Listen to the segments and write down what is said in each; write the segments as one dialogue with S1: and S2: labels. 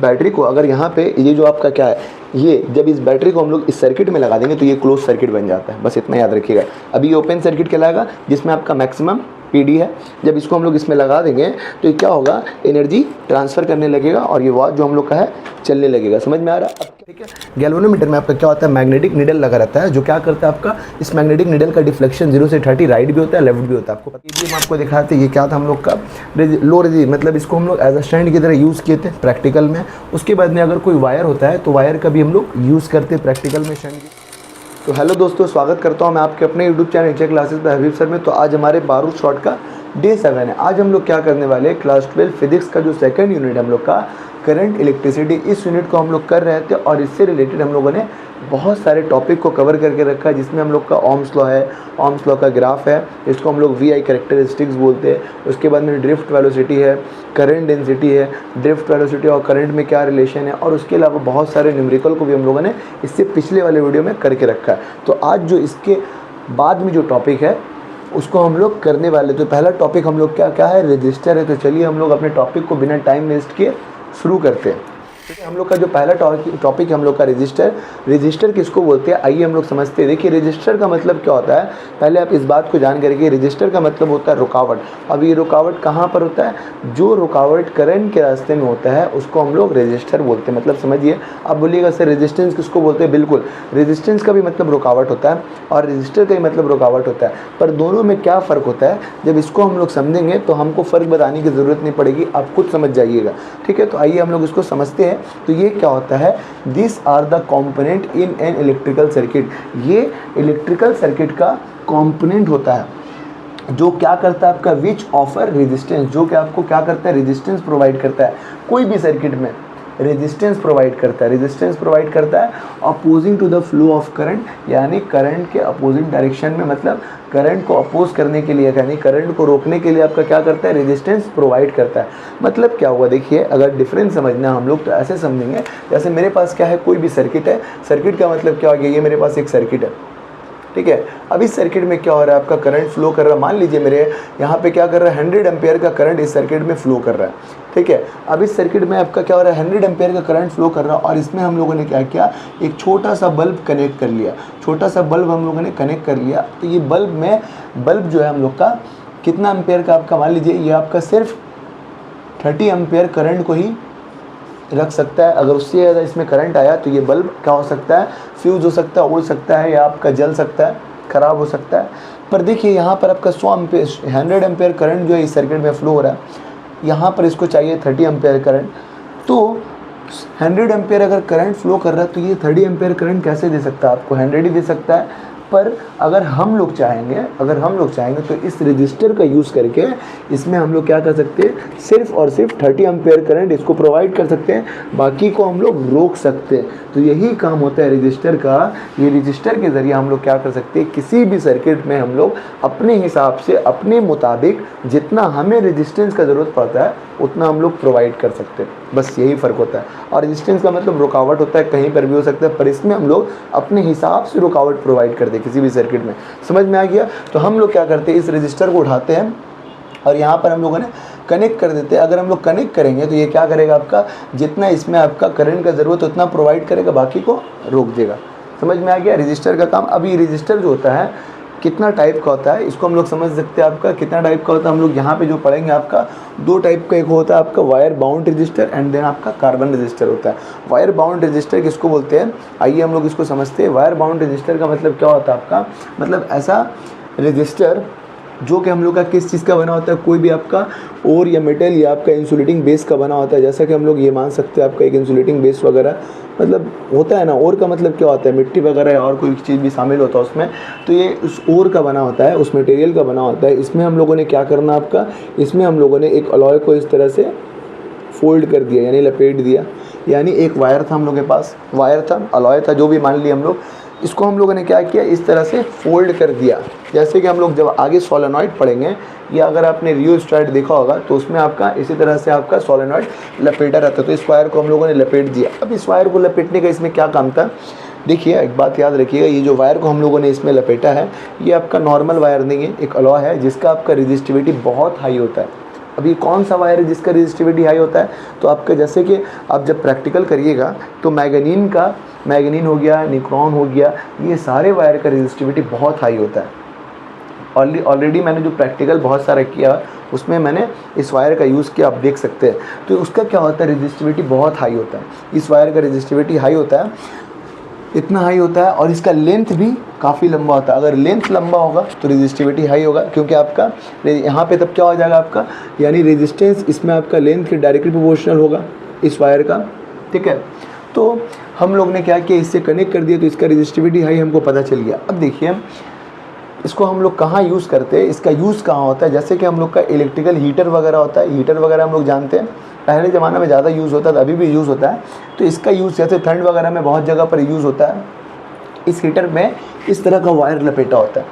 S1: Battery को अगर यहाँ पे ये जो आपका क्या है, ये जब इस बैटरी को हम लोग इस सर्किट में लगा देंगे तो ये क्लोज सर्किट बन जाता है, बस इतना याद रखिएगा। अभी ये ओपन सर्किट कहलाएगा जिसमें आपका मैक्सिमम PD है। जब इसको हम लोग इसमें लगा देंगे तो ये क्या होगा, एनर्जी ट्रांसफ़र करने लगेगा और ये वॉच जो हम लोग का है चलने लगेगा। समझ में आ रहा है? ठीक है। गैल्वेनोमीटर में आपका क्या होता है, मैग्नेटिक नीडल लगा रहता है जो क्या करता है आपका, इस मैग्नेटिक नीडल का डिफ्लेक्शन 0 से 30 राइट भी होता है, लेफ्ट भी होता है। आपको पता है, हम आपको दिखाए थे ये क्या था हम लोग का लो रेजिस्टेंस, मतलब इसको हम लोग एज अ स्टैंड की तरह यूज़ किए थे प्रैक्टिकल में। उसके बाद में अगर कोई वायर होता है तो वायर का भी हम लोग यूज़ करते हैं प्रैक्टिकल में स्टैंड की। तो हेलो दोस्तों, स्वागत करता हूं मैं आपके अपने यूट्यूब चैनल नीचे क्लासेस बाय हबीब सर में। तो आज हमारे बारूद शॉर्ट का डे 7 है। आज हम लोग क्या करने वाले हैं, क्लास 12 फिजिक्स का जो सेकंड यूनिट हम लोग का करंट इलेक्ट्रिसिटी, इस यूनिट को हम लोग कर रहे थे और इससे रिलेटेड हम लोगों ने बहुत सारे टॉपिक को कवर करके रखा है, जिसमें हम लोग का ओम्स लॉ है, ओम्स लॉ का ग्राफ है, इसको हम लोग VI कैरेक्टरिस्टिक्स बोलते हैं। उसके बाद में ड्रिफ्ट वेलोसिटी है, करंट डेंसिटी है, ड्रिफ्ट वेलोसिटी और करंट में क्या रिलेशन है, और उसके अलावा बहुत सारे न्यूमेरिकल को भी हम लोगों ने इससे पिछले वाले वीडियो में करके रखा है। तो आज जो इसके बाद में जो टॉपिक है उसको हम लोग करने वाले। तो पहला टॉपिक हम लोग क्या है, रजिस्टर है। तो चलिए हम लोग अपने टॉपिक को बिना टाइम वेस्ट किए शुरू करते हैं। ठीक है, हम लोग का जो पहला टॉपिक है हम लोग का रजिस्टर किसको बोलते हैं, आइए हम लोग समझते हैं। देखिए रजिस्टर का मतलब क्या होता है, पहले आप इस बात को जान करके, रजिस्टर का मतलब होता है रुकावट। अब ये रुकावट कहाँ पर होता है, जो रुकावट करंट के रास्ते में होता है उसको हम लोग रजिस्टर बोलते हैं। मतलब समझिए, आप बोलिएगा सर रेजिस्टेंस किसको बोलते हैं, बिल्कुल रेजिस्टेंस का भी मतलब रुकावट होता है और रजिस्टर का भी मतलब रुकावट होता है। पर दोनों में क्या फ़र्क होता है, जब इसको हम लोग समझेंगे तो हमको फ़र्क बताने की ज़रूरत नहीं पड़ेगी, आप खुद समझ जाइएगा। ठीक है, तो आइए हम लोग इसको समझते हैं। तो ये क्या होता है, this are the component in an electrical circuit. ये इलेक्ट्रिकल सर्किट का कंपोनेंट होता है जो क्या करता है आपका, विच ऑफर रेजिस्टेंस, जो कि आपको क्या करता है, रेजिस्टेंस प्रोवाइड करता है। कोई भी सर्किट में रेजिस्टेंस प्रोवाइड करता है opposing to the flow of current, यानी करंट के अपोजिंग डायरेक्शन में, मतलब करंट को अपोज करने के लिए, यानी करंट को रोकने के लिए आपका क्या करता है, रेजिस्टेंस प्रोवाइड करता है। मतलब क्या हुआ, देखिए अगर डिफरेंस समझना हम लोग तो ऐसे समझेंगे, जैसे मेरे पास क्या है, कोई भी सर्किट है। सर्किट का मतलब क्या हो गया, ये मेरे पास एक सर्किट है। ठीक है, अब इस सर्किट में क्या हो रहा है, आपका करंट फ्लो कर रहा है। मान लीजिए मेरे यहाँ पे क्या कर रहा है, 100 एम्पेयर का करंट इस सर्किट में फ्लो कर रहा है। ठीक है, अब इस सर्किट में आपका क्या हो रहा है, 100 एम्पेयर का करंट फ्लो कर रहा है और इसमें हम लोगों ने क्या किया, एक छोटा सा बल्ब कनेक्ट कर लिया। छोटा सा बल्ब हम लोगों ने कनेक्ट कर लिया। तो ये बल्ब जो है हम लोग का कितना एम्पेयर का, आपका मान लीजिए ये आपका सिर्फ 30 एम्पेयर करंट को ही रख सकता है। अगर उससे ज़्यादा इसमें करंट आया तो ये बल्ब क्या हो सकता है, फ्यूज़ हो सकता है, उड़ सकता है, या आपका जल सकता है, ख़राब हो सकता है। पर देखिए यहाँ पर आपका 100 एम्पेयर करंट जो है इस सर्किट में फ्लो हो रहा है, यहाँ पर इसको चाहिए 30 एम्पेयर करंट। तो 100 एम्पेयर अगर करंट फ्लो कर रहा है तो ये 30 एम्पेयर करंट कैसे दे सकता है, आपको 100 ही दे सकता है। पर अगर हम लोग चाहेंगे तो इस रजिस्टर का यूज़ करके इसमें हम लोग क्या कर सकते हैं, सिर्फ और सिर्फ 30 एम्पेयर करंट इसको प्रोवाइड कर सकते हैं, बाकी को हम लोग रोक सकते हैं। तो यही काम होता है रजिस्टर का। ये रजिस्टर के ज़रिए हम लोग क्या कर सकते हैं, किसी भी सर्किट में हम लोग अपने हिसाब से, अपने मुताबिक जितना हमें रेजिस्टेंस का ज़रूरत पड़ता है उतना हम लोग प्रोवाइड कर सकते हैं। बस यही फ़र्क होता है। और रेजिस्टेंस का मतलब रुकावट होता है, कहीं पर भी हो सकता है, पर इसमें हम लोग अपने हिसाब से रुकावट प्रोवाइड करते हैं किसी भी सर्किट में। समझ में आ गया? तो हम लोग क्या करते हैं, इस रजिस्टर को उठाते हैं और यहाँ पर हम लोगों ने कनेक्ट कर देते हैं। अगर हम लोग कनेक्ट करेंगे तो ये क्या करेगा, आपका जितना इसमें आपका करंट का ज़रूरत उतना प्रोवाइड करेगा, बाकी को रोक देगा। समझ में आ गया रजिस्टर का काम। अब ये रजिस्टर जो होता है कितना टाइप का होता है, इसको हम लोग समझ सकते हैं। आपका कितना टाइप का होता है, हम लोग यहाँ पे जो पढ़ेंगे आपका 2 टाइप का, एक होता है आपका wire bound resistor and then आपका कार्बन रजिस्टर होता है। वायर बाउंड रजिस्टर किसको बोलते हैं, आइए हम लोग इसको समझते हैं। वायर बाउंड रजिस्टर का मतलब क्या होता है आपका, मतलब ऐसा रजिस्टर जो कि हम लोग का किस चीज़ का बना होता है, कोई भी आपका और या मेटल या आपका इंसुलेटिंग बेस का बना होता है। जैसा कि हम लोग ये मान सकते हैं आपका एक इंसुलेटिंग बेस वगैरह मतलब होता है ना। और का मतलब क्या होता है, मिट्टी वगैरह और कोई चीज़ भी शामिल होता है उसमें, तो ये उस और का बना होता है, उस मटेरियल का बना होता है। इसमें हम लोगों ने क्या करना, आपका इसमें हम लोगों ने एक अलॉय को इस तरह से फोल्ड कर दिया, यानी लपेट दिया। यानी एक वायर था हम लोग के पास, वायर था, अलॉय था, जो भी मान लिया हम लोग, इसको हम लोगों ने क्या किया, इस तरह से फोल्ड कर दिया। जैसे कि हम लोग जब आगे सोलेनॉइड पढ़ेंगे, या अगर आपने रियोस्टैट देखा होगा तो उसमें आपका इसी तरह से आपका सोलेनॉइड लपेटा रहता है। तो इस वायर को हम लोगों ने लपेट दिया। अब इस वायर को लपेटने का इसमें क्या काम था, देखिए एक बात याद रखिएगा, ये जो वायर को हम लोगों ने इसमें लपेटा है ये आपका नॉर्मल वायर नहीं है, एक अलॉय है जिसका आपका रेजिस्टिविटी बहुत हाई होता है। अभी कौन सा वायर है जिसका रेजिस्टिविटी हाई होता है? तो आपका जैसे कि आप जब प्रैक्टिकल करिएगा तो मैग्नीन हो गया, निक्रॉन हो गया, ये सारे वायर का रेजिस्टिविटी बहुत हाई होता है। ऑलरेडी मैंने जो प्रैक्टिकल बहुत सारा किया उसमें मैंने इस वायर का यूज़ किया, आप देख सकते हैं। तो उसका क्या होता है, रेजिस्टिविटी बहुत हाई होता है। इस वायर का रेजिस्टिविटी हाई होता है, इतना हाई होता है, और इसका लेंथ भी काफ़ी लंबा होता है। अगर लेंथ लंबा होगा तो रेजिस्टिविटी हाई होगा, क्योंकि आपका यहाँ पे तब क्या हो जाएगा आपका, यानी रेजिस्टेंस इसमें आपका लेंथ के डायरेक्टली प्रोपोर्शनल होगा इस वायर का, ठीक है। तो हम लोग ने क्या किया, इससे कनेक्ट कर दिया तो इसका रेजिस्टिविटी हाई हमको पता चल गया। अब देखिए इसको हम लोग कहाँ यूज़ करते हैं, इसका यूज़ कहाँ होता है? जैसे कि हम लोग का इलेक्ट्रिकल हीटर वगैरह होता है, हीटर वगैरह हम लोग जानते हैं पहले ज़माने में ज़्यादा यूज़ होता था, अभी भी यूज़ होता है। तो इसका यूज़ जैसे ठंड वगैरह में बहुत जगह पर यूज़ होता है। इस हीटर में इस तरह का वायर लपेटा होता है,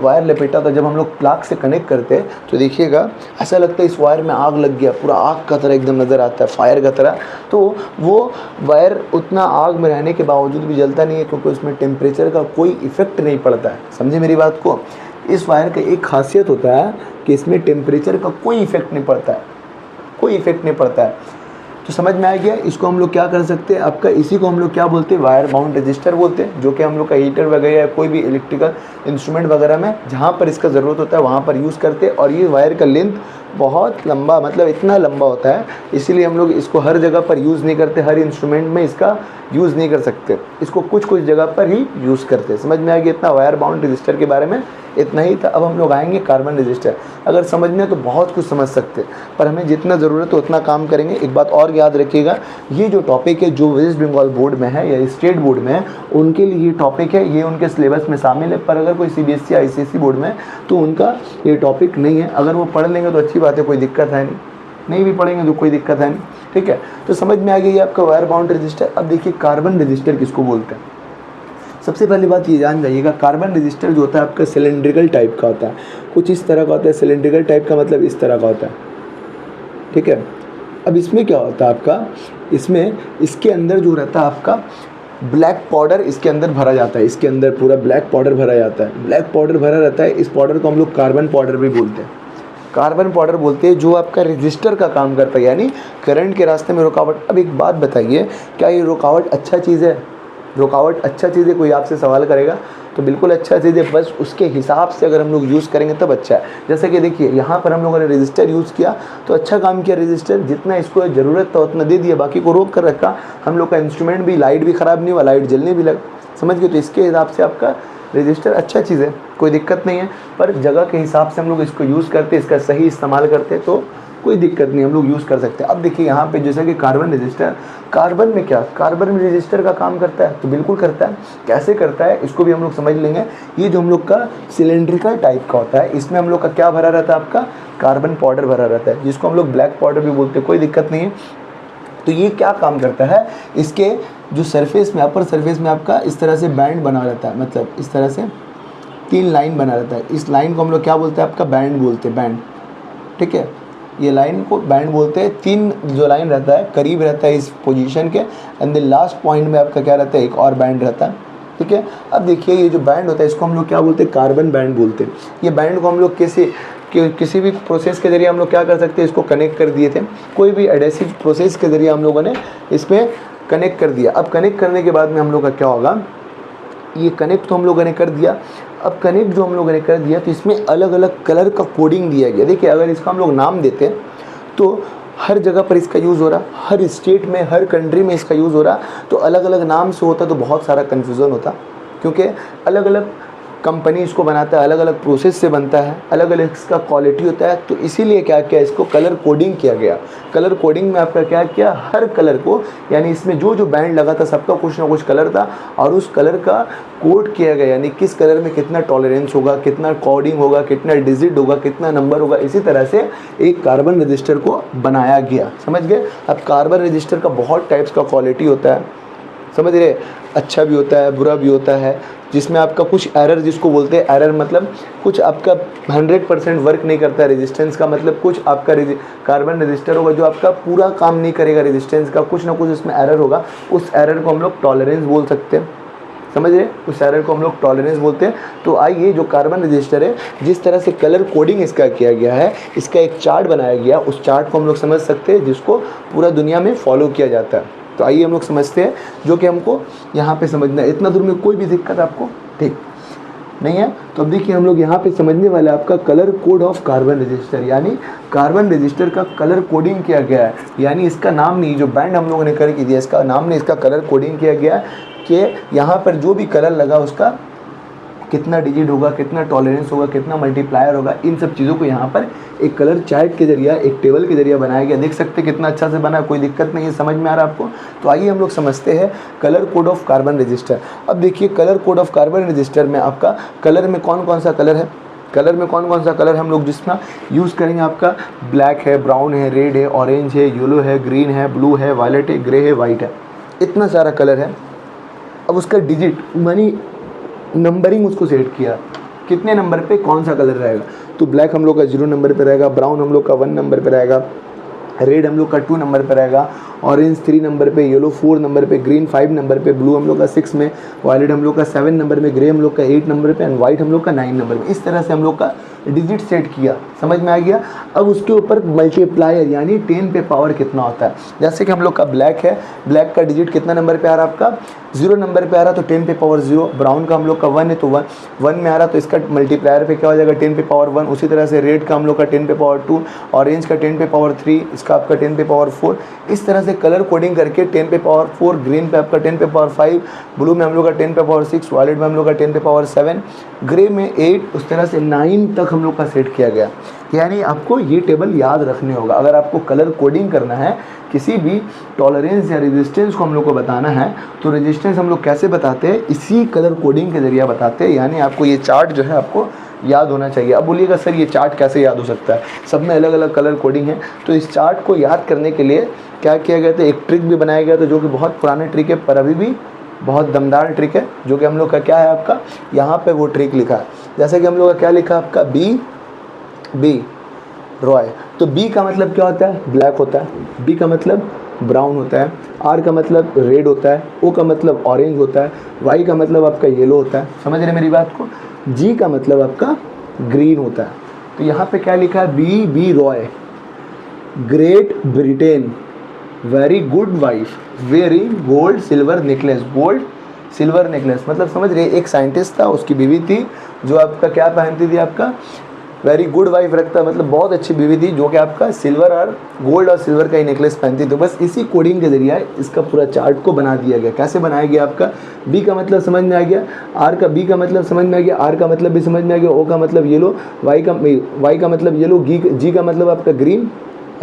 S1: वायर लपेटा था। जब हम लोग प्लग से कनेक्ट करते हैं तो देखिएगा ऐसा लगता है इस वायर में आग लग गया, पूरा आग का तरह एकदम नज़र आता है, फायर का तरह। तो वो वायर उतना आग में रहने के बावजूद भी जलता नहीं है, क्योंकि उसमें टेम्परेचर का कोई इफ़ेक्ट नहीं पड़ता है। समझे मेरी बात को? इस वायर का एक खासियत होता है कि इसमें टेम्परेचर का कोई इफ़ेक्ट नहीं पड़ता है, कोई इफ़ेक्ट नहीं पड़ता है। तो समझ में आ गया। इसको हम लोग क्या कर सकते हैं, आपका इसी को हम लोग क्या बोलते हैं, वायर बाउंड रजिस्टर बोलते हैं, जो कि हम लोग का हीटर वगैरह या कोई भी इलेक्ट्रिकल इंस्ट्रूमेंट वगैरह में जहाँ पर इसका ज़रूरत होता है वहाँ पर यूज़ करते हैं। और ये वायर का लेंथ बहुत लंबा, मतलब इतना लंबा होता है, इसीलिए हम लोग इसको हर जगह पर यूज़ नहीं करते, हर इंस्ट्रूमेंट में इसका यूज़ नहीं कर सकते, इसको कुछ कुछ जगह पर ही यूज़ करते हैं। समझ में आ गया इतना वायर बाउंड रजिस्टर के बारे में, इतना ही था। अब हम लोग आएंगे कार्बन रजिस्टर। अगर समझना है तो बहुत कुछ समझ सकते हैं, पर हमें जितना ज़रूरत है उतना काम करेंगे। एक बात और याद रखिएगा, ये जो टॉपिक है जो वेस्ट बंगाल बोर्ड में है या स्टेट बोर्ड में है उनके लिए ये टॉपिक है, ये उनके सिलेबस में शामिल है। पर अगर कोई CBSE ICSE बोर्ड में तो उनका ये टॉपिक नहीं है। अगर वो पढ़ लेंगे तो अच्छी बात है, कोई दिक्कत है नहीं भी पढ़ेंगे तो कोई दिक्कत है नहीं, ठीक है। तो समझ में आ गई आपका वायर बाउंड रजिस्टर। अब देखिए कार्बन रजिस्टर किसको बोलते हैं। सबसे पहली बात ये जान जाइएगा, कार्बन रजिस्टर जो होता है आपका सिलेंड्रिकल टाइप का होता है, कुछ इस तरह का होता है। सिलेंड्रिकल टाइप का मतलब इस तरह का होता है, ठीक है। अब इसमें क्या होता है आपका, इसमें इसके अंदर जो रहता है आपका ब्लैक पाउडर इसके अंदर भरा जाता है, इसके अंदर पूरा ब्लैक पाउडर भरा जाता है, ब्लैक पाउडर भरा रहता है। इस पाउडर को हम लोग कार्बन पाउडर भी बोलते हैं, कार्बन पाउडर बोलते हैं, जो आपका रजिस्टर का काम करता है, यानी करंट के रास्ते में रुकावट। अब एक बात बताइए, क्या ये रुकावट अच्छा चीज़ है? रुकावट अच्छा चीज़ है? कोई आपसे सवाल करेगा तो बिल्कुल अच्छा चीज़ है, बस उसके हिसाब से अगर हम लोग यूज़ करेंगे तब अच्छा है। जैसे कि देखिए यहाँ पर हम लोगों ने रजिस्टर यूज़ किया तो अच्छा काम किया, रजिस्टर जितना इसको ज़रूरत था उतना दे दिया, बाकी को रोक कर रखा। हम लोग का इंस्ट्रूमेंट भी, लाइट भी ख़राब नहीं हुआ, लाइट जलने भी लगा, समझ गए। तो इसके हिसाब से आपका रजिस्टर अच्छा चीज़ है, कोई दिक्कत नहीं है। पर जगह के हिसाब से हम लोग इसको यूज़ करते, इसका सही इस्तेमाल करते तो कोई दिक्कत नहीं, हम लोग यूज़ कर सकते हैं। अब देखिए यहाँ पे जैसे कि कार्बन रजिस्टर, कार्बन में क्या, कार्बन रजिस्टर का काम करता है, तो बिल्कुल करता है। कैसे करता है इसको भी हम लोग समझ लेंगे। ये जो हम लोग का सिलेंड्रिकल टाइप का होता है, इसमें हम लोग का क्या भरा रहता है, आपका कार्बन पाउडर भरा रहता है, जिसको हम लोग ब्लैक पाउडर भी बोलते हैं, कोई दिक्कत नहीं है। तो ये क्या काम करता है, इसके जो सरफेस में, अपर सरफेस में आपका इस तरह से बैंड बना रहता है, मतलब इस तरह से 3 लाइन बना रहता है। इस लाइन को हम लोग क्या बोलते हैं, आपका बैंड बोलते हैं, बैंड, ठीक है। ये लाइन को बैंड बोलते हैं। 3 जो लाइन रहता है करीब रहता है इस पोजीशन के, एंड द लास्ट पॉइंट में आपका क्या रहता है, एक और बैंड रहता है, ठीक है। अब देखिए ये जो बैंड होता है इसको हम लोग क्या बोलते हैं, कार्बन बैंड बोलते हैं। ये बैंड को हम लोग किसी भी प्रोसेस के ज़रिए हम लोग क्या कर सकते हैं, इसको कनेक्ट कर दिए थे। कोई भी एडेसिव प्रोसेस के ज़रिए हम लोगों ने इसमें कनेक्ट कर दिया। अब कनेक्ट करने के बाद में हम लोग का क्या होगा, ये कनेक्ट तो हम लोगों ने कर दिया। अब कनेक्ट जो हम लोगों ने कर दिया तो इसमें अलग अलग कलर का कोडिंग दिया गया। देखिए अगर इसका हम लोग नाम देते हैं तो हर जगह पर इसका यूज़ हो रहा, हर स्टेट में, हर कंट्री में इसका यूज़ हो रहा, तो अलग अलग नाम से होता तो बहुत सारा कन्फ्यूज़न होता, क्योंकि अलग अलग कंपनी इसको बनाता है, अलग अलग प्रोसेस से बनता है, अलग अलग इसका क्वालिटी होता है। तो इसीलिए क्या किया, इसको कलर कोडिंग किया गया। कलर कोडिंग में आपका क्या किया, हर कलर को, यानी इसमें जो जो बैंड लगा था सबका कुछ ना कुछ कलर था, और उस कलर का कोड किया गया, यानी किस कलर में कितना टॉलरेंस होगा, कितना कोडिंग होगा, कितना डिजिट होगा, कितना नंबर होगा। इसी तरह से एक कार्बन रजिस्टर को बनाया गया, समझ गए। अब कार्बन रजिस्टर का बहुत टाइप्स का क्वालिटी होता है, समझ रहे, अच्छा भी होता है, बुरा भी होता है, जिसमें आपका कुछ एरर, जिसको बोलते हैं एरर, मतलब कुछ आपका 100% वर्क नहीं करता है रेजिस्टेंस का, मतलब कुछ आपका कार्बन रजिस्टर होगा जो आपका पूरा काम नहीं करेगा रेजिस्टेंस का, कुछ ना कुछ इसमें एरर होगा। उस एरर को हम लोग टॉलरेंस बोल सकते हैं, समझ रहे? उस एरर को हम लोग टॉलरेंस बोलते हैं। तो आइए जो कार्बन रजिस्टर है, जिस तरह से कलर कोडिंग इसका किया गया है, इसका एक चार्ट बनाया गया, उस चार्ट को हम लोग समझ सकते हैं जिसको पूरा दुनिया में फॉलो किया जाता है। तो आइए हम लोग समझते हैं, जो कि हमको यहाँ पे समझना है। इतना दूर में कोई भी दिक्कत आपको ठीक नहीं है? तो अब देखिए हम लोग यहाँ पे समझने वाले आपका colour code of carbon register, यानी कार्बन रजिस्टर का कलर कोडिंग किया गया है। यानी इसका नाम नहीं, जो बैंड हम लोगों ने करके दिया इसका नाम नहीं, इसका कलर कोडिंग किया गया है कि यहाँ पर जो भी कलर लगा उसका कितना डिजिट होगा, कितना टॉलरेंस होगा, कितना मल्टीप्लायर होगा, इन सब चीज़ों को यहाँ पर एक कलर चार्ट के जरिए, एक टेबल के जरिए बनाया गया। देख सकते हैं कितना अच्छा से बना, कोई दिक्कत नहीं है, समझ में आ रहा है आपको? तो आइए हम लोग समझते हैं colour code of carbon register. अब देखिए colour code of carbon register में आपका कलर में कौन कौन सा कलर है, कलर में कौन कौन सा कलर हम लोग जिसमें यूज़ करेंगे, आपका ब्लैक है, ब्राउन है, रेड है, ऑरेंज है, येलो है, ग्रीन है, ब्लू है, वायलेट है, ग्रे है, वाइट है, इतना सारा कलर है। अब उसका डिजिट मानी नंबरिंग उसको सेट किया, कितने नंबर पे कौन सा कलर रहेगा। तो ब्लैक हम लोग का 0 नंबर पे रहेगा, ब्राउन हम लोग का 1 नंबर पे रहेगा, रेड हम लोग का 2 नंबर पे रहेगा, ऑरेंज 3 नंबर पे, येलो 4 नंबर पे, ग्रीन 5 नंबर पे, ब्लू हम लोग का 6 में, वायलेट हम लोग का 7 नंबर में, ग्रे हम लोग का 8 नंबर पे एंड वाइट हम लोग का 9 नंबर में। इस तरह से हम लोग का डिजिट सेट किया, समझ में आ गया? अब उसके ऊपर मल्टीप्लायर यानी 10 पे पावर कितना होता है। जैसे कि हम लोग का ब्लैक है, ब्लैक का डिजिट कितना नंबर पे आ रहा है आपका, 0 नंबर पे आ रहा, तो 10 पे पावर 0। ब्राउन का हम लोग का 1 है, तो 1 में आ रहा, तो इसका मल्टीप्लायर पे क्या हो जाएगा, 10 पे पावर 1। उसी तरह से रेड का हम लोग का 10 पे पावर 2, ऑरेंज का 10 पे पावर 3, इसका आपका 10 पे पावर 4। इस तरह से कलर कोडिंग करके 10 पे पावर 4, ग्रीन पे आपका 10 पे पावर 5, ब्लू में हम लोग का 10 पे पावर 6, वायलेट में हम लोग का 10 पे पावर 7, ग्रे में 8, उस तरह से 9 तक हम लोग का सेट किया गया। यानी आपको ये टेबल याद रखने होगा। अगर आपको कलर कोडिंग करना है, किसी भी टॉलरेंस या रेजिस्टेंस को हम लोग को बताना है, तो रेजिस्टेंस हम लोग कैसे बताते हैं, इसी कलर कोडिंग के जरिए बताते हैं। यानी आपको ये चार्ट जो है आपको याद होना चाहिए। अब बोलिएगा सर ये चार्ट कैसे याद हो सकता है, सब में अलग अलग कलर कोडिंग है। तो इस चार्ट को याद करने के लिए क्या किया गया था, एक ट्रिक भी बनाया गया था, जो कि बहुत पुराना ट्रिक है पर अभी भी बहुत दमदार ट्रिक है, जो कि हम लोग का क्या है आपका, यहाँ पे वो ट्रिक लिखा है। जैसे कि हम लोग का क्या लिखा है आपका, बी रॉय। तो बी का मतलब क्या होता है, ब्लैक होता है, बी का मतलब ब्राउन होता है, आर का मतलब रेड होता है, ओ का मतलब ऑरेंज होता है, वाई का मतलब आपका येलो होता है, समझ रहे मेरी बात को, जी का मतलब आपका ग्रीन होता है। तो यहाँ पे क्या लिखा है, B Roy, Great Britain, very good wife, wearing gold silver necklace. Gold silver necklace मतलब समझ रहे, एक साइंटिस्ट था, उसकी बीवी थी जो आपका क्या पहनती थी, आपका वेरी गुड वाइफ रखता, मतलब बहुत अच्छी बीवी थी, जो कि आपका सिल्वर और गोल्ड और सिल्वर का ही नेकलेस पहनती। तो बस इसी कोडिंग के जरिए इसका पूरा चार्ट को बना दिया गया। कैसे बनाया गया आपका, बी का मतलब समझ में आ गया, बी का मतलब समझ में आ गया, आर का मतलब भी समझ में आ गया, ओ का मतलब येलो, वाई का मतलब येलो, जी का मतलब आपका ग्रीन,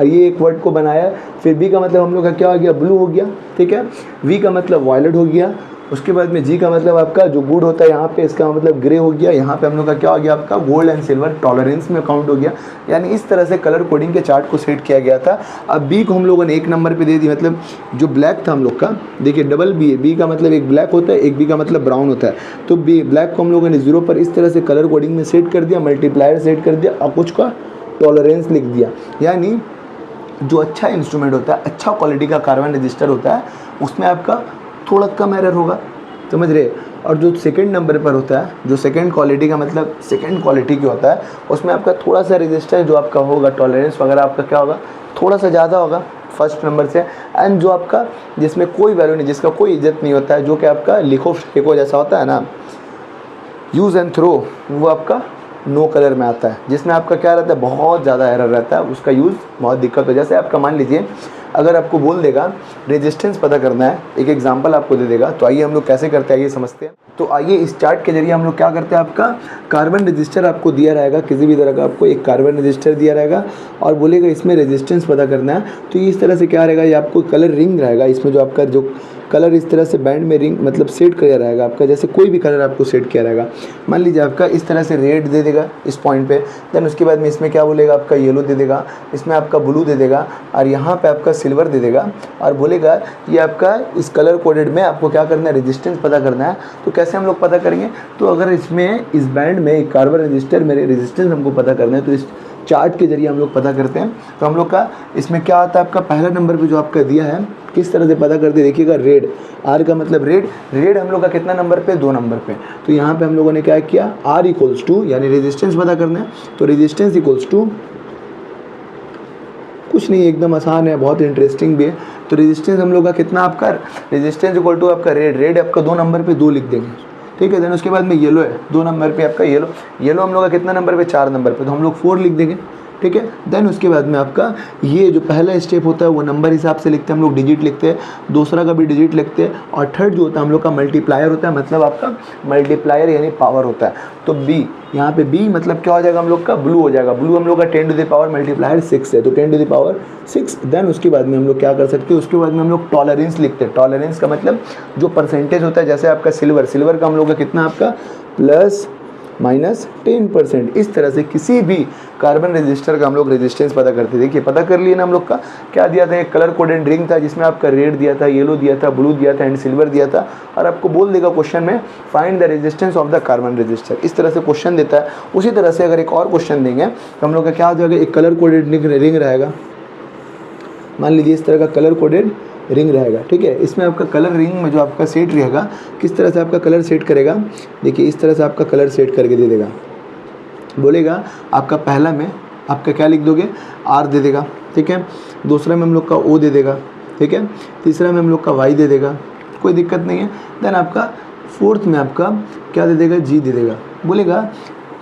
S1: ये एक वर्ड को बनाया। फिर बी का मतलब हम लोग का क्या हो गया, ब्लू हो गया, ठीक है। वी का मतलब वायलेट हो गया। उसके बाद में जी का मतलब आपका जो गुड होता है यहाँ पे, इसका मतलब ग्रे हो गया। यहाँ पे हम लोग का क्या हो गया, आपका गोल्ड एंड सिल्वर टॉलरेंस में काउंट हो गया। यानी इस तरह से कलर कोडिंग के चार्ट को सेट किया गया था। अब बी को हम लोगों ने 1 नंबर पे दे दी, मतलब जो ब्लैक था हम लोग का, देखिए डबल बी है, बी का मतलब एक ब्लैक होता है, एक बी का मतलब ब्राउन होता है। तो बी ब्लैक को हम लोगों ने 0 पर इस तरह से कलर कोडिंग में सेट कर दिया, मल्टीप्लायर सेट कर दिया और कुछ का टॉलरेंस लिख दिया। यानी जो अच्छा इंस्ट्रूमेंट होता है, अच्छा क्वालिटी का कार्बन रजिस्टर होता है, उसमें आपका थोड़ा कम एरर होगा, समझ रहे। और जो सेकंड नंबर पर होता है, जो सेकंड क्वालिटी का मतलब सेकंड क्वालिटी की होता है, उसमें आपका थोड़ा सा रेजिस्टेंस जो आपका होगा, टॉलरेंस वगैरह आपका क्या होगा, थोड़ा सा ज़्यादा होगा फर्स्ट नंबर से। एंड जो आपका जिसमें कोई वैल्यू नहीं, जिसका कोई इज्जत नहीं होता है, जो कि आपका लिखो फेंको जैसा होता है ना, यूज़ एंड थ्रो, वो आपका नो कलर में आता है, जिसमें आपका क्या रहता है, बहुत ज़्यादा एरर रहता है, उसका यूज़ बहुत दिक्कत हो। जैसे आपका मान लीजिए अगर आपको बोल देगा रेजिस्टेंस पता करना है, एक एग्जांपल आपको दे देगा, तो आइए हम लोग कैसे करते हैं, आइए समझते हैं। तो आइए इस चार्ट के जरिए हम लोग क्या करते हैं, आपका कार्बन रजिस्टर आपको दिया रहेगा, किसी भी तरह का आपको एक कार्बन रजिस्टर दिया रहेगा और बोलेगा इसमें रेजिस्टेंस पता करना है। तो इस तरह से क्या रहेगा, ये आपको कलर रिंग रहेगा, इसमें जो आपका जो कलर इस तरह से बैंड में रिंग मतलब सेट किया रहेगा आपका, जैसे कोई भी कलर आपको सेट किया रहेगा। मान लीजिए आपका इस तरह से रेड दे देगा इस पॉइंट पे, देन उसके बाद में इसमें क्या बोलेगा, आपका येलो दे देगा, इसमें आपका ब्लू दे देगा और यहाँ पे आपका सिल्वर दे देगा और बोलेगा ये आपका इस कलर कोडेड में आपको क्या करना है, रेजिस्टेंस पता करना है। तो कैसे हम लोग पता करेंगे, तो अगर इसमें इस बैंड में एक कार्बन रजिस्टर में रेजिस्टेंस हमको पता करना है, तो इस चार्ट के जरिए हम लोग पता करते हैं। तो हम लोग का इसमें क्या आता है, आपका पहला नंबर पे जो आपका दिया है किस तरह से पता करते हैं, देखिएगा रेड, आर का मतलब रेड, रेड हम लोग का कितना नंबर पे, 2 नंबर पे। तो यहाँ पे हम लोगों ने क्या किया, आर इक्वल्स टू, यानी रेजिस्टेंस पता करना है, तो रेजिस्टेंस इक्वल्स टू कुछ नहीं, एकदम आसान है, बहुत इंटरेस्टिंग भी है। तो रेजिस्टेंस हम लोग का कितना, आपका रेजिस्टेंस इक्वल टू आपका रेड, रेड आपका 2 नंबर पे 2 लिख देंगे, ठीक है। देन उसके बाद में येलो है 2 नंबर पे आपका येलो, येलो हम लोग का कितना नंबर पे, 4 नंबर पे, तो हम लोग 4 लिख देंगे, ठीक है। देन उसके बाद में आपका ये जो पहला स्टेप होता है वो नंबर हिसाब से लिखते हैं हम लोग, डिजिट लिखते हैं, दूसरा का भी डिजिट लिखते हैं, और थर्ड जो होता है हम लोग का मल्टीप्लायर होता है, मतलब आपका मल्टीप्लायर यानी पावर होता है। तो बी, यहाँ पे बी मतलब क्या हो जाएगा हम लोग का, ब्लू हो जाएगा, ब्लू हम लोग का 10 टू द पावर मल्टीप्लायर 6 है, तो 10 टू द पावर 6। देन उसके बाद में हम लोग क्या कर सकते हैं, उसके बाद में हम लोग टॉलरेंस लिखते हैं, टॉलरेंस का मतलब जो परसेंटेज होता है, जैसे आपका सिल्वर, सिल्वर का हम लोग का कितना, आपका प्लस माइनस 10%, इस तरह से किसी भी कार्बन रेजिस्टर का हम लोग रेजिस्टेंस पता करते हैं। देखिए पता कर लिए ना हम लोग का, क्या दिया था, एक कलर कोडेड रिंग था जिसमें आपका रेड दिया था, येलो दिया था, ब्लू दिया था एंड सिल्वर दिया था, और आपको बोल देगा क्वेश्चन में find the resistance of the carbon resistor, इस तरह से क्वेश्चन देता है। उसी तरह से अगर एक और क्वेश्चन देंगे तो हम लोग का क्या हो जाएगा, एक कलर कोडेड रिंग रहेगा, मान लीजिए इस तरह का कलर कोडेड रिंग रहेगा, ठीक है। इसमें आपका कलर रिंग में जो आपका सेट रहेगा, किस तरह से आपका कलर सेट करेगा, देखिए इस तरह से आपका कलर सेट करके दे देगा, बोलेगा आपका पहला में आपका क्या लिख दोगे, आर दे देगा, ठीक है, दूसरा में हम लोग का ओ दे देगा, ठीक है, तीसरा में हम लोग का वाई दे देगा, कोई दिक्कत नहीं है। देन आपका फोर्थ में आपका क्या दे देगा, जी दे देगा, बोलेगा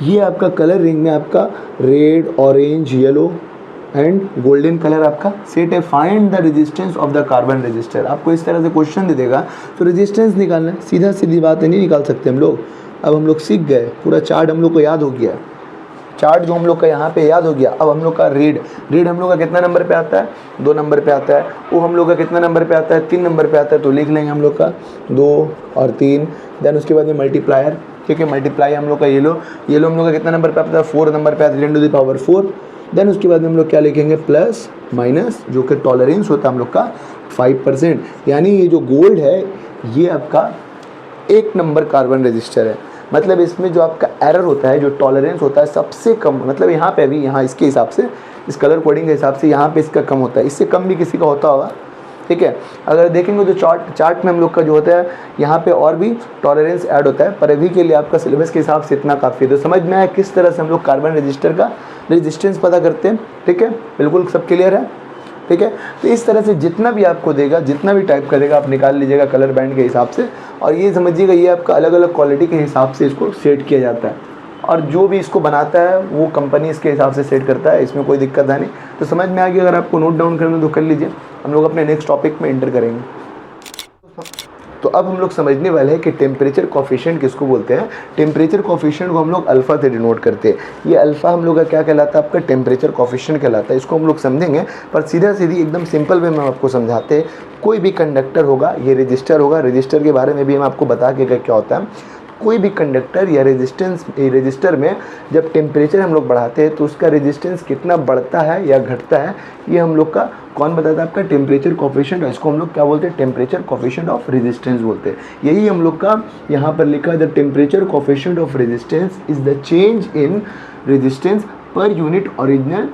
S1: ये आपका कलर रिंग में आपका red, orange, yellow and golden colour आपका सेट है, find the resistance of the carbon resistor. आपको इस तरह से क्वेश्चन दे देगा, तो रेजिस्टेंस निकालना है, सीधा सीधी बात है, नहीं निकाल सकते हम लोग। अब हम लोग सीख गए, पूरा चार्ट हम लोग को याद हो गया, चार्ट जो हम लोग का यहाँ पे याद हो गया। अब हम लोग का रेड, रेड हम लोग का कितना नंबर पे आता है, 2 नंबर पे आता है। वो हम लोग का कितना नंबर पे आता है, 3 नंबर पे आता है, तो लिख लेंगे हम लोग का 2 और 3। देन उसके बाद में मल्टीप्लायर, ठीक है, मल्टीप्लाई हम लोग का येलो, येलो हम लोग का कितना नंबर पे आता है, 4 नंबर पे आता है, 10 टू द पावर 4। देन उसके बाद में हम लोग क्या लिखेंगे, प्लस माइनस, जो कि टॉलरेंस होता है हम लोग का 5%, यानी ये जो गोल्ड है ये आपका 1 नंबर कार्बन रजिस्टर है। मतलब इसमें जो आपका एरर होता है, जो टॉलरेंस होता है सबसे कम, मतलब यहाँ पे अभी यहाँ इसके हिसाब से, इस कलर कोडिंग के हिसाब से यहाँ पे इसका कम होता है, इससे कम भी किसी का होता होगा, ठीक है। अगर देखेंगे तो चार्ट में हम लोग का जो होता है यहाँ पे और भी टॉलरेंस ऐड होता है, पर अभी के लिए आपका सिलेबस के हिसाब से इतना काफ़ी है। तो समझ में आया किस तरह से हम लोग कार्बन रजिस्टर का रेजिस्टेंस पता करते हैं, ठीक है, बिल्कुल सब क्लियर है, ठीक है। तो इस तरह से जितना भी आपको देगा, जितना भी टाइप करेगा आप निकाल लीजिएगा कलर बैंड के हिसाब से, और ये समझिएगा ये आपका अलग अलग क्वालिटी के हिसाब से इसको सेट किया जाता है, और जो भी इसको बनाता है वो कंपनी इसके हिसाब से सेट करता है, इसमें कोई दिक्कत है नहीं। तो समझ में आ गया, अगर आपको नोट डाउन करना तो कर लीजिए, हम लोग अपने नेक्स्ट टॉपिक में एंटर करेंगे। तो अब हम लोग समझने वाले हैं कि टेम्परेचर कोफिशिएंट किसको बोलते हैं। टेम्परेचर कोफिशिएंट को हम लोग अल्फ़ा से डिनोट करते हैं। ये अल्फ़ा हम लोग का क्या कहलाता है, आपका टेम्परेचर कोफिशिएंट कहलाता है। इसको हम लोग समझेंगे, पर सीधा सीधी एकदम सिंपल वे में आपको समझाते हैं। कोई भी कंडक्टर होगा, ये रजिस्टर होगा, रजिस्टर के बारे में भी हम आपको बता के क्या होता है। कोई भी कंडक्टर या रजिस्टर में जब टेम्परेचर हम लोग बढ़ाते हैं तो उसका रेजिस्टेंस कितना बढ़ता है या घटता है, ये हम लोग का कौन बताता है, आपका टेम्परेचर कोफिशिएंट। इसको हम लोग क्या बोलते हैं, टेम्परेचर कोफिशिएंट ऑफ रेजिस्टेंस बोलते हैं। यही हम लोग का यहाँ पर लिखा है, the temperature coefficient of resistance is the change in resistance per unit original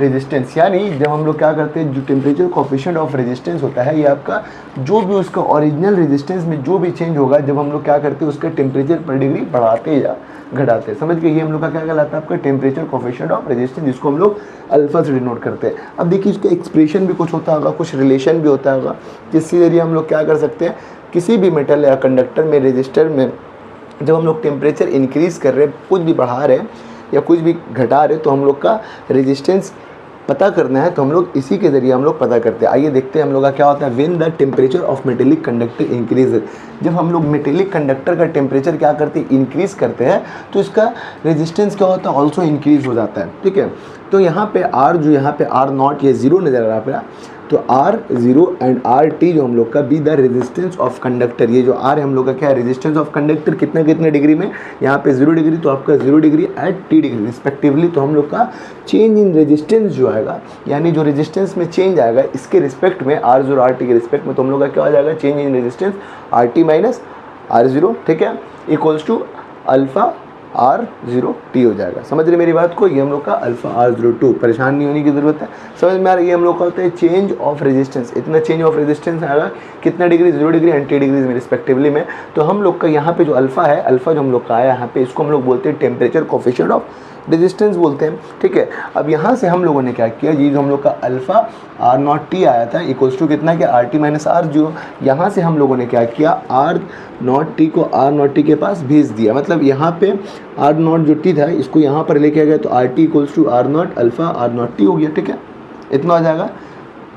S1: resistance. यानी जब हम लोग क्या करते हैं, जो टेम्परेचर कोफिशिएंट ऑफ रेजिस्टेंस होता है, ये आपका जो भी उसका ओरिजिनल रेजिस्टेंस में जो भी चेंज होगा, जब हम लोग क्या करते हैं उसका टेम्परेचर पर डिग्री बढ़ाते या घटाते हैं। समझ गए, ये हम लोग का क्या कहलाता है, आपका टेम्परेचर कोफिशिएंट ऑफ रेजिस्टेंस, जिसको हम लोग अल्फा से डिनोट करते हैं। अब देखिए इसका एक्सप्रेशन भी कुछ होता होगा, कुछ रिलेशन भी होता होगा, जिसके जरिए हम लोग क्या कर सकते हैं, किसी भी मेटल या कंडक्टर में, रजिस्टर में जब हम लोग टेम्परेचर इंक्रीज़ कर रहे हैं, कुछ भी बढ़ा रहे हैं या कुछ भी घटा रहे, तो हम लोग का रेजिस्टेंस पता करना है, तो हम लोग इसी के ज़रिए हम लोग पता करते हैं। आइए देखते हैं हम लोग का क्या होता है, when the temperature of metallic conductor increase. जब हम लोग मेटेलिक कंडक्टर का टेम्परेचर क्या करते हैं, इंक्रीज़ करते हैं, तो इसका रेजिस्टेंस क्या होता है, ऑल्सो इंक्रीज़ हो जाता है, ठीक है। तो यहाँ पे आर, जो यहाँ पे आर नॉट ये 0 नज़र आ रहा है, तो R0 एंड RT जो हम लोग का be the resistance of conductor. ये जो R है हम लोग का क्या है, रेजिस्टेंस ऑफ कंडक्टर, कितना कितने डिग्री में, यहाँ पे 0 डिग्री, तो आपका 0 degree at T degree respectively. तो हम लोग का चेंज इन रेजिस्टेंस जो आएगा, यानी जो रेजिस्टेंस में चेंज आएगा इसके रिस्पेक्ट में, R0 RT के रिस्पेक्ट में, तो हम लोग का क्या हो जाएगा, change in resistance RT minus R0, ठीक है, इक्वल्स टू अल्फ़ा R0T हो जाएगा। समझ रहे मेरी बात को? ये हम लोग का अल्फा R02, परेशान नहीं होने की ज़रूरत है। समझ में आ रहा है? ये हम लोग का होता है चेंज ऑफ रेजिस्टेंस। इतना चेंज ऑफ रेजिस्टेंस आएगा कितना डिग्री, 0 डिग्री एंड 80 डिग्री में रिस्पेक्टिवली में। तो हम लोग का यहाँ पे जो अल्फा है, अल्फा जो हम लोग का आया यहाँ पे, इसको हम लोग बोलते हैं टेम्परेचर कोफिशिएंट ऑफ रेजिस्टेंस बोलते हैं। ठीक है, अब यहाँ से हम लोगों ने क्या किया, ये जो हम लोग का अल्फा R0T आया था इक्वल्स टू कितना क्या, RT माइनस R0। यहाँ से हम लोगों ने क्या किया, R0T को R0T के पास भेज दिया। मतलब यहाँ पे R0 जो T था इसको यहाँ पर लेके आ गया, तो RT equals to R0 alpha R0T हो गया। ठीक है, इतना हो जाएगा।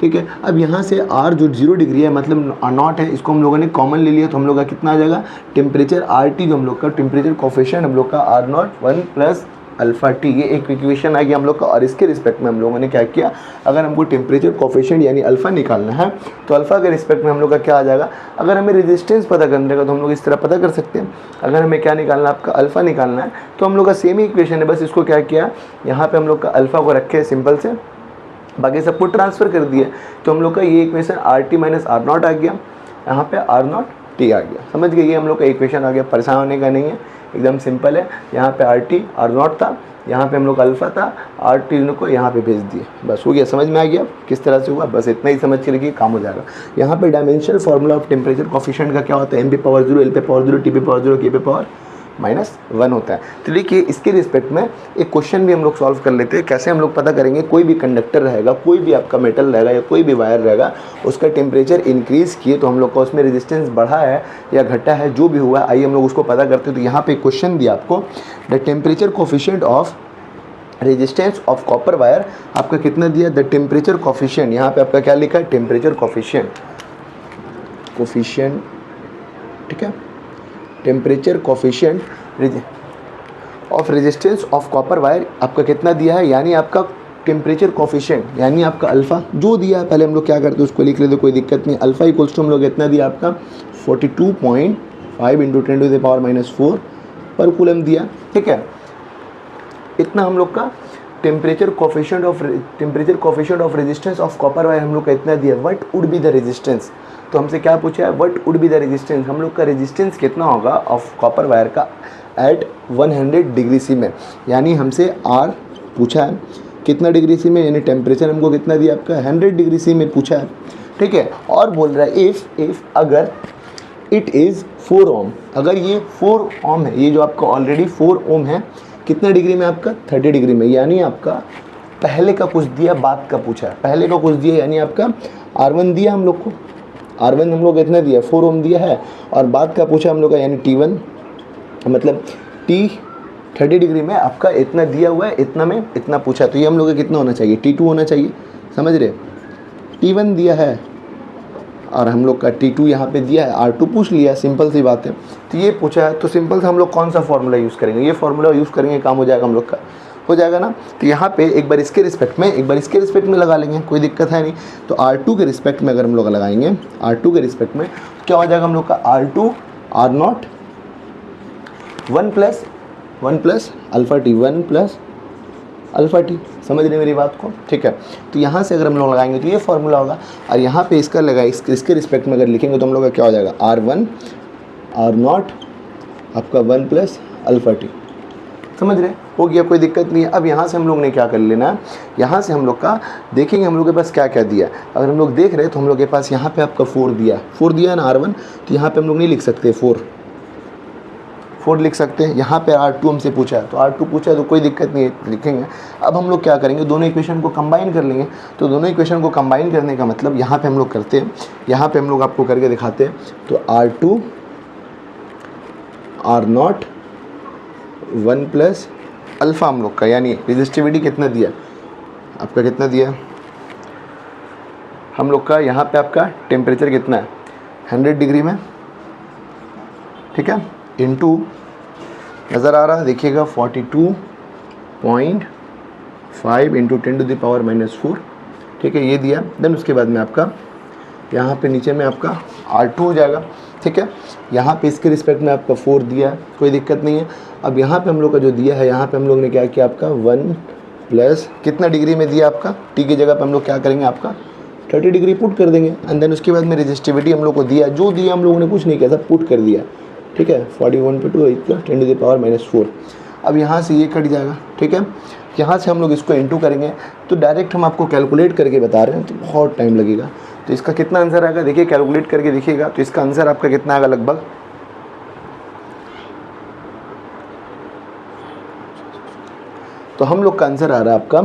S1: ठीक है, अब यहाँ से R जो 0 डिग्री है मतलब नॉट है, इसको हम लोगों ने कॉमन ले लिया, तो हम लोग का कितना आ जाएगा, टेम्परेचर RT जो हम लोग का टेम्परेचर कोफिशिएंट हम लोग का R0 1 प्लस अल्फा T, ये एक इक्वेशन आ गया हम लोग का। और इसके रिस्पेक्ट में हम लोगों ने क्या किया, अगर हमको टेम्परेचर कोफिशिएंट यानी अल्फा निकालना है तो अल्फा के रिस्पेक्ट में हम लोग का क्या आ जाएगा। अगर हमें रेजिस्टेंस पता करने का तो हम लोग इस तरह पता कर सकते हैं। अगर हमें क्या निकालना है, आपका अल्फा निकालना है, तो हम लोग का सेम ही इक्वेशन है, बस इसको क्या किया, यहाँ पे हम लोग का अल्फा को रखे सिंपल से, बाकी सबको ट्रांसफ़र कर दिया। तो हम लोग का ये इक्वेशन RT माइनस R0 आ गया, यहाँ पे R0T आ गया। समझ गए, ये हम लोग का इक्वेशन आ गया। परेशान होने का नहीं है, एकदम सिंपल है। यहाँ पे RT R0 था, यहाँ पे हम लोग अल्फा था, RT को यहाँ पे भेज दिए, बस हो गया। समझ में आ गया किस तरह से हुआ, बस इतना ही समझ के रखिए, काम हो जाएगा। यहाँ पे dimensional formula of temperature coefficient का क्या होता है, m⁴0 l⁴0 t⁴0 k⁻⁻1 होता है। तो देखिए इसके रिस्पेक्ट में एक क्वेश्चन भी हम लोग सॉल्व कर लेते हैं। कैसे हम लोग पता करेंगे, कोई भी कंडक्टर रहेगा, कोई भी आपका मेटल रहेगा या कोई भी वायर रहेगा, उसका टेम्परेचर इंक्रीज़ किए तो हम लोग का उसमें रेजिस्टेंस बढ़ा है या घटा है, जो भी हुआ, आइए हम लोग उसको पता करते हैं। तो यहाँ पे क्वेश्चन दिया आपको, the temperature coefficient of resistance of copper wire आपका कितना दिया, द टेम्परेचर कोफिशिएंट, यहाँ पे आपका क्या लिखा है, टेम्परेचर कोफिशिएंट, ठीक है, temperature coefficient of resistance of copper wire आपका कितना दिया है, यानी आपका टेम्परेचर कोफिशिएंट यानी आपका अल्फ़ा जो दिया है, पहले हम लोग क्या करते हैं उसको लिख लेते, कोई दिक्कत नहीं। अल्फ़ा इक्वल्स टू हम लोग इतना दिया आपका 42.5 × 10⁻⁴ पर कूलम दिया। ठीक है, इतना हम लोग का temperature coefficient of resistance of copper wire हम लोग का इतना दिया। What would be the resistance, तो हमसे क्या पूछा है, what would be the resistance, हम लोग का रेजिस्टेंस कितना होगा ऑफ कॉपर वायर का एट 100 डिग्री सी में, यानी हमसे R पूछा है कितना डिग्री सी में, यानी टेम्परेचर हमको कितना दिया आपका 100 डिग्री सी में पूछा है। ठीक है, और बोल रहा है इफ़ अगर इट इज़ 4 ओम, अगर ये 4 ओम है, ये जो आपका ऑलरेडी 4 ओम है, कितना डिग्री में आपका 30 डिग्री में, यानी आपका पहले का कुछ दिया बाद का पूछा है, पहले का कुछ दिया यानी आपका R1 दिया हम लोग को, R1 हम लोग इतना दिया 4 ओम दिया है, और बाद का पूछा हम लोग का यानी T1 मतलब T 30 डिग्री में आपका इतना दिया हुआ है, इतना में इतना पूछा, तो ये हम लोग का कितना होना चाहिए, T2 होना चाहिए। समझ रहे, T1 दिया है और हम लोग का T2 यहाँ पे दिया है, R2 पूछ लिया, सिंपल सी बात है। तो ये पूछा है तो सिंपल से हम लोग कौन सा फार्मूला यूज़ करेंगे, ये फार्मूला यूज़ करेंगे, काम हो जाएगा हम लोग का, हो जाएगा ना। तो यहाँ पे एक बार इसके रिस्पेक्ट में लगा लेंगे, कोई दिक्कत है नहीं। तो R2 के रिस्पेक्ट में अगर हम लोग लगाएंगे, R2 के रिस्पेक्ट में क्या हो जाएगा हम लोग का, R2 R0 1 plus alpha T, 1 plus alpha T। समझ रहे मेरी बात को, ठीक है। तो यहाँ से अगर हम लोग लगाएंगे तो ये फार्मूला होगा, और यहाँ पे इसका इसके रिस्पेक्ट में अगर लिखेंगे तो हम लोग का क्या हो जाएगा, R1 R0 आपका 1 प्लस अल्फ़ा T। समझ रहे, हो गया, कोई दिक्कत नहीं है। अब यहाँ से हम लोग ने क्या कर लेना है, यहाँ से हम लोग का देखेंगे हम लोग के पास क्या क्या दिया। अगर हम लोग देख रहे हैं तो हम लोग के पास यहाँ पे आपका 4 दिया है ना R1, तो यहाँ पे हम लोग नहीं लिख सकते 4 लिख सकते हैं। यहाँ पे R2 हमसे पूछा है, तो R2 पूछा है तो कोई दिक्कत नहीं है, लिखेंगे। अब हम लोग क्या करेंगे, दोनों इक्वेशन को कंबाइन कर लेंगे। तो दोनों इक्वेशन को कंबाइन करने का मतलब यहाँ पे हम लोग करते हैं, यहाँ पे हम लोग आपको करके दिखाते हैं। तो R2 R0 1 प्लस अल्फ़ा हम लोग का, यानी रेजिस्टिविटी कितना दिया आपका, कितना दिया हम लोग का, यहाँ पे आपका टेम्परेचर कितना है 100 डिग्री में, ठीक है, इनटू नज़र आ रहा है देखिएगा 42.5 × 10⁻⁴, ठीक है, ये दिया। देन उसके बाद में आपका यहाँ पे नीचे में आपका R2 हो जाएगा, ठीक है। यहाँ पे इसके रिस्पेक्ट में आपका 4 दिया है, कोई दिक्कत नहीं है। अब यहाँ पे हम लोग का जो दिया है, यहाँ पे हम लोग ने क्या किया, आपका 1 प्लस कितना डिग्री में दिया आपका, T की जगह पे हम लोग क्या करेंगे, आपका 30 डिग्री पुट कर देंगे। एंड देन उसके बाद में रेजिस्टिविटी हम लोग को दिया, जो दिया हम लोगों ने कुछ नहीं किया, सब पुट कर दिया, ठीक है, 41/2 × 10⁻⁴। अब यहाँ से ये कट जाएगा, ठीक है। यहाँ से हम लोग इसको इनटू करेंगे तो डायरेक्ट हम आपको कैलकुलेट करके बता रहे हैं, तो बहुत टाइम लगेगा। तो इसका कितना आंसर आएगा देखिए, कैलकुलेट करके देखिएगा तो इसका आंसर आपका कितना आएगा लगभग, तो हम लोग का आंसर आ रहा है आपका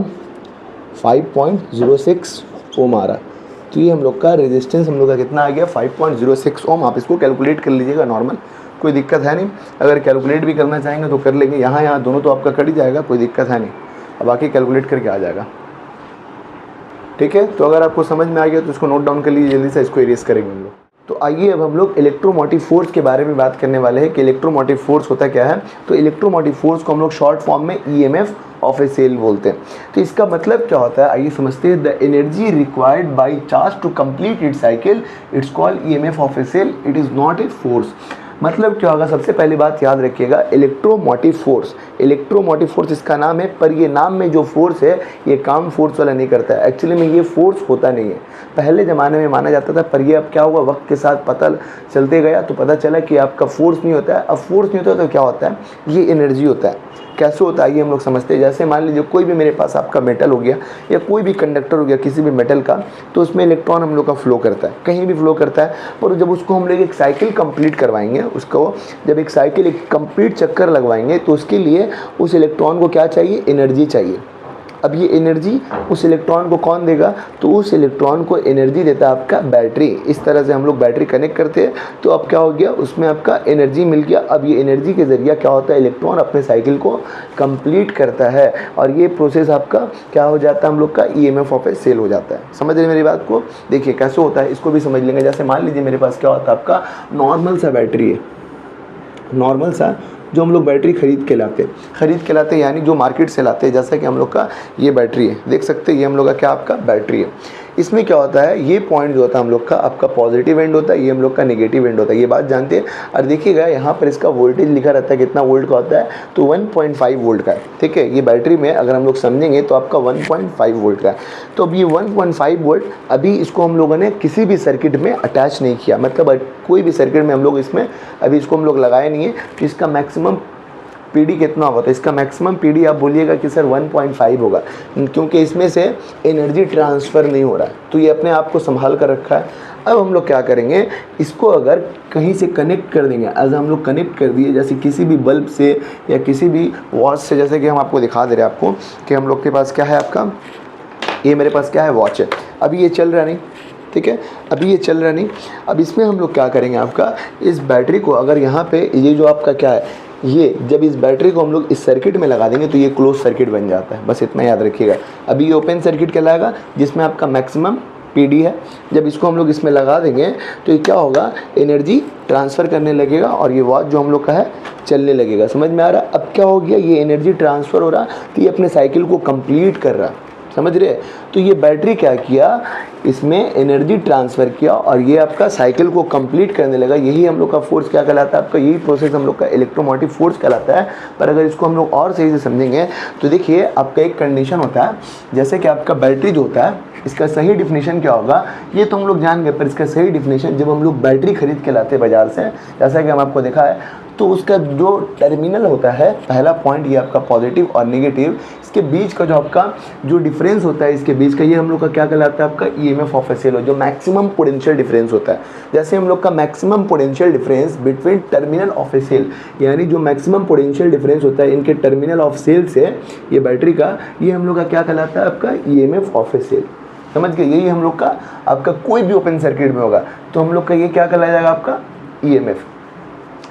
S1: 5.06 ओम आ रहा है। तो ये हम लोग का रेजिस्टेंस हम लोग का कितना आ गया 5.06 ओम। आप इसको कैलकुलेट कर लीजिएगा, नॉर्मल कोई दिक्कत है नहीं। अगर कैलकुलेट भी करना चाहेंगे तो कर लेंगे, यहाँ दोनों तो आपका कट ही जाएगा, कोई दिक्कत है नहीं। अब बाकी कैलकुलेट करके आ जाएगा, ठीक है। तो अगर आपको समझ में आ गया तो इसको नोट डाउन कर लीजिए, जल्दी से इसको इरेज करेंगे हम लोग। तो आइए अब हम लोग इलेक्ट्रोमोटिव फोर्स के बारे में बात करने वाले हैं कि इलेक्ट्रोमोटिव फोर्स होता क्या है। तो इलेक्ट्रोमोटिव फोर्स को हम लोग शॉर्ट फॉर्म में ईएमएफ ऑफ ए सेल बोलते हैं। तो इसका मतलब क्या होता है आइए समझते हैं। The energy required by charge to complete its cycle it's called EMF of a cell, it is not a force. मतलब क्या होगा, सबसे पहली बात याद रखिएगा, इलेक्ट्रोमोटिव फोर्स, इलेक्ट्रोमोटिव फोर्स इसका नाम है, पर ये नाम में जो फोर्स है ये काम फोर्स वाला नहीं करता है। एक्चुअली में ये फोर्स होता नहीं है, पहले ज़माने में माना जाता था, पर ये अब क्या हुआ, वक्त के साथ पता चलते गया तो पता चला कि आपका फोर्स नहीं होता है। अब फोर्स नहीं होता तो क्या होता है, ये एनर्जी होता है। कैसे होता है ये हम लोग समझते हैं। जैसे मान लीजिए कोई भी मेरे पास आपका मेटल हो गया या कोई भी कंडक्टर हो गया किसी भी मेटल का, तो उसमें इलेक्ट्रॉन हम लोग का फ्लो करता है, कहीं भी फ्लो करता है। पर जब उसको हम लोग एक साइकिल कंप्लीट करवाएंगे, उसको जब एक साइकिल एक कंप्लीट चक्कर लगवाएंगे तो उसके लिए उस इलेक्ट्रॉन को क्या चाहिए, एनर्जी चाहिए। अब ये एनर्जी उस इलेक्ट्रॉन को कौन देगा, तो उस इलेक्ट्रॉन को एनर्जी देता है आपका बैटरी। इस तरह से हम लोग बैटरी कनेक्ट करते हैं तो अब क्या हो गया, उसमें आपका एनर्जी मिल गया। अब ये एनर्जी के ज़रिए क्या होता है, इलेक्ट्रॉन अपने साइकिल को कंप्लीट करता है और ये प्रोसेस आपका क्या हो जाता है, हम लोग का ईएमएफ ऑफ ए सेल हो जाता है। समझ रहे मेरी बात को। देखिए कैसे होता है इसको भी समझ लेंगे। जैसे मान लीजिए मेरे पास क्या होता है, आपका नॉर्मल सा बैटरी है, नॉर्मल सा जो हम लोग बैटरी खरीद के लाते हैं, यानी जो मार्केट से लाते हैं। जैसा कि हम लोग का ये बैटरी है, देख सकते हैं ये हम लोग का क्या आपका बैटरी है। इसमें क्या होता है, ये पॉइंट जो होता है हम लोग का आपका पॉजिटिव एंड होता है, ये हम लोग का नेगेटिव एंड होता है, ये बात जानते हैं। और देखिएगा यहाँ पर इसका वोल्टेज लिखा रहता है, कितना वोल्ट का होता है, तो 1.5 वोल्ट का है, ठीक है। ये बैटरी में अगर हम लोग समझेंगे तो आपका 1.5 वोल्ट का है। तो अब ये 1.5 वोल्ट, अभी इसको हम लोगों ने किसी भी सर्किट में अटैच नहीं किया, मतलब कोई भी सर्किट में हम लोग इसमें अभी इसको हम लोग लगाए नहीं है। तो इसका मैक्सिमम पीडी कितना होगा, तो इसका मैक्सिमम पीडी आप बोलिएगा कि सर 1.5 होगा, क्योंकि इसमें से एनर्जी ट्रांसफ़र नहीं हो रहा है, तो ये अपने आप को संभाल कर रखा है। अब हम लोग क्या करेंगे, इसको अगर कहीं से कनेक्ट कर देंगे, एज हम लोग कनेक्ट कर दिए, जैसे किसी भी बल्ब से या किसी भी वॉच से, जैसे कि हम आपको दिखा दे रहे हैं आपको कि हम लोग के पास क्या है, आपका ये मेरे पास क्या है, वॉच है। अभी ये चल रहा नहीं, ठीक है, अभी ये चल रहा नहीं। अब इसमें हम लोग क्या करेंगे, आपका इस बैटरी को अगर यहाँ पे ये जो आपका क्या है, ये जब इस बैटरी को हम लोग इस सर्किट में लगा देंगे तो ये क्लोज सर्किट बन जाता है, बस इतना याद रखिएगा। अभी ये ओपन सर्किट कहलाएगा जिसमें आपका मैक्सिमम पीडी है। जब इसको हम लोग इसमें लगा देंगे तो ये क्या होगा, एनर्जी ट्रांसफ़र करने लगेगा और ये वॉच जो हम लोग का है चलने लगेगा। समझ में आ रहा। अब क्या हो गया, ये एनर्जी ट्रांसफ़र हो रहा, तो ये अपने साइकिल को कंप्लीट कर रहा, समझ रहे। तो ये बैटरी क्या किया, इसमें एनर्जी ट्रांसफ़र किया और ये आपका साइकिल को कंप्लीट करने लगा। यही हम लोग का फोर्स क्या कहलाता है, आपका यही प्रोसेस हम लोग का इलेक्ट्रोमोटिव फोर्स कहलाता है। पर अगर इसको हम लोग और सही से समझेंगे तो देखिए आपका एक कंडीशन होता है, जैसे कि आपका बैटरी जो होता है इसका सही डिफिनीशन क्या होगा ये तो हम लोग जान गए, पर इसका सही डिफिनीशन जब हम लोग बैटरी खरीद के लाते हैं बाज़ार से, जैसा कि हम आपको देखा है, तो उसका जो टर्मिनल होता है, पहला पॉइंट ये आपका पॉजिटिव और नेगेटिव, इसके बीच का जो आपका जो डिफरेंस होता है इसके बीच का, ये हम लोग का क्या कहलाता है, आपका ईएमएफ ऑफ ए सेल, जो मैक्सिमम पोटेंशियल डिफरेंस होता है। जैसे हम लोग का maximum potential difference between terminal of a cell, यानी जो मैक्सिमम पोटेंशियल डिफरेंस होता है इनके टर्मिनल ऑफ सेल से ये बैटरी का, ये हम लोग का क्या कहलाता है, आपका ईएमएफ ऑफ ए सेल। समझ गए, यही हम लोग का आपका कोई भी ओपन सर्किट में होगा तो हम लोग का ये क्या कहलाया जाएगा, आपका ईएमएफ।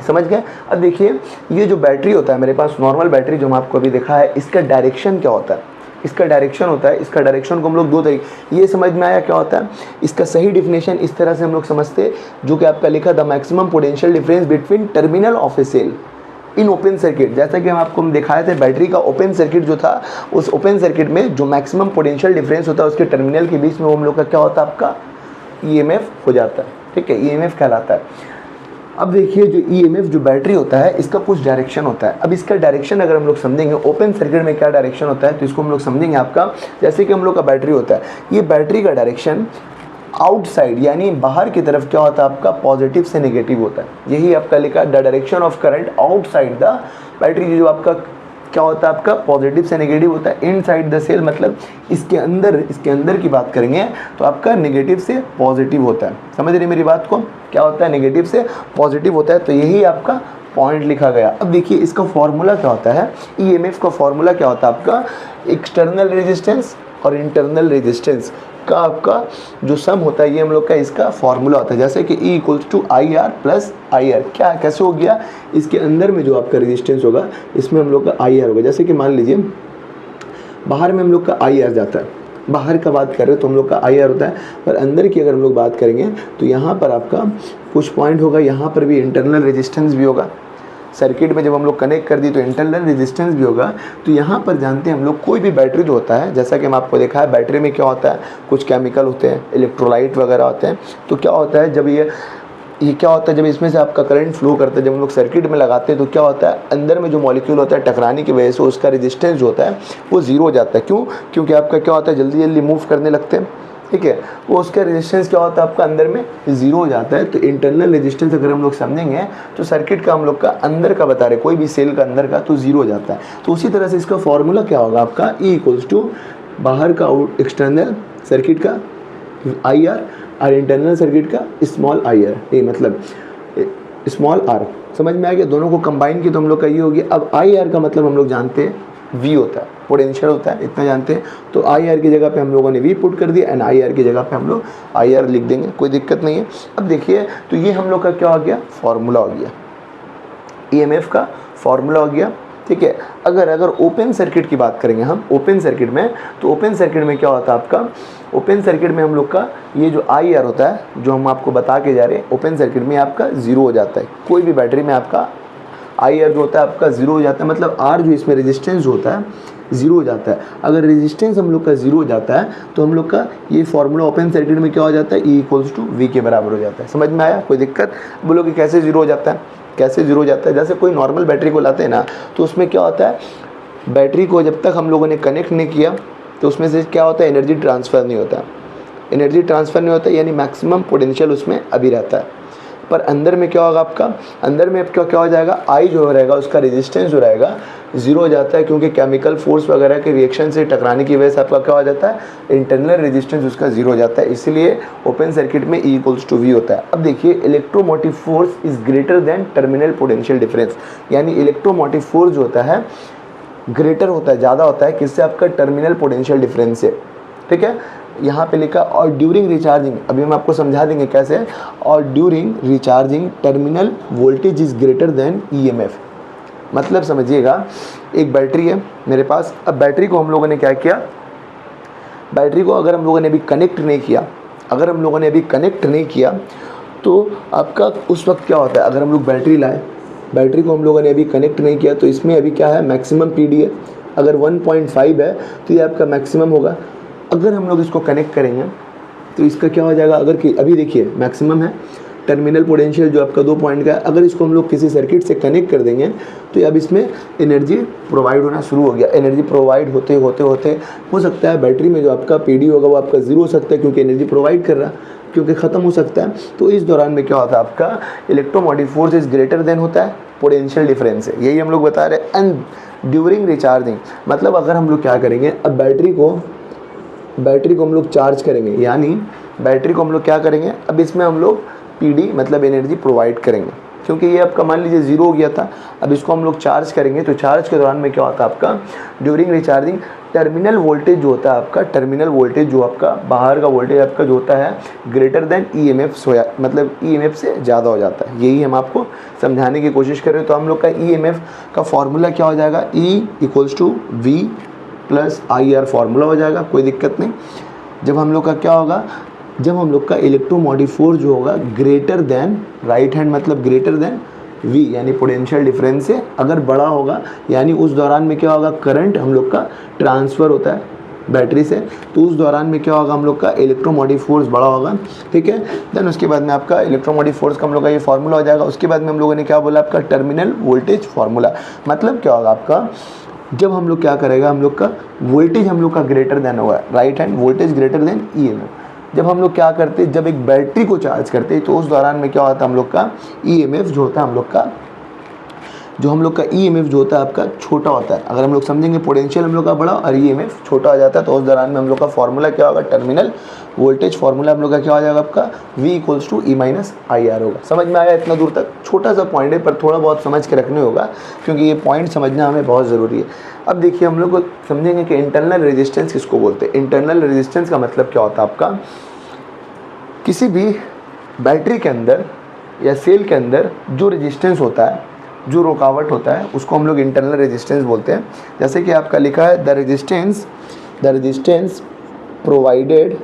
S1: समझ गए। अब देखिए ये जो बैटरी होता है मेरे पास, नॉर्मल बैटरी जो मैं आपको अभी दिखा है, इसका डायरेक्शन क्या होता है, इसका डायरेक्शन होता है, इसका डायरेक्शन को हम लोग दो तरीके, ये समझ में आया क्या होता है, इसका सही डिफिनेशन इस तरह से हम लोग समझते हैं, जो कि आपका लिखा the maximum potential difference between terminal of a cell in open circuit. जैसा कि हम आपको दिखाए थे, बैटरी का ओपन सर्किट जो था, उस ओपन सर्किट में जो मैक्सिमम पोटेंशियल डिफरेंस होता है उसके टर्मिनल के बीच में, वो हम लोग का क्या होता है, आपका ईएमएफ हो जाता है, ठीक है, ईएमएफ कहलाता है। अब देखिए जो ईएमएफ जो बैटरी होता है इसका कुछ डायरेक्शन होता है। अब इसका डायरेक्शन अगर हम लोग समझेंगे, ओपन सर्किट में क्या डायरेक्शन होता है, तो इसको हम लोग समझेंगे आपका, जैसे कि हम लोग का बैटरी होता है, ये बैटरी का डायरेक्शन आउटसाइड यानी बाहर की तरफ क्या होता है, आपका पॉजिटिव से नेगेटिव होता है। यही आपका लिखा the direction of current outside the battery, जो आपका क्या होता है आपका, पॉजिटिव से नेगेटिव होता है। इनसाइड द सेल मतलब इसके अंदर की बात करेंगे तो आपका नेगेटिव से पॉजिटिव होता है। समझ रहे मेरी बात को, क्या होता है, नेगेटिव से पॉजिटिव होता है। तो यही आपका पॉइंट लिखा गया। अब देखिए इसका फॉर्मूला क्या होता है, ईएमएफ का फॉर्मूला क्या होता है आपका, एक्सटर्नल रेजिस्टेंस और इंटरनल रेजिस्टेंस का आपका जो सम होता है, ये हम लोग का इसका फॉर्मूला होता है। जैसे कि E equals to I R plus I R. क्या कैसे हो गया, इसके अंदर में जो आपका रेजिस्टेंस होगा इसमें हम लोग का आई आर होगा। जैसे कि मान लीजिए बाहर में हम लोग का आई आर जाता है, बाहर का बात कर रहे हो तो हम लोग का आई आर होता है, पर अंदर की अगर हम लोग बात करेंगे तो यहाँ पर आपका कुछ पॉइंट होगा, यहाँ पर भी इंटरनल रेजिस्टेंस भी होगा। सर्किट में जब हम लोग कनेक्ट कर दी तो इंटरनल रेजिस्टेंस भी होगा। तो यहाँ पर जानते हैं हम लोग, कोई भी बैटरी जो होता है, जैसा कि हम आपको देखा है बैटरी में क्या होता है, कुछ केमिकल होते हैं, इलेक्ट्रोलाइट वगैरह होते हैं। तो क्या होता है, जब ये क्या होता है, जब इसमें से आपका करंट फ्लो करता है, जब हम लोग सर्किट में लगाते हैं तो क्या होता है, अंदर में जो मॉलिक्यूल होता है टकराने की वजह से उसका रेजिस्टेंस जो होता है वो ज़ीरो हो जाता है। क्यों, क्योंकि आपका क्या होता है, जल्दी जल्दी मूव करने लगते हैं, ठीक है, वो उसका रेजिस्टेंस क्या होता है आपका अंदर में ज़ीरो हो जाता है। तो इंटरनल रेजिस्टेंस अगर हम लोग समझेंगे तो सर्किट का हम लोग का अंदर का बता रहे, कोई भी सेल का अंदर का, तो ज़ीरो हो जाता है। तो उसी तरह से इसका फॉर्मूला क्या होगा आपका, E इक्वल्स टू बाहर का एक्सटर्नल सर्किट का आई आर और इंटरनल सर्किट का स्मॉल आई आर, ये मतलब स्मॉल आर। समझ में आ गया, दोनों को कंबाइन की तो हम लोग का ये हो गया। अब आई आर का मतलब हम लोग जानते हैं V होता है, पोटेंशियल होता है, इतना जानते हैं। तो आई आर की जगह पे हम लोगों ने V पुट कर दिया एंड आई आर की जगह पे हम लोग आई आर लिख देंगे, कोई दिक्कत नहीं है। अब देखिए तो ये हम लोग का क्या हो गया, फॉर्मूला हो गया, ईएमएफ का फॉर्मूला हो गया, ठीक है। अगर ओपन सर्किट की बात करेंगे हम, ओपन सर्किट में, तो ओपन सर्किट में क्या होता है आपका, ओपन सर्किट में हम लोग का ये जो आई आर होता है, जो हम आपको बता के जा रहे हैं, ओपन सर्किट में आपका ज़ीरो हो जाता है। कोई भी बैटरी में आपका आई आर जो होता है आपका ज़ीरो हो जाता है, मतलब आर जो इसमें रेजिस्टेंस जो होता है ज़ीरो हो जाता है। अगर रेजिस्टेंस हम लोग का ज़ीरो हो जाता है तो हम लोग का ये फॉर्मूला ओपन सर्किट में क्या हो जाता है, E इक्वल्स टू V के बराबर हो जाता है। समझ में आया, कोई दिक्कत, बोलोगे कैसे ज़ीरो हो जाता है, कैसे ज़ीरो हो जाता है। जैसे कोई नॉर्मल बैटरी को लाते हैं ना, तो उसमें क्या होता है, बैटरी को जब तक हम लोगों ने कनेक्ट नहीं किया तो उसमें से क्या होता है, एनर्जी ट्रांसफ़र नहीं होता, एनर्जी ट्रांसफ़र नहीं होता, यानी मैक्सिमम पोटेंशियल उसमें अभी रहता है। पर अंदर में क्या होगा आपका, अंदर में क्या हो जाएगा, आई जो रहेगा उसका रेजिस्टेंस जो रहेगा ज़ीरो हो जाता है, क्योंकि केमिकल फोर्स वगैरह के रिएक्शन से टकराने की वजह से आपका क्या हो जाता है, इंटरनल रेजिस्टेंस उसका ज़ीरो हो जाता है। इसलिए ओपन सर्किट में E इक्वल्स टू V होता है। अब देखिए electromotive force is greater than terminal potential difference, यानी इलेक्ट्रोमोटिव फोर्स जो होता है ग्रेटर होता है, ज़्यादा होता है, किससे, आपका टर्मिनल पोटेंशियल डिफरेंस से, ठीक है। यहाँ पे लिखा और ड्यूरिंग रिचार्जिंग, अभी हम आपको समझा देंगे कैसे। और during recharging terminal voltage is greater than EMF. मतलब समझिएगा, एक बैटरी है मेरे पास, अब बैटरी को हम लोगों ने क्या किया, बैटरी को अगर हम लोगों ने अभी कनेक्ट नहीं किया, अगर हम लोगों ने अभी कनेक्ट नहीं किया तो आपका उस वक्त क्या होता है, अगर हम लोग बैटरी लाए, बैटरी को हम लोगों ने अभी कनेक्ट नहीं किया तो इसमें अभी क्या है, मैक्सिमम PD है। अगर 1.5 है तो ये आपका मैक्सिमम होगा। अगर हम लोग इसको कनेक्ट करेंगे तो इसका क्या हो जाएगा, अगर कि अभी देखिए मैक्सिमम है, टर्मिनल पोटेंशियल जो आपका 2 पॉइंट का है, अगर इसको हम लोग किसी सर्किट से कनेक्ट कर देंगे तो अब इसमें एनर्जी प्रोवाइड होना शुरू हो गया। एनर्जी प्रोवाइड होते होते होते हो सकता है बैटरी में जो आपका PD होगा वो आपका ज़ीरो हो सकता है, क्योंकि एनर्जी प्रोवाइड कर रहा, क्योंकि ख़त्म हो सकता है। तो इस दौरान में क्या होता है, आपका electromotive force is greater than होता है पोटेंशियल डिफरेंस है, यही हम लोग बता रहे हैं। एंड ड्यूरिंग रिचार्जिंग, मतलब अगर हम लोग क्या करेंगे, अब बैटरी को हम लोग चार्ज करेंगे, यानी बैटरी को हम लोग क्या करेंगे, अब इसमें हम लोग PD मतलब एनर्जी प्रोवाइड करेंगे, क्योंकि ये आपका मान लीजिए ज़ीरो हो गया था। अब इसको हम लोग चार्ज करेंगे तो चार्ज के दौरान में क्या होता है आपका, ड्यूरिंग रिचार्जिंग टर्मिनल वोल्टेज जो होता है आपका, टर्मिनल वोल्टेज जो आपका बाहर का वोल्टेज आपका जो होता है ग्रेटर देन ईएमएफ, मतलब ईएमएफ से ज़्यादा हो जाता है। यही हम आपको समझाने की कोशिश कर रहे हैं। तो हम लोग का ईएमएफ का फॉर्मूला क्या हो जाएगा, E equals to V plus IR formula हो जाएगा, कोई दिक्कत नहीं। जब हम लोग का क्या होगा, जब हम लोग का इलेक्ट्रोमोटिव फोर्स जो होगा ग्रेटर देन, राइट हैंड मतलब ग्रेटर देन V, यानी पोटेंशियल डिफरेंस से अगर बड़ा होगा, यानी उस दौरान में क्या होगा, करंट हम लोग का ट्रांसफ़र होता है बैटरी से, तो उस दौरान में क्या होगा, हम लोग का इलेक्ट्रोमोटिव फोर्स बड़ा होगा, ठीक है। देन उसके बाद में आपका इलेक्ट्रोमोटिव फोर्स का हम लोग का ये फार्मूला हो जाएगा। उसके बाद में हम लोगों ने क्या बोला, आपका टर्मिनल वोल्टेज फार्मूला, मतलब क्या होगा आपका, जब हम लोग क्या करेगा, हम लोग का वोल्टेज हम लोग का ग्रेटर देन होगा, right hand voltage greater than EMF. जब हम लोग क्या करते, जब एक बैटरी को चार्ज करते तो उस दौरान में क्या होता है, हम लोग का ईएमएफ जो होता है हम लोग का जो हम लोग का ईएमएफ जो होता है आपका छोटा होता है। अगर हम लोग समझेंगे पोटेंशियल हम लोग का बड़ा और ईएमएफ छोटा हो जाता है, तो उस दौरान में हम लोग का फॉर्मूला क्या होगा, टर्मिनल वोल्टेज फॉर्मूला हम लोग का क्या हो जाएगा आपका, V = E - IR होगा। समझ में आया इतना दूर तक? छोटा सा पॉइंट है पर थोड़ा बहुत समझ के रखने होगा, क्योंकि ये पॉइंट समझना हमें बहुत ज़रूरी है। अब देखिए हम लोग समझेंगे कि इंटरनल रेजिस्टेंस किसको बोलते हैं। इंटरनल रेजिस्टेंस का मतलब क्या होता है आपका, किसी भी बैटरी के अंदर या सेल के अंदर जो रेजिस्टेंस होता है, जो रुकावट होता है, उसको हम लोग इंटरनल रेजिस्टेंस बोलते हैं। जैसे कि आपका लिखा है the resistance provided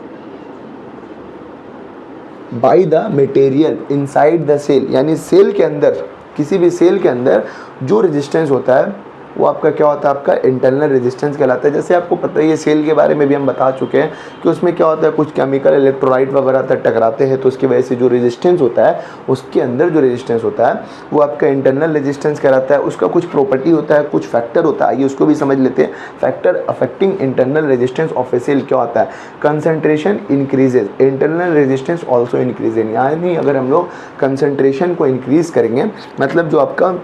S1: by the material inside the cell, यानी सेल के अंदर, किसी भी सेल के अंदर जो रेजिस्टेंस होता है वो आपका क्या होता है, आपका इंटरनल रेजिस्टेंस कहलाता है। जैसे आपको पता है ये सेल के बारे में भी हम बता चुके हैं कि उसमें क्या होता है, कुछ केमिकल इलेक्ट्रोलाइट वगैरह तक टकराते हैं, तो उसकी वजह से जो रेजिस्टेंस होता है, उसके अंदर जो रेजिस्टेंस होता है वो आपका इंटरनल रेजिस्टेंस कहलाता है। उसका कुछ प्रॉपर्टी होता है, कुछ फैक्टर होता है, आइए उसको भी समझ लेते हैं। Factor affecting internal resistance of a cell क्या होता है, concentration increases, internal resistance also increases. यानी अगर हम लोग कंसंट्रेशन को इंक्रीज़ करेंगे, मतलब जो आपका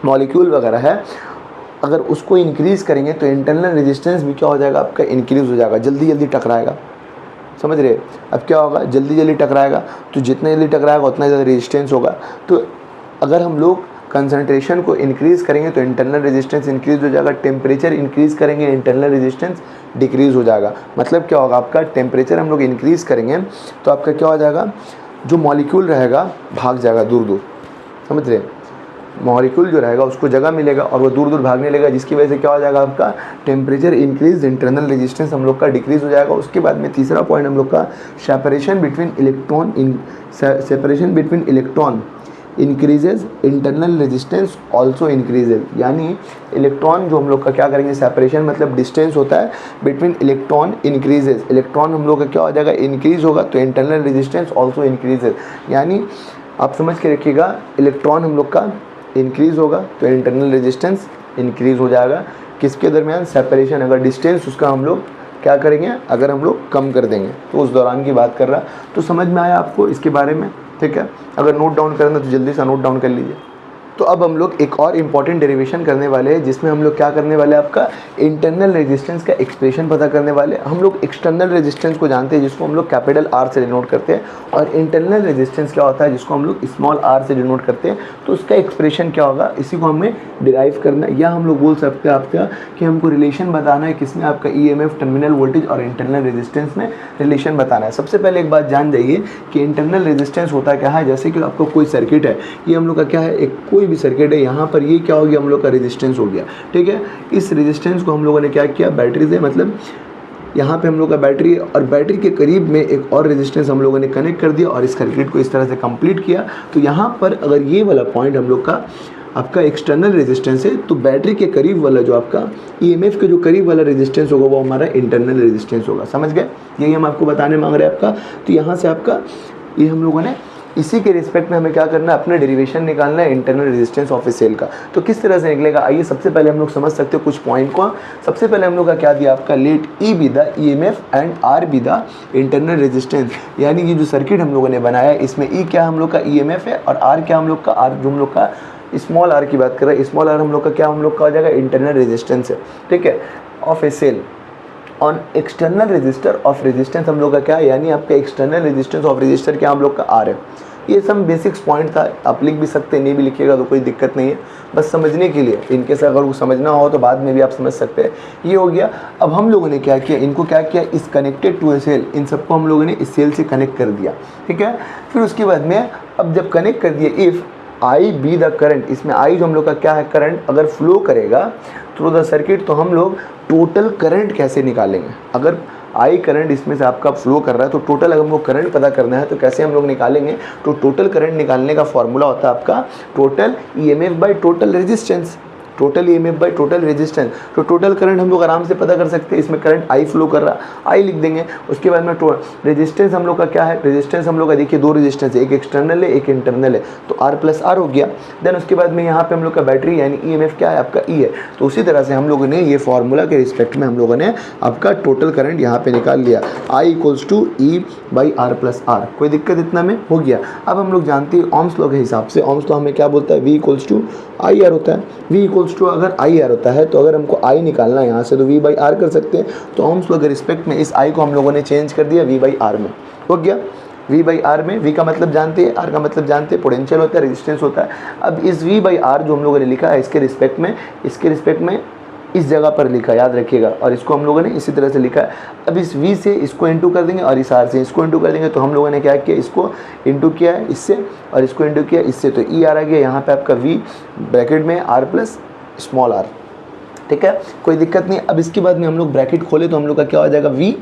S1: मॉलिक्यूल वगैरह है अगर उसको इंक्रीज़ करेंगे तो इंटरनल रेजिस्टेंस भी क्या हो जाएगा आपका, इंक्रीज़ हो जाएगा, जल्दी जल्दी टकराएगा। समझ रहे? अब क्या होगा, जल्दी जल्दी टकराएगा, तो जितना जल्दी टकराएगा उतना ज़्यादा रेजिस्टेंस होगा। तो अगर हम लोग कंसंट्रेशन को इंक्रीज़ करेंगे तो इंटरनल रेजिस्टेंस इंक्रीज़ हो जाएगा, टेम्परेचर इंक्रीज़ करेंगे इंटरनल रेजिस्टेंस डिक्रीज़ हो जाएगा। मतलब क्या होगा आपका, टेम्परेचर हम लोग इंक्रीज़ करेंगे तो आपका क्या हो जाएगा, जो मॉलिक्यूल रहेगा भाग जाएगा दूर दूर। समझ रहे? मॉलिक्यूल जो रहेगा उसको जगह मिलेगा और वो दूर दूर भागने लगेगा, जिसकी वजह से क्या हो जाएगा आपका, टेम्परेचर इंक्रीज, इंटरनल रेजिस्टेंस हम लोग का डिक्रीज हो जाएगा। उसके बाद में तीसरा पॉइंट हम लोग का separation between electron increases, internal resistance also increases. यानी इलेक्ट्रॉन जो हम लोग का क्या करेंगे, सेपरेशन मतलब डिस्टेंस होता है बिटवीन इलेक्ट्रॉन इंक्रीजेज, इलेक्ट्रॉन हम लोग का क्या हो जाएगा, इंक्रीज होगा, तो इंटरनल रेजिस्टेंस ऑल्सो इंक्रीजेज। यानी आप समझ के रखिएगा, इलेक्ट्रॉन हम लोग का इंक्रीज़ होगा तो इंटरनल रेजिस्टेंस इंक्रीज़ हो जाएगा। किसके दरमियान, सेपरेशन, अगर डिस्टेंस उसका हम लोग क्या करेंगे, अगर हम लोग कम कर देंगे, तो उस दौरान की बात कर रहा। तो समझ में आया आपको इसके बारे में? ठीक है, अगर नोट डाउन करना तो जल्दी से नोट डाउन कर लीजिए। तो अब हम लोग एक और इम्पॉर्टेंट डेरिवेशन करने वाले हैं, जिसमें हम लोग क्या करने वाले हैं, आपका इंटरनल रेजिस्टेंस का एक्सप्रेशन पता करने वाले। हम लोग एक्सटर्नल रेजिस्टेंस को जानते हैं, जिसको हम लोग कैपिटल R से डिनोट करते हैं, और इंटरनल रेजिस्टेंस क्या होता है, जिसको हम लोग स्मॉल r से डिनोट करते हैं। तो उसका एक्सप्रेशन क्या होगा, इसी को हमें डिराइव करना है, या हम लोग बोल सकते हैं आपका कि हमको रिलेशन बताना है, किसमें, आपका EMF, टर्मिनल वोल्टेज और इंटरनल रेजिस्टेंस में रिलेशन बताना है। सबसे पहले एक बात जान जाइए कि इंटरनल रेजिस्टेंस होता क्या है। जैसे कि आपको कोई सर्किट है, ये हम लोग का क्या है, एक कोई भी सर्किट है, यहाँ पर ये क्या हो गया, हम लोग का रेजिस्टेंस हो गया। ठीक है, इस रेजिस्टेंस को हम लोगों ने क्या किया, बैटरी से, मतलब यहाँ पे हम लोग का बैटरी है और बैटरी के करीब में एक और रेजिस्टेंस हम लोगों ने कनेक्ट कर दिया और इस सर्किट को इस तरह से कंप्लीट किया। तो यहाँ पर अगर ये वाला पॉइंट हम लोग का आपका एक्सटर्नल रेजिस्टेंस है, तो बैटरी के करीब वाला जो आपका EMF के जो करीब वाला रेजिस्टेंस होगा वो हमारा इंटरनल रेजिस्टेंस होगा। समझ गए? यही हम आपको बताने मांग रहे हैं आपका। तो यहाँ से आपका ये हम लोगों ने इसी के रिस्पेक्ट में हमें क्या करना है, अपना डेरिवेशन निकालना है internal resistance of a cell का। तो किस तरह से निकलेगा, आइए सबसे पहले हम लोग समझ सकते हो कुछ पॉइंट को। सबसे पहले हम लोग का क्या दिया आपका, let E be the EMF and R be the internal resistance. यानी ये जो सर्किट हम लोगों ने बनाया है, इसमें E क्या हम लोग का EMF है और R क्या हम लोग का, R जो हम लोग का स्मॉल r की बात कर रहे हैं, स्मॉल r हम लोग का क्या, हम लोग का हो जाएगा इंटरनल रेजिस्टेंस है। ठीक है, of a cell on external resistor of resistance हम लोग का क्या है, यानी आपका एक्सटर्नल रेजिस्टेंस ऑफ रजिस्टर क्या हम लोग का R है। ये सब बेसिक्स पॉइंट था, आप लिख भी सकते हैं, नहीं भी लिखिएगा तो कोई दिक्कत नहीं है, बस समझने के लिए। इनके से अगर वो समझना हो तो बाद में भी आप समझ सकते हैं। ये हो गया। अब हम लोगों ने क्या किया, इनको क्या किया, इस कनेक्टेड टू ए सेल, इन सबको हम लोगों ने इस सेल से कनेक्ट कर दिया। ठीक है, फिर उसके बाद में अब जब कनेक्ट कर दिया, if I be the current, इसमें I जो हम लोग का क्या है, करंट अगर फ्लो करेगा थ्रू द सर्किट, तो हम लोग टोटल करंट कैसे निकालेंगे। अगर I करंट इसमें से आपका फ्लो कर रहा है तो टोटल अगर हमको करंट पता करना है तो कैसे हम लोग निकालेंगे। तो टोटल करंट निकालने का फॉर्मूला होता है आपका total EMF by total resistance. Total EMF by total resistance. तो टोटल करंट हम लोग आराम से पता कर सकते हैं, इसमें करंट आई फ्लो कर रहा, आई लिख देंगे। उसके बाद में रेजिस्टेंस हम लोग का क्या है, रेजिस्टेंस हम लोग का देखिए दो रेजिस्टेंस है, एक एक्सटर्नल है एक इंटरनल है, तो आर प्लस आर हो गया। देन उसके बाद में यहाँ पे हम लोग का बैटरी यानी ईएमएफ क्या है आपका ई है। तो उसी तरह से हम लोगों ने ये फॉर्मूला के रिस्पेक्ट में हम लोगों ने आपका टोटल करंट यहाँ पे निकाल लिया, I equals to E by R plus R. कोई दिक्कत इतना में हो गया। अब हम लोग जानते हैं ओम्स लॉ के हिसाब से, ओम्स लॉ हमें क्या बोलता है, V equals to I R होता है। वी इक्वल्स टू अगर आई आर होता है तो अगर हमको आई निकालना है यहाँ से तो वी बाई आर कर सकते हैं। तो ओम्स लॉ के रिस्पेक्ट में इस आई को हम लोगों ने चेंज कर दिया वी बाई आर में, हो गया v बाई आर में। v का मतलब जानते हैं, r का मतलब जानते हैं, पोटेंशियल होता है, रेजिस्टेंस होता है। अब इस v बाई आर जो हम लोगों ने लिखा है इसके रिस्पेक्ट में इस जगह पर लिखा, याद रखिएगा, और इसको हम लोगों ने इसी तरह से लिखा है। अब इस v से इसको इंटू कर देंगे और इस r से इसको इंटू कर देंगे। तो हम लोगों ने क्या किया, इसको इंटू किया है इससे और इसको इंटू किया इससे, तो ई आर आ गया यहाँ पे आपका v ब्रैकेट में r प्लस स्मॉल r, ठीक है, कोई दिक्कत नहीं। अब इसके बाद में हम लोग ब्रैकेट खोले तो हम लोग का क्या हो जाएगा, v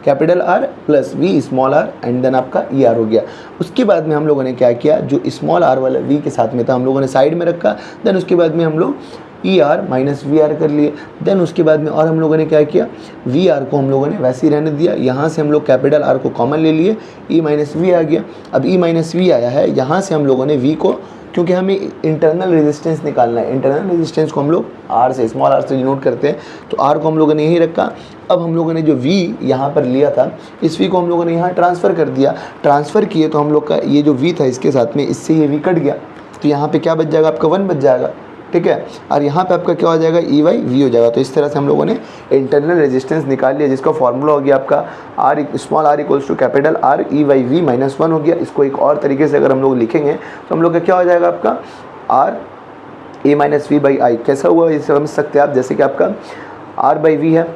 S1: capital R plus V small r and then आपका ई आर हो गया। उसके बाद में हम लोगों ने क्या किया, जो स्मॉल r वाला V के साथ में था हम लोगों ने साइड में रखा। देन उसके बाद में हम लोग E R minus V R कर लिए। देन उसके बाद में और हम लोगों ने क्या किया, वी आर को हम लोगों ने वैसे ही रहने दिया। यहाँ से हम लोग कैपिटल R को कॉमन ले लिए, ई माइनस वी आ गया। अब ई माइनस वी आया है, यहाँ से हम लोगों ने V को, क्योंकि हमें इंटरनल रेजिस्टेंस निकालना है, इंटरनल रेजिस्टेंस को हम लोग R से स्मॉल r से डिनोट करते हैं, तो R को हम लोगों ने यहीं रखा। अब हम लोगों ने जो V यहाँ पर लिया था, इस V को हम लोगों ने यहाँ ट्रांसफ़र कर दिया। ट्रांसफ़र किए तो हम लोग का ये जो V था इसके साथ में, इससे ये V कट गया, तो यहाँ पे क्या बच जाएगा आपका 1 बच जाएगा, ठीक है। और यहाँ पे आपका क्या हो जाएगा, ई बाई वी हो जाएगा। तो इस तरह से हम लोगों ने इंटरनल रेजिस्टेंस निकाल लिया, जिसका फॉर्मूला हो गया आपका R small r equals to capital R E by V minus 1 हो गया। इसको एक और तरीके से अगर हम लोग लिखेंगे तो हम लोग का क्या हो जाएगा आपका R E minus V by I. कैसा हुआ इसे समझ सकते हैं आप, जैसे कि आपका R बाई वी है,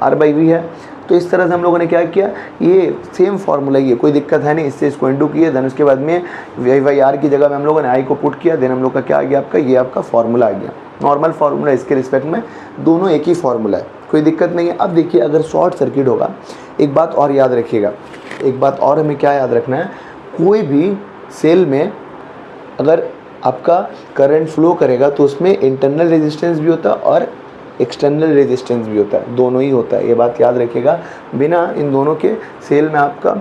S1: R बाई वी है, तो इस तरह से हम लोगों ने क्या किया, ये सेम फार्मूला ही है, कोई दिक्कत है नहीं। इससे इसको इंटू किए, देन उसके बाद में वी बाई आर की जगह में हम लोगों ने आई को पुट किया। देन हम लोग का क्या आ गया आपका, ये आपका फार्मूला आ गया, नॉर्मल फार्मूला। इसके रिस्पेक्ट में दोनों एक ही फार्मूला है, कोई दिक्कत नहीं है। अब देखिए अगर शॉर्ट सर्किट होगा, एक बात और याद रखिएगा, एक बात और हमें क्या याद रखना है, कोई भी सेल में अगर आपका करंट फ्लो करेगा तो उसमें इंटरनल रेजिस्टेंस भी होता है और एक्सटर्नल रेजिस्टेंस भी होता है, दोनों ही होता है, ये बात याद रखिएगा। बिना इन दोनों के सेल में आपका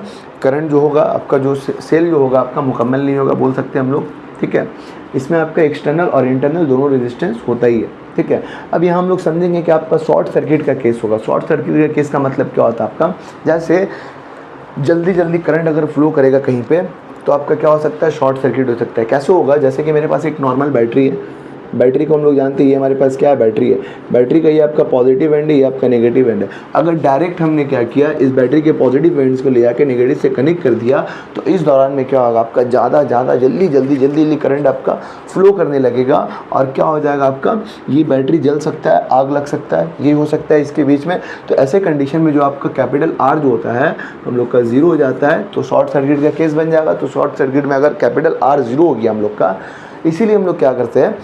S1: करंट जो होगा, आपका जो सेल जो होगा आपका मुकम्मल नहीं होगा, बोल सकते हैं हम लोग, ठीक है। इसमें आपका एक्सटर्नल और इंटरनल दोनों रेजिस्टेंस होता ही है, ठीक है। अब यहाँ हम लोग समझेंगे कि आपका शॉर्ट सर्किट का केस होगा। शॉर्ट सर्किट का केस का मतलब क्या होता है आपका, जैसे जल्दी करंट अगर फ्लो करेगा कहीं पे तो आपका क्या हो सकता है, शॉर्ट सर्किट हो सकता है। कैसे होगा, जैसे कि मेरे पास एक नॉर्मल बैटरी है, बैटरी को हम लोग जानते हैं, ये हमारे पास क्या है, बैटरी है। बैटरी का ये आपका पॉजिटिव एंड है, ये आपका नेगेटिव एंड है। अगर डायरेक्ट हमने क्या किया, इस बैटरी के पॉजिटिव एंड्स को ले जाके नेगेटिव से कनेक्ट कर दिया, तो इस दौरान में क्या होगा, आपका ज़्यादा जल्दी करंट आपका फ्लो करने लगेगा और क्या हो जाएगा आपका, ये बैटरी जल सकता है, आग लग सकता है, ये हो सकता है इसके बीच में। तो ऐसे कंडीशन में जो आपका कैपिटल R जो होता है हम लोग का 0 हो जाता है, तो शॉर्ट सर्किट का केस बन जाएगा। तो शॉर्ट सर्किट में अगर कैपिटल R 0 हो गया हम लोग का, इसीलिए हम लोग क्या करते हैं,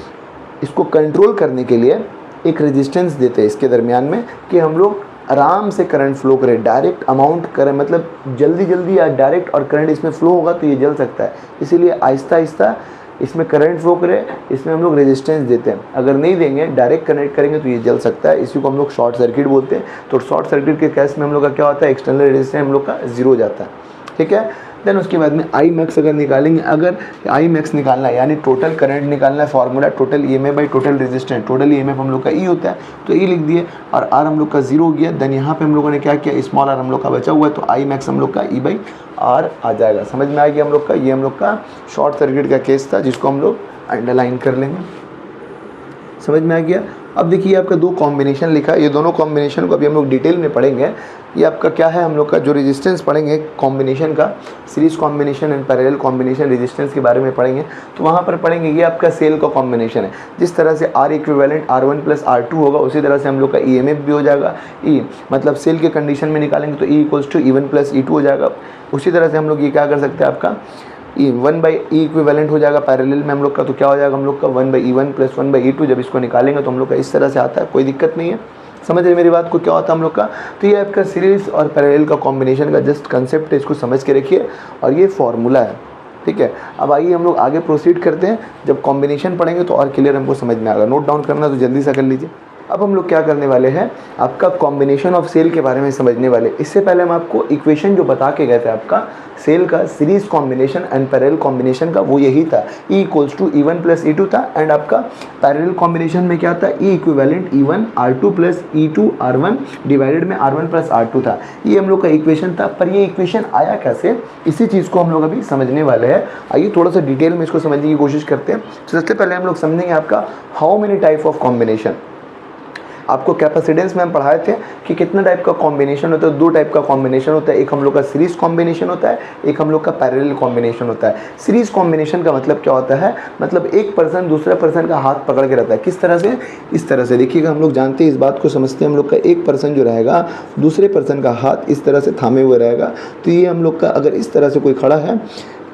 S1: इसको कंट्रोल करने के लिए एक रेजिस्टेंस देते हैं इसके दरमियान में, कि हम लोग आराम से करंट फ्लो करें, डायरेक्ट अमाउंट करें, मतलब जल्दी या डायरेक्ट और करंट इसमें फ्लो होगा तो ये जल सकता है, इसीलिए आहिस्ता इसमें करंट फ्लो करे, इसमें हम लोग रेजिस्टेंस देते हैं। अगर नहीं देंगे, डायरेक्ट कनेक्ट करेंगे तो ये जल सकता है, इसी को हम लोग शॉर्ट सर्किट बोलते हैं। तो शॉर्ट सर्किट के केस में हम लोग का क्या होता है, एक्सटर्नल रेजिस्टेंस हम लोग का 0 हो जाता है, ठीक है। देन उसके बाद में आई मैक्स अगर निकालेंगे, अगर आई मैक्स निकालना है यानी टोटल करंट निकालना है, formula total EMF by total resistance. Total EMF हम लोग का ई होता है, तो ई लिख दिए और आर हम लोग का 0 हो गया। देन यहाँ पे हम लोगों ने क्या किया, स्मॉल आर हम लोग का बचा हुआ है, तो आई मैक्स हम लोग का ई बाई आर आ जाएगा। समझ में आ गया हम लोग का, ये हम लोग का शॉर्ट सर्किट का केस था, जिसको हम लोग अंडरलाइन कर लेंगे। समझ में आ गया। अब देखिए आपका 2 कॉम्बिनेशन लिखा है, ये दोनों कॉम्बिनेशन को अभी हम लोग डिटेल में पढ़ेंगे। ये आपका क्या है, हम लोग का जो रेजिस्टेंस पढ़ेंगे कॉम्बिनेशन का, series combination and parallel combination resistance के बारे में पढ़ेंगे। तो वहाँ पर पढ़ेंगे ये आपका सेल का कॉम्बिनेशन है, जिस तरह से R equivalent R1 plus R2 होगा, उसी तरह से हम लोग का EMF भी हो जाएगा। E मतलब सेल के कंडीशन में निकालेंगे तो E equals to E1 plus E2 हो जाएगा। उसी तरह से हम लोग ये क्या कर सकते हैं, आपका E1 बाई E इक्विवेलेंट हो जाएगा पैरेलल में हम लोग का, तो क्या हो जाएगा हम लोग का 1 by E1 plus 1 by E2। जब इसको निकालेंगे तो हम लोग का इस तरह से आता है, कोई दिक्कत नहीं है। समझ रहे मेरी बात को, क्या होता है हम लोग का। तो ये आपका सीरीज और पैरेलल का कॉम्बिनेशन का जस्ट कंसेप्ट है, इसको समझ के रखिए। और ये फार्मूला है, ठीक है। अब आइए हम लोग आगे प्रोसीड करते हैं, जब कॉम्बिनेशन पढ़ेंगे तो और क्लियर हमको समझ में आएगा। नोट डाउन करना तो जल्दी से कर लीजिए। अब हम लोग क्या करने वाले हैं, आपका कॉम्बिनेशन ऑफ सेल के बारे में समझने वाले। इससे पहले हम आपको इक्वेशन जो बता के गए थे आपका सेल का series combination and parallel combination का, वो यही था E equals to E1 plus E2 था। एंड आपका पैरेलल कॉम्बिनेशन में क्या था, E equivalent E1 R2 plus E2 R1 divided में R1 प्लस R2 था। ये हम लोग का इक्वेशन था। पर ये इक्वेशन आया कैसे, इसी चीज़ को हम लोग अभी समझने वाले हैं। आइए थोड़ा सा डिटेल में इसको समझने की कोशिश करते हैं। तो सबसे पहले हम लोग समझेंगे आपका how many type of combination. आपको कैपेसिटेंस में हम पढ़ाए थे कि कितना टाइप का कॉम्बिनेशन होता है। दो टाइप का कॉम्बिनेशन होता है, एक हम लोग का सीरीज कॉम्बिनेशन होता है, एक हम लोग का पैरेलल कॉम्बिनेशन होता है। सीरीज कॉम्बिनेशन का मतलब क्या होता है, मतलब एक पर्सन दूसरे पर्सन का हाथ पकड़ के रहता है। किस तरह से, इस तरह से देखिएगा, हम लोग जानते हैं इस बात को समझते हैं। हम लोग का एक पर्सन जो रहेगा दूसरे पर्सन का हाथ इस तरह से थामे हुए रहेगा। तो ये हम लोग का, अगर इस तरह से कोई खड़ा है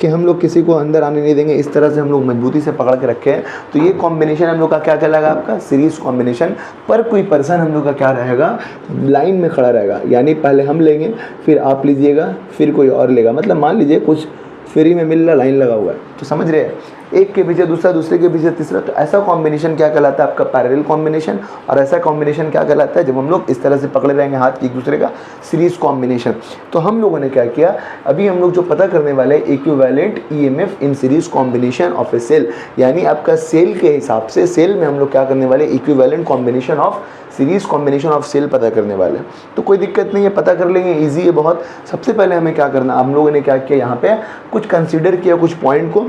S1: कि हम लोग किसी को अंदर आने नहीं देंगे, इस तरह से हम लोग मजबूती से पकड़ के रखे हैं, तो ये कॉम्बिनेशन हम लोग का क्या कहलाएगा, आपका सीरीज कॉम्बिनेशन। पर कोई पर्सन हम लोग का क्या रहेगा, लाइन में खड़ा रहेगा, यानी पहले हम लेंगे, फिर आप लीजिएगा, फिर कोई और लेगा। मतलब मान लीजिए कुछ फ्री में मिल रहा, लाइन लगा हुआ है, तो समझ रहे हैं, एक के पीछे दूसरा, दूसरे के पीछे तीसरा। तो ऐसा कॉम्बिनेशन क्या कहलाता है, आपका पैरेलल कॉम्बिनेशन। और ऐसा कॉम्बिनेशन क्या कहलाता है, जब हम लोग इस तरह से पकड़े रहेंगे हाथ एक दूसरे का, सीरीज कॉम्बिनेशन। तो हम लोगों ने क्या किया, अभी हम लोग जो पता करने वाले हैं, equivalent EMF in series combination of a cell, यानी आपका सेल के हिसाब से, सेल में हम लोग क्या करने वाले, equivalent combination of series combination of cell पता करने वाले। तो कोई दिक्कत नहीं है, पता कर लेंगे, इजी है बहुत। सबसे पहले हमें क्या करना, हम लोगों ने क्या किया, यहाँ पे कुछ कंसीडर किया कुछ पॉइंट को,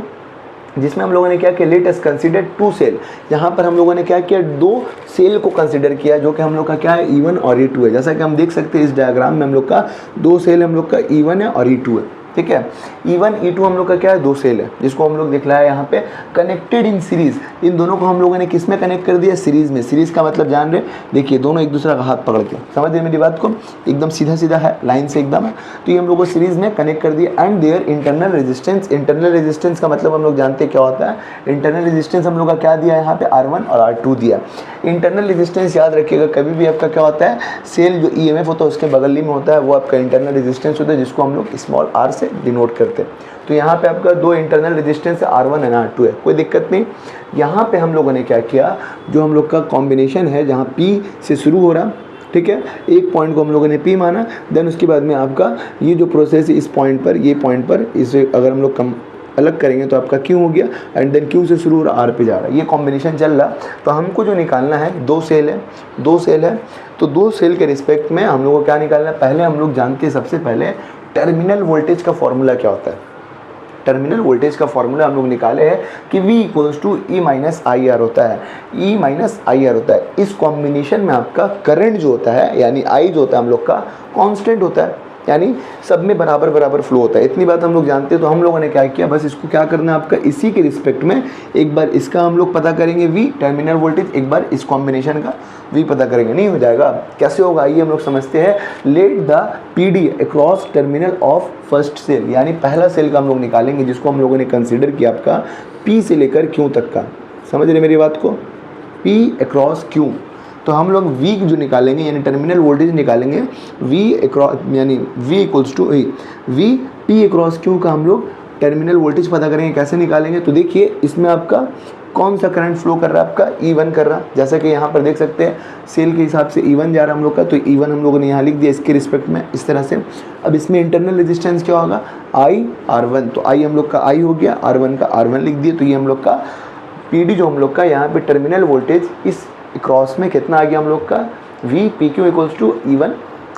S1: जिसमें हम लोगों ने क्या किया, let us consider two cell. यहाँ पर हम लोगों ने क्या किया, दो सेल को कंसीडर किया, जो कि हम लोग का क्या है, E1 और E2 है। जैसा कि हम देख सकते हैं इस डायग्राम में हम लोग का दो सेल हम लोग का E1 है और E2 है। ठीक है, E1 E2 हम लोग का क्या है, दो सेल है, जिसको हम लोग दिखलाया यहाँ पे कनेक्टेड इन सीरीज। इन दोनों को हम लोगों ने किस में कनेक्ट कर दिया, सीरीज में। सीरीज का मतलब जान रहे, देखिए दोनों एक दूसरा का हाथ पकड़ के, समझ रहे मेरी बात को, एकदम सीधा सीधा है, लाइन से एकदम है। तो ये हम लोग को सीरीज में कनेक्ट कर दिया। And their internal resistance, internal resistance का मतलब हम लोग जानते हैं क्या होता है। इंटरनल रेजिस्टेंस हम लोग का क्या दिया है यहाँ पे, R1 और R2 दिया। इंटरनल रेजिस्टेंस याद रखिएगा, कभी भी आपका क्या होता है, सेल जो ईएमएफ होता है उसके बगल ही में होता है, वो आपका इंटरनल रेजिस्टेंस होता है, जिसको हम लोग स्मॉल r से डिनोट करते हैं। तो यहाँ पे आपका दो इंटरनल रेजिस्टेंस है, R1 एंड R2 है, कोई दिक्कत नहीं। यहाँ पे हम लोगों ने क्या किया, जो हम लोग का कॉम्बिनेशन है, जहाँ P से शुरू हो रहा, ठीक है, एक पॉइंट को हम लोगों ने P माना। देन उसके बाद में आपका ये जो प्रोसेस है, इस पॉइंट पर, ये पॉइंट पर, इसे अगर हम लोग कम अलग करेंगे तो आपका Q हो गया। एंड देन Q से शुरू हो रहा, R पे जा रहा है, ये कॉम्बिनेशन चल रहा। तो हमको जो निकालना है, दो सेल है, दो सेल है, तो दो सेल के रिस्पेक्ट में हम लोग को क्या निकालना है, पहले हम लोग जानते हैं सबसे पहले टर्मिनल वोल्टेज का फॉर्मूला क्या होता है। टर्मिनल वोल्टेज का फॉर्मूला हम लोग निकाले हैं कि V equals to E minus I R होता है, E माइनस आई आर होता है। इस कॉम्बिनेशन में आपका करंट जो होता है, यानी I जो होता है हम लोग का कांस्टेंट होता है, यानी सब में बराबर बराबर फ्लो होता है। इतनी बात हम लोग जानते हैं। तो हम लोगों ने क्या किया, बस इसको क्या करना है आपका, इसी के रिस्पेक्ट में एक बार इसका हम लोग पता करेंगे V टर्मिनल वोल्टेज, एक बार इस कॉम्बिनेशन का V पता करेंगे। नहीं हो जाएगा, कैसे होगा, आइए हम लोग समझते हैं। Let the PD across terminal of first cell, यानी पहला सेल का हम लोग निकालेंगे, जिसको हम लोगों ने कंसिडर किया आपका P से लेकर Q तक का। समझ रहे मेरी बात को, P अक्रॉस Q। तो हम लोग V जो निकालेंगे, यानी टर्मिनल वोल्टेज निकालेंगे, V अक्रॉस, यानी V equals to V P across Q का हम लोग टर्मिनल वोल्टेज पता करेंगे। कैसे निकालेंगे, तो देखिए इसमें आपका कौन सा करंट फ्लो कर रहा है, आपका E1 कर रहा। जैसा कि यहाँ पर देख सकते हैं सेल के हिसाब से E1 जा रहा है हम लोग का, तो E1 हम लोगों ने यहाँ लिख दिया इसके रिस्पेक्ट में, इस तरह से। अब इसमें इंटरनल रेजिस्टेंस क्या होगा, I R1, तो I हम लोग का I हो गया, R1 का R1 लिख दिया। तो ये हम लोग का PD जो हम लोग का यहाँ पे टर्मिनल वोल्टेज इस क्रॉस में कितना आ गया हम लोग का, V PQ equals to E1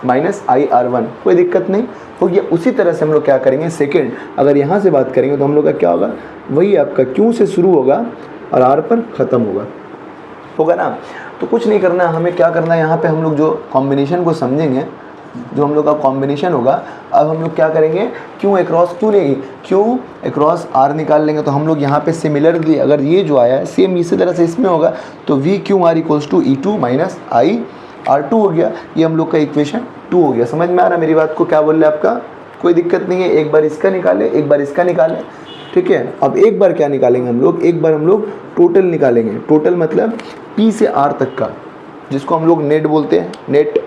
S1: minus I R1, कोई दिक्कत नहीं हो गया। उसी तरह से हम लोग क्या करेंगे, सेकेंड अगर यहाँ से बात करेंगे तो हम लोग का क्या होगा, वही आपका Q से शुरू होगा और R पर ख़त्म होगा ना। तो कुछ नहीं करना, हमें क्या करना है, यहाँ पे हम लोग जो कॉम्बिनेशन को समझेंगे, जो हम लोग का कॉम्बिनेशन होगा, अब हम लोग क्या करेंगे, Q अक्रॉस Q लेंगे, Q अक्रॉस R निकाल लेंगे। तो हम लोग यहाँ पे सिमिलरली अगर ये जो आया है सेम इसी तरह से इसमें होगा, तो V Q R equals to E2 minus I R2 हो गया। ये हम लोग का इक्वेशन 2 हो गया। समझ में आ रहा है मेरी बात को, क्या बोल रहे हैं आपका, कोई दिक्कत नहीं है। एक बार इसका निकाले, एक बार इसका निकाले, ठीक है। अब एक बार क्या निकालेंगे हम लोग, एक बार हम लोग टोटल निकालेंगे। टोटल मतलब P से R तक का, जिसको हम लोग नेट बोलते हैं, नेट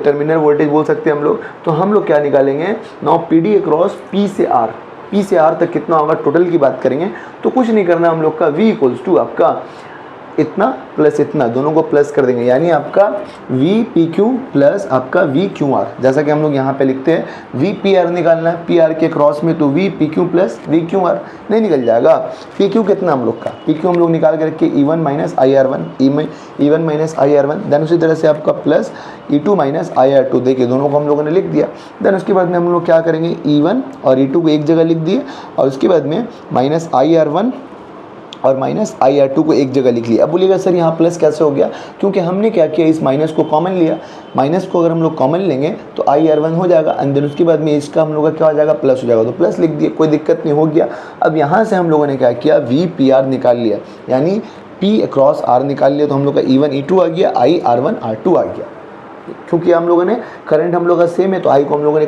S1: टर्मिनल वोल्टेज बोल सकते हैं हम लोग। तो हम लोग क्या निकालेंगे, नाउ PD अक्रॉस P से R, P से R तक कितना होगा, टोटल की बात करेंगे तो कुछ नहीं करना हम लोग का V इक्वल्स टू आपका इतना प्लस इतना, दोनों को प्लस कर देंगे, यानी आपका वी पी क्यू प्लस आपका वी क्यू आर, जैसा कि हम लोग यहाँ पे लिखते हैं वी पी आर निकालना है, पी आर के क्रॉस में तो V P Q plus we Q R नहीं निकल जाएगा। पी क्यू कितना हम लोग का, पी क्यू हम लोग निकाल के रखिए E1 minus I R one, E1 minus I R one, then उसी तरह से आपका plus E2 minus I R two, देखिए दोनों को हम लोगों ने लिख दिया। देन उसके बाद में हम लोग क्या करेंगे, E1 और E2 को एक जगह लिख दिए और उसके बाद में माइनस आई आर वन और माइनस आई आर टू को एक जगह लिख लिया। अब बोलिएगा सर यहाँ प्लस कैसे हो गया, क्योंकि हमने क्या किया, इस माइनस को कॉमन लिया, माइनस को अगर हम लोग कॉमन लेंगे तो आई आर वन हो जाएगा एंड देन उसके बाद में इसका हम लोग का क्या हो जाएगा, प्लस हो जाएगा, तो प्लस लिख दिए, कोई दिक्कत नहीं, हो गया। अब यहाँ से हम लोगों ने क्या किया, वी पी आर निकाल लिया, यानी पी क्रॉस आर निकाल लिया, तो हम लोग का E1 E2 आ गया, I R one R two आ गया। क्योंकि हम लोगों ने करंट हम लोग का सेम है तो आई को हम लोगों ने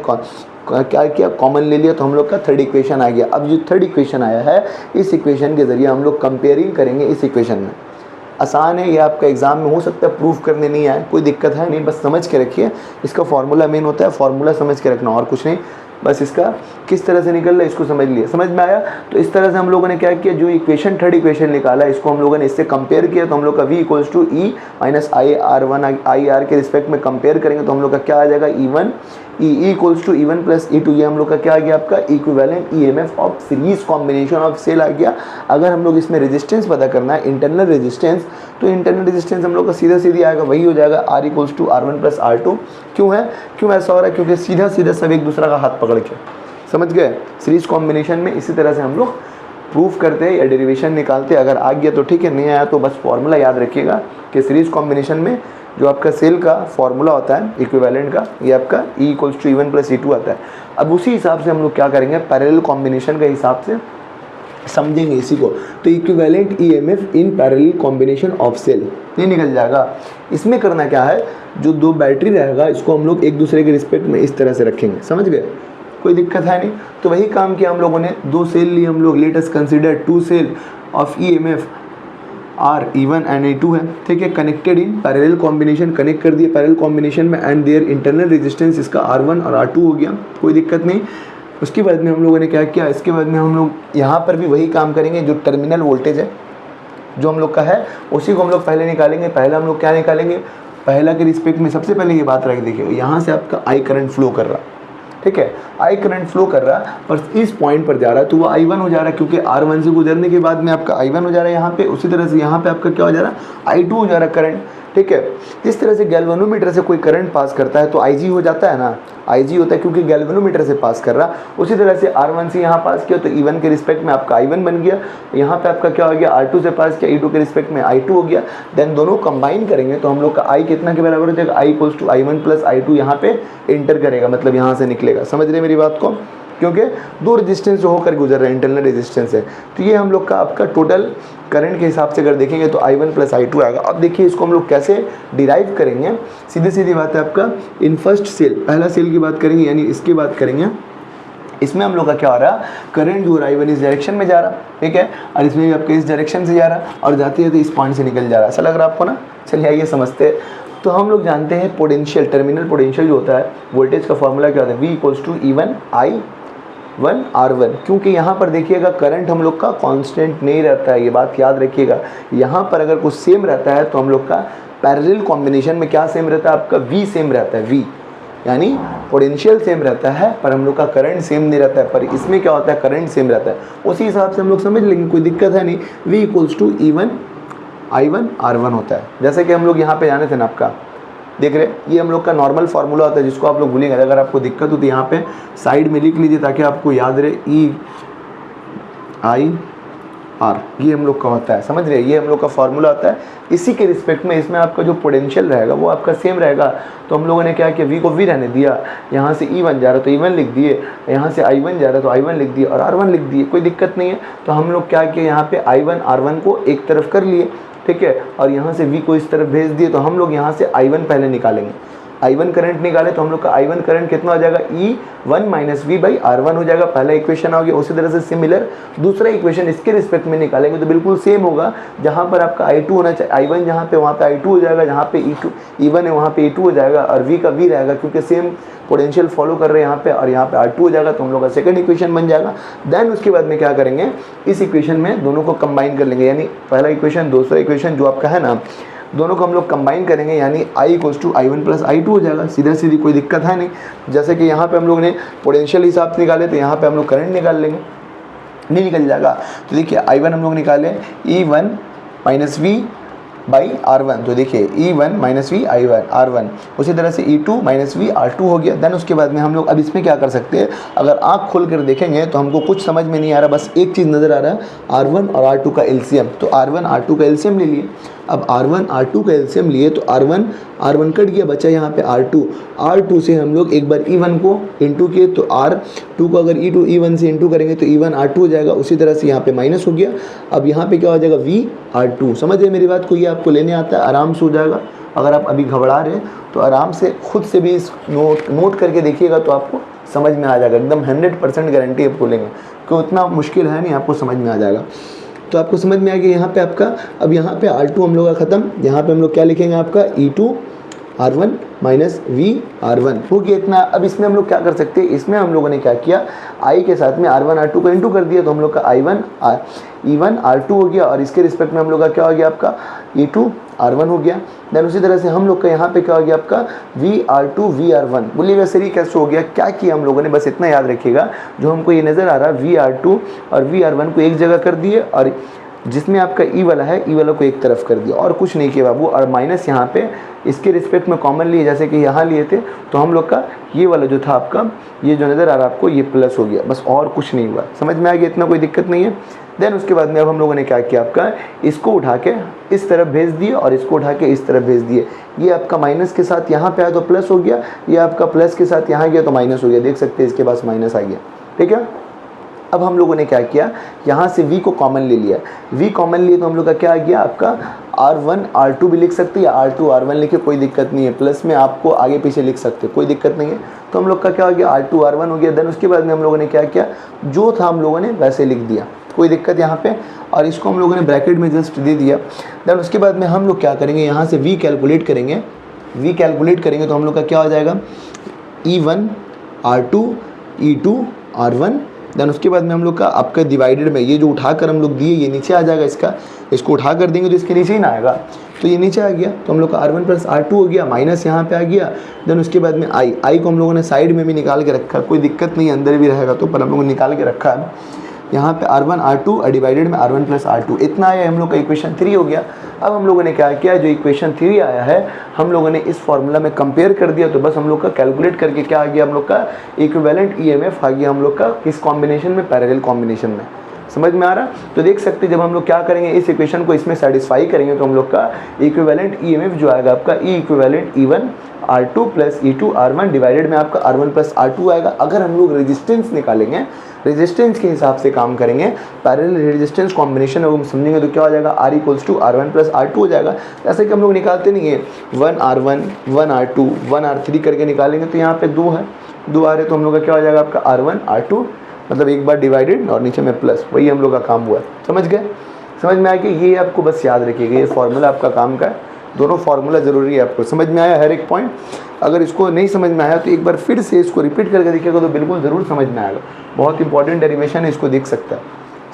S1: क्या किया, कॉमन ले लिया, तो हम लोग का थर्ड इक्वेशन आ गया। अब जो थर्ड इक्वेशन आया है, इस इक्वेशन के ज़रिए हम लोग कंपेयरिंग करेंगे इस इक्वेशन में। आसान है, ये आपका एग्जाम में हो सकता है प्रूफ करने नहीं आए, कोई दिक्कत है नहीं, बस समझ के रखिए, इसका फार्मूला मेन होता है, फार्मूला समझ के रखना और कुछ नहीं, बस इसका किस तरह से निकल रहा है इसको समझ लिए, समझ में आया। तो इस तरह से हम लोगों ने क्या किया, जो इक्वेशन थर्ड इक्वेशन निकाला इसको हम लोगों ने इससे कंपेयर किया, तो हम लोग का v equals to E minus I R one, I R के रिस्पेक्ट में कंपेयर करेंगे तो हम लोग का क्या आ जाएगा, E1 E equals to E1 plus E2, ये हम लोग का क्या आ गया, आपका equivalent EMF of series combination of cell आ गया। अगर हम लोग इसमें रेजिस्टेंस पता करना है, इंटरनल रेजिस्टेंस, तो इंटरनल रेजिस्टेंस हम लोग का सीधा सीधी आएगा, वही हो जाएगा R equals to R1 plus R2। क्यों है, क्यों ऐसा हो रहा है, क्योंकि सीधा सीधा सब एक दूसरा का हाथ पकड़ के, समझ गए, सीरीज कॉम्बिनेशन में इसी तरह से हम लोग प्रूफ करते हैं या डेरिवेशन निकालते हैं। अगर आ गया तो ठीक है, नहीं आया तो बस फॉर्मूला याद रखिएगा कि सीरीज कॉम्बिनेशन में जो आपका सेल का फॉर्मूला होता है इक्विवेलेंट का, ये आपका E equals to E1 plus E2 आता है। अब उसी हिसाब से हम लोग क्या करेंगे, पैरेलल कॉम्बिनेशन के हिसाब से समझेंगे इसी को, तो equivalent EMF in parallel combination of cell ये निकल जाएगा। इसमें करना क्या है, जो दो बैटरी रहेगा इसको हम लोग एक दूसरे के रिस्पेक्ट में इस तरह से रखेंगे, समझ गए, कोई दिक्कत है नहीं। तो वही काम किया हम लोगों ने, दो सेल लिए हम लोग, let us consider two cell of EMF are E1 and E2 है, ठीक है, connected in parallel combination, connect कर दिए पैरेलल कॉम्बिनेशन में एंड देयर इंटरनल रेजिस्टेंस इसका R1 और R2 हो गया, कोई दिक्कत नहीं। उसके बाद में हम लोगों ने क्या किया, इसके बाद में हम लोग यहाँ पर भी वही काम करेंगे, जो टर्मिनल वोल्टेज है जो हम लोग का है उसी को हम लोग पहले निकालेंगे। पहले हम लोग क्या निकालेंगे, पहला के रिस्पेक्ट में सबसे पहले ये बात रख देखिए, यहाँ से आपका आई करंट फ्लो कर रहा, ठीक है, आई करंट फ्लो कर रहा पर इस पॉइंट पर जा रहा है तो वो I1 हो जा रहा है, क्योंकि R1 से गुजरने के बाद में आपका I1 हो जा रहा है यहाँ पे। उसी तरह से यहाँ पे आपका क्या हो जा रहा है, I2 हो जा रहा है करंट, ठीक है। जिस तरह से गैल्वेनोमीटर से कोई करंट पास करता है तो IG हो जाता है ना, IG होता है क्योंकि गैल्वेनोमीटर से पास कर रहा। उसी तरह से R1 से यहाँ पास किया तो E1 के रिस्पेक्ट में आपका I1 बन गया, यहाँ पे आपका क्या हो गया, R2 से पास किया E2 के रिस्पेक्ट में I2 हो गया। देन दोनों कंबाइन करेंगे तो हम लोग का I कितना के बराबर हो जाएगा, I equals to I1 plus I2 यहाँ पे इंटर करेगा, मतलब यहाँ से निकलेगा, समझ रहे मेरी बात को, क्योंकि दो रेजिस्टेंस जो होकर गुजर रहे हैं इंटरनल रेजिस्टेंस है। तो ये हम लोग का आपका टोटल करंट के हिसाब से अगर देखेंगे तो I1 प्लस I2 आएगा। अब देखिए इसको हम लोग कैसे डिराइव करेंगे, सीधी सीधी बात है आपका, इन फर्स्ट सेल, पहला सेल की बात करेंगे यानी इसकी बात करेंगे, इसमें हम लोग का क्या हो रहा है, करंट जो रहा है इस डायरेक्शन में जा रहा, ठीक है, और इसमें भी आपके इस डायरेक्शन से जा रहा और जाते जाते इस पॉइंट से निकल जा रहा। ऐसा लग रहा है आपको ना, चलिए आइए समझते हैं। तो हम लोग जानते हैं पोटेंशियल, टर्मिनल पोटेंशियल जो होता है, वोल्टेज का फॉर्मूला क्या होता है, V equals to E1 I1 R1। क्योंकि यहाँ पर देखिएगा करंट हम लोग का कांस्टेंट नहीं रहता है, ये बात याद रखिएगा। यहाँ पर अगर कुछ सेम रहता है तो हम लोग का पैरेलल कॉम्बिनेशन में क्या सेम रहता है, आपका V सेम रहता है, V यानी पोटेंशियल सेम रहता है पर हम लोग का करंट सेम नहीं रहता है। पर इसमें क्या होता है, करंट सेम रहता है, उसी हिसाब से हम लोग समझ लेंगे, कोई दिक्कत है नहीं। V equals to E1 I1 R1 होता है। जैसे कि हम लोग यहाँ पे जाने थे ना, आपका देख रहे, ये हम लोग का नॉर्मल फार्मूला होता है जिसको आप लोग भूलेंगे। अगर आपको दिक्कत हो तो यहाँ पे साइड में लिख लीजिए ताकि आपको याद रहे, EIR ये हम लोग का होता है, समझ रहे, ये हम लोग का फार्मूला होता है। इसी के रिस्पेक्ट में इसमें आपका जो पोटेंशियल रहेगा वो आपका सेम रहेगा। तो हम लोगों ने क्या किया, V को V रहने दिया, यहाँ से E1 जा रहा तो E1 लिख दिए, यहाँ से I1 जा रहा तो I1 लिख दिए और R1 लिख दिए, कोई दिक्कत नहीं है। तो हम लोग क्या किए, यहाँ पे I1 R1 को एक तरफ कर लिए, ठीक है, और यहाँ से V को इस तरफ भेज दिए। तो हम लोग यहाँ से I1 पहले निकालेंगे, I1 करंट निकाले तो हम लोग का I1 करंट कितना हो जाएगा, E1 minus V by R1 हो जाएगा। पहला इक्वेशन आ गया। उसी तरह से सिमिलर दूसरा इक्वेशन इसके रिस्पेक्ट में निकालेंगे तो बिल्कुल सेम होगा। जहाँ पर आपका I2 होना चाहिए, I1 जहाँ पे वहाँ पे I2 हो जाएगा, जहाँ पे E1 है वहाँ पे E2 हो जाएगा और V का V रहेगा, क्योंकि सेम पोटेंशियल फॉलो कर रहे हैं यहाँ पे, और यहाँ पे R2 हो जाएगा। तो हम लोग का सेकंड इक्वेशन बन जाएगा। देन उसके बाद में क्या करेंगे, इस इक्वेशन में दोनों को कंबाइन कर लेंगे, यानी पहला इक्वेशन दूसरा इक्वेशन जो आपका है ना, दोनों को हम लोग कंबाइन करेंगे, यानी I equals to I1 plus I2 हो जाएगा। सीधा सीधी कोई दिक्कत है नहीं। जैसे कि यहाँ पे हम लोग ने पोटेंशियल हिसाब से निकाले तो यहाँ पे हम लोग करंट निकाल लेंगे, नहीं निकल जाएगा। तो देखिए I1 हम लोग निकाले E1 minus V by R1, तो देखिए E1 माइनस वी R1, उसी तरह से E2 माइनस वी R2 हो गया। देन उसके बाद में हम लोग अब इसमें क्या कर सकते हैं, अगर आँख खोल कर देखेंगे तो हमको कुछ समझ में नहीं आ रहा, बस एक चीज़ नज़र आ रहा है, R1 और R2 का एलसीएम। तो R1 R2 का एलसीएम ले लिए। अब R1 R2 का एलसीएम लिए तो R1 कट गया, बचा यहाँ पे R2 से हम लोग एक बार E1 को इंटू किए तो R2 को अगर E1 से इंटू करेंगे तो E1 R2 हो जाएगा। उसी तरह से यहाँ पे माइनस हो गया। अब यहाँ पे क्या हो जाएगा, V R2। समझ रहे मेरी बात को, ये आपको लेने आता है, आराम से हो जाएगा। अगर आप अभी घबरा रहे हैं तो आराम से खुद से भी इस नोट करके देखिएगा तो आपको समझ में आ जाएगा। एकदम 100% गारंटी आपको लेंगे, क्योंकि उतना मुश्किल है नहीं, आपको समझ में आ जाएगा। तो आपको समझ में आ गया यहाँ पे आपका। अब यहाँ पे R2 हम लोग का ख़त्म, यहाँ पे हम लोग क्या लिखेंगे, आपका E2 R1 minus V R1 हो गया इतना। अब इसमें हम लोग क्या कर सकते हैं, इसमें हम लोगों ने क्या किया, I के साथ में R1 R2 को इंटू कर दिया, तो हम लोग का E1 R2 हो गया, और इसके रिस्पेक्ट में हम लोग का क्या हो गया, आपका E2 R1 हो गया। देन उसी तरह से हम लोग का यहाँ पे क्या हो गया, आपका V R2 V R1। बोलिएगा सर ये कैसे हो गया, क्या किया हम लोगों ने, बस इतना याद रखिएगा। जो हमको ये नज़र आ रहा है V R2 और V R1 को एक जगह कर दिए, और जिसमें आपका E वाला है, E वाला को एक तरफ कर दिया, और कुछ नहीं किया बाबू। और माइनस यहाँ पे इसके रिस्पेक्ट में कॉमन लिए, जैसे कि यहाँ लिए थे, तो हम लोग का ये वाला जो था आपका, ये जो नज़र आ रहा है आपको, ये प्लस हो गया, बस और कुछ नहीं हुआ। समझ में आ गया, इतना कोई दिक्कत नहीं है। देन उसके बाद में अब हम लोगों ने क्या किया, आपका इसको उठा के इस तरफ भेज दिए और इसको उठा के इस तरफ भेज दिए। ये आपका माइनस के साथ यहाँ पे आया तो प्लस हो गया, ये आपका प्लस के साथ यहाँ गया तो माइनस हो गया। देख सकते हैं इसके पास माइनस आ गया, ठीक है। अब हम लोगों ने क्या किया, यहाँ से V को कॉमन ले लिया। V कॉमन लिए तो हम लोग का क्या आ गया, आपका R1 R2 भी लिख सकते हैं, या R2 R1 लिखे, कोई दिक्कत नहीं है। प्लस में आपको आगे पीछे लिख सकते हैं, कोई दिक्कत नहीं है। तो हम लोग का क्या हो गया, R2 R1 हो गया। देन उसके बाद में हम लोगों ने क्या किया, जो था हम लोगों ने वैसे लिख दिया, कोई दिक्कत यहाँ पे, और इसको हम लोगों ने ब्रैकेट में जस्ट दे दिया। देन उसके बाद में हम लोग क्या करेंगे, यहाँ से V कैलकुलेट करेंगे। V कैलकुलेट करेंगे तो हम लोग का क्या हो जाएगा, E1 R2 E2 R1। Then उसके बाद में हम लोग का आपका डिवाइडेड में ये जो उठाकर हम लोग दिए, ये नीचे आ जाएगा, इसको उठा कर देंगे तो इसके नीचे ही ना आएगा, तो ये नीचे आ गया। तो हम लोग का R1 प्लस R2 हो गया, माइनस यहाँ पे आ गया। देन उसके बाद में I को हम लोगों ने साइड में भी निकाल के रखा, कोई दिक्कत नहीं, अंदर भी रहेगा तो, पर हम लोगों ने निकाल के रखा है। यहाँ पे R1 R2 डिवाइडेड में R1 प्लस R2, इतना आया हम लोग का इक्वेशन 3 हो गया। अब हम लोगों ने क्या किया, जो इक्वेशन 3 आया है हम लोगों ने इस फॉर्मूला में कंपेयर कर दिया, तो बस हम लोग का कैलकुलेट करके क्या आ गया, हम लोग का इक्विवेलेंट EMF आ गया हम लोग का किस कॉम्बिनेशन में, पैरेलल कॉम्बिनेशन में। समझ में आ रहा, तो देख सकते हैं जब हम लोग क्या करेंगे, इस इक्वेशन को इसमें सेटिस्फाई करेंगे तो हम लोग का इक्विवेलेंट EMF जो आएगा आपका E equivalent E1 R2 plus E2 R1 divided में आपका R1 प्लस R2 आएगा। अगर हम लोग रेजिस्टेंस निकालेंगे, रेजिस्टेंस के हिसाब से काम करेंगे, पैरेलल रेजिस्टेंस कॉम्बिनेशन अगर हम समझेंगे तो क्या हो जाएगा, R equals to R1 plus R2 हो जाएगा। जैसे कि हम लोग निकालते नहीं है 1 R1 1 R2 1 R3 करके निकालेंगे, तो यहाँ पे 2 है, 2 आ रहे, तो हम लोग का क्या हो जाएगा, आपका R1 R2, मतलब एक बार डिवाइडेड और नीचे में प्लस, वही हम लोग का काम हुआ। समझ गए, समझ में आ गया। ये आपको बस याद रखिएगा, ये फॉर्मूला आपका काम का है, दोनों फार्मूला ज़रूरी है। आपको समझ में आया हर एक पॉइंट, अगर इसको नहीं समझ में आया तो एक बार फिर से इसको रिपीट करके देखिएगा तो बिल्कुल ज़रूर समझ में आएगा। बहुत इंपॉर्टेंट डेरिवेशन है, इसको देख सकता है।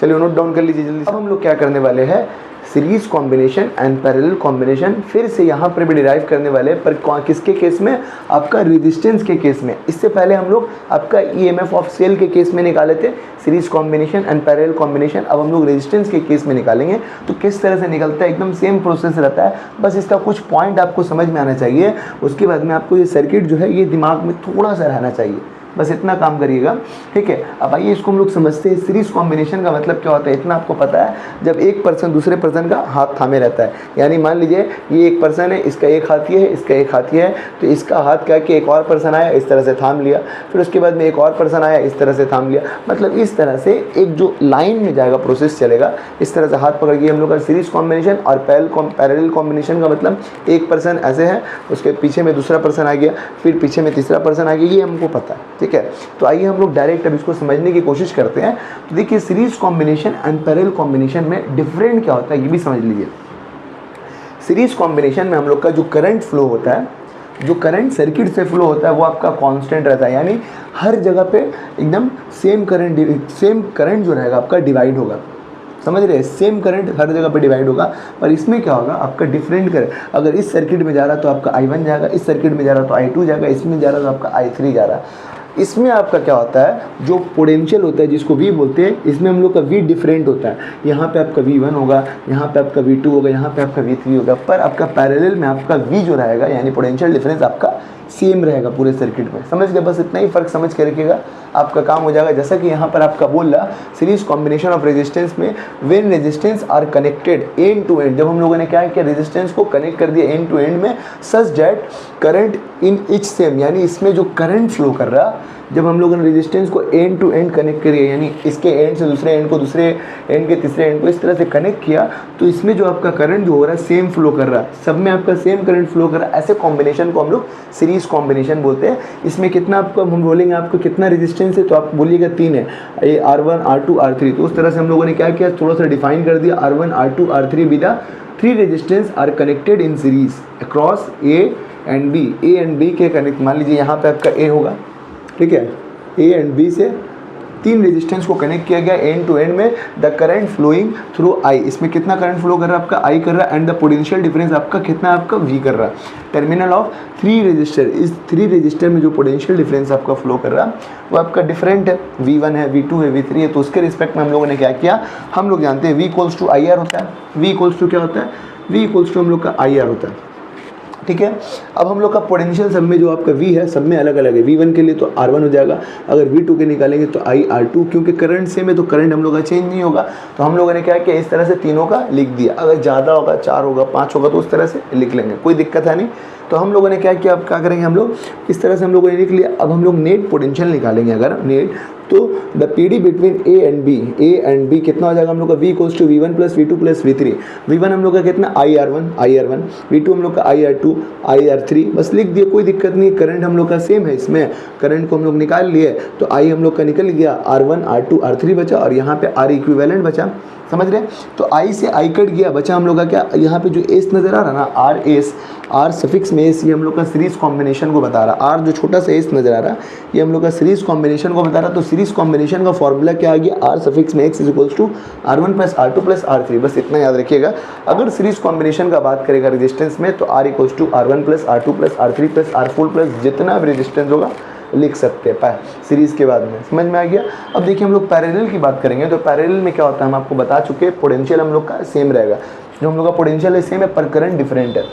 S1: चलिए नोट डाउन कर लीजिए जल्दी। अब हम लोग क्या करने वाले हैं, series combination and parallel combination फिर से यहाँ पर भी डिराइव करने वाले हैं, पर किसके केस में, आपका रेजिस्टेंस के केस में। इससे पहले हम लोग आपका EMF ऑफ सेल के केस में निकाले थे series combination and parallel combination. अब हम लोग रेजिस्टेंस के केस में निकालेंगे, तो किस तरह से निकलता है, एकदम सेम प्रोसेस रहता है, बस इसका कुछ पॉइंट आपको समझ में आना चाहिए। उसके बाद में आपको ये सर्किट जो है ये दिमाग में थोड़ा सा रहना चाहिए, बस इतना काम करिएगा, ठीक है। अब आइए इसको हम लोग समझते हैं, सीरीज कॉम्बिनेशन का मतलब क्या होता है। इतना आपको पता है, जब एक पर्सन दूसरे पर्सन का हाथ थामे रहता है, यानी मान लीजिए ये एक पर्सन है, इसका एक हाथ ये है, इसका एक हाथ ये है, तो इसका हाथ क्या कि एक और पर्सन आया इस तरह से थाम लिया, फिर उसके बाद में एक और पर्सन आया इस तरह से थाम लिया, मतलब इस तरह से एक जो लाइन में जाएगा प्रोसेस चलेगा, इस तरह से हाथ पकड़ के हम लोग का सीरीज कॉम्बिनेशन। और पैरेलल कॉम्बिनेशन का मतलब एक पर्सन ऐसे है, उसके पीछे में दूसरा पर्सन आ गया, फिर पीछे में तीसरा पर्सन आ गया, ये हमको पता है, ठीक है। तो आइए हम लोग डायरेक्ट अब इसको समझने की कोशिश करते हैं। तो देखिए series combination and parallel combination में डिफरेंट क्या होता है ये भी समझ लीजिए। सीरीज कॉम्बिनेशन में हम लोग का जो करंट फ्लो होता है, जो करंट सर्किट से फ्लो होता है वो आपका कांस्टेंट रहता है, यानी हर जगह पे एकदम सेम करंट जो रहेगा आपका डिवाइड होगा, समझ रहे हैं, सेम करंट हर जगह पे डिवाइड होगा। पर इसमें क्या होगा, आपका डिफरेंट करंट, अगर इस सर्किट में जा रहा तो आपका I1 जाएगा, इस सर्किट में जा रहा तो I2 जाएगा, इसमें जा रहा तो आपका I3 जा रहा। इसमें आपका क्या होता है, जो पोटेंशियल होता है जिसको V बोलते हैं, इसमें हम लोग का V डिफरेंट होता है। यहाँ पे आपका V1 होगा, यहाँ पे आपका V2 होगा, यहाँ पे आपका V3 होगा। पर आपका पैरेलल में आपका V जो रहेगा, यानी पोटेंशियल डिफरेंस आपका सेम रहेगा पूरे सर्किट में, समझ गए। बस इतना ही फर्क समझ के रखिएगा, आपका काम हो जाएगा। जैसा कि यहाँ पर आपका बोल रहा सीरीज कॉम्बिनेशन ऑफ रेजिस्टेंस में, when resistance are connected end to end, जब हम लोगों ने क्या किया, रेजिस्टेंस को कनेक्ट कर दिया एंड टू एंड में, such that current in each same, यानी इसमें जो करंट फ्लो कर रहा, जब हम लोगों ने रेजिस्टेंस को एंड टू एंड कनेक्ट करिए, यानी इसके एंड से दूसरे एंड को, दूसरे एंड के तीसरे एंड को इस तरह से कनेक्ट किया, तो इसमें जो आपका करंट जो हो रहा है सेम फ्लो कर रहा है, सब में आपका सेम करंट फ्लो कर रहा है। ऐसे कॉम्बिनेशन को हम लोग सीरीज कॉम्बिनेशन बोलते हैं। इसमें कितना आपको, हम बोलेंगे आपको कितना रेजिस्टेंस है, तो आप बोलिएगा 3 है, ये R1 R2 R3। तो उस तरह से हम लोगों ने क्या किया, थोड़ा सा डिफाइन कर दिया, R1 R2 R3 with 3 resistance are connected in series across A and B। A and B के कनेक्ट, मान लीजिए यहाँ पे आपका A होगा, ठीक है, A एंड B से 3 रेजिस्टेंस को कनेक्ट किया गया एंड टू एंड में, the current flowing through I, इसमें कितना करंट फ्लो कर रहा है आपका I कर रहा है, एंड द पोटेंशियल डिफरेंस आपका कितना आपका V कर रहा है। टर्मिनल ऑफ 3 रेजिस्टर, इस 3 रेजिस्टर में जो पोटेंशियल डिफरेंस आपका फ्लो कर रहा है वो आपका डिफरेंट है, V1 है, V2 है, V3 है। तो उसके रिस्पेक्ट में हम लोगों ने क्या किया, हम लोग जानते हैं V इक्वल्स टू IR होता है। V इक्वल्स टू क्या होता है, V इक्वल्स टू हम लोग का IR होता है, ठीक है। अब हम लोग का पोटेंशियल सब में जो आपका V है सब में अलग अलग है। V1 के लिए तो R1 हो जाएगा, अगर V2 के निकालेंगे तो IR2, क्योंकि करंट सेम है तो करंट हम लोग का चेंज नहीं होगा। तो हम लोगों ने क्या किया, इस तरह से तीनों का लिख दिया, अगर ज़्यादा होगा 4 होगा 5 होगा तो उस तरह से लिख लेंगे, कोई दिक्कत है नहीं। तो हम लोगों ने क्या किया, अब क्या करेंगे हम लोग, इस तरह से हम लोगों ने लिख लिया। अब हम लोग नेट पोटेंशियल निकालेंगे, अगर नेट, तो the PD between A and B कितना हो जाएगा हम लोग का, V equals to V1 plus V2 plus V3। V1 हम लोग का कितना IR1, V2 हम लोग का IR2 IR3, बस लिख दिए, कोई दिक्कत नहीं। करंट हम लोग का सेम है, इसमें करंट को हम लोग निकाल लिए, तो I हम लोग का निकल गया, R1 R2 R3 बचा, और यहाँ पे R इक्विवेलेंट बचा, समझ रहे हैं। तो I से I कट गया, बचा हम लोग का क्या, यहाँ पे जो S नज़र आ रहा ना, R सफिक्स में S, ये हम लोग का सीरीज कॉम्बिनेशन को बता रहा। R जो छोटा सा S नज़र आ रहा ये हम लोग का सीरीज कॉम्बिनेशन को बता रहा। तो सीरीज कॉम्बिनेशन का फॉर्मूला क्या आ गया, R सफिक्स में X is equals to R1 plus R2 plus R3, बस इतना याद रखिएगा। अगर सीरीज कॉम्बिनेशन का बात करेगा रेजिस्टेंस में, तो R equals to R1 plus R2 plus R3 plus R4 plus जितना भी रेजिस्टेंस होगा लिख सकते हैं सीरीज़ के बाद में, समझ में आ गया। अब देखिए हम लोग पैरेलल की बात करेंगे, तो पैरेलल में क्या होता है हम आपको बता चुके हैं, पोटेंशियल हम लोग का सेम रहेगा, जो हम लोग का पोटेंशियल है सेम है, पर करंट डिफरेंट है,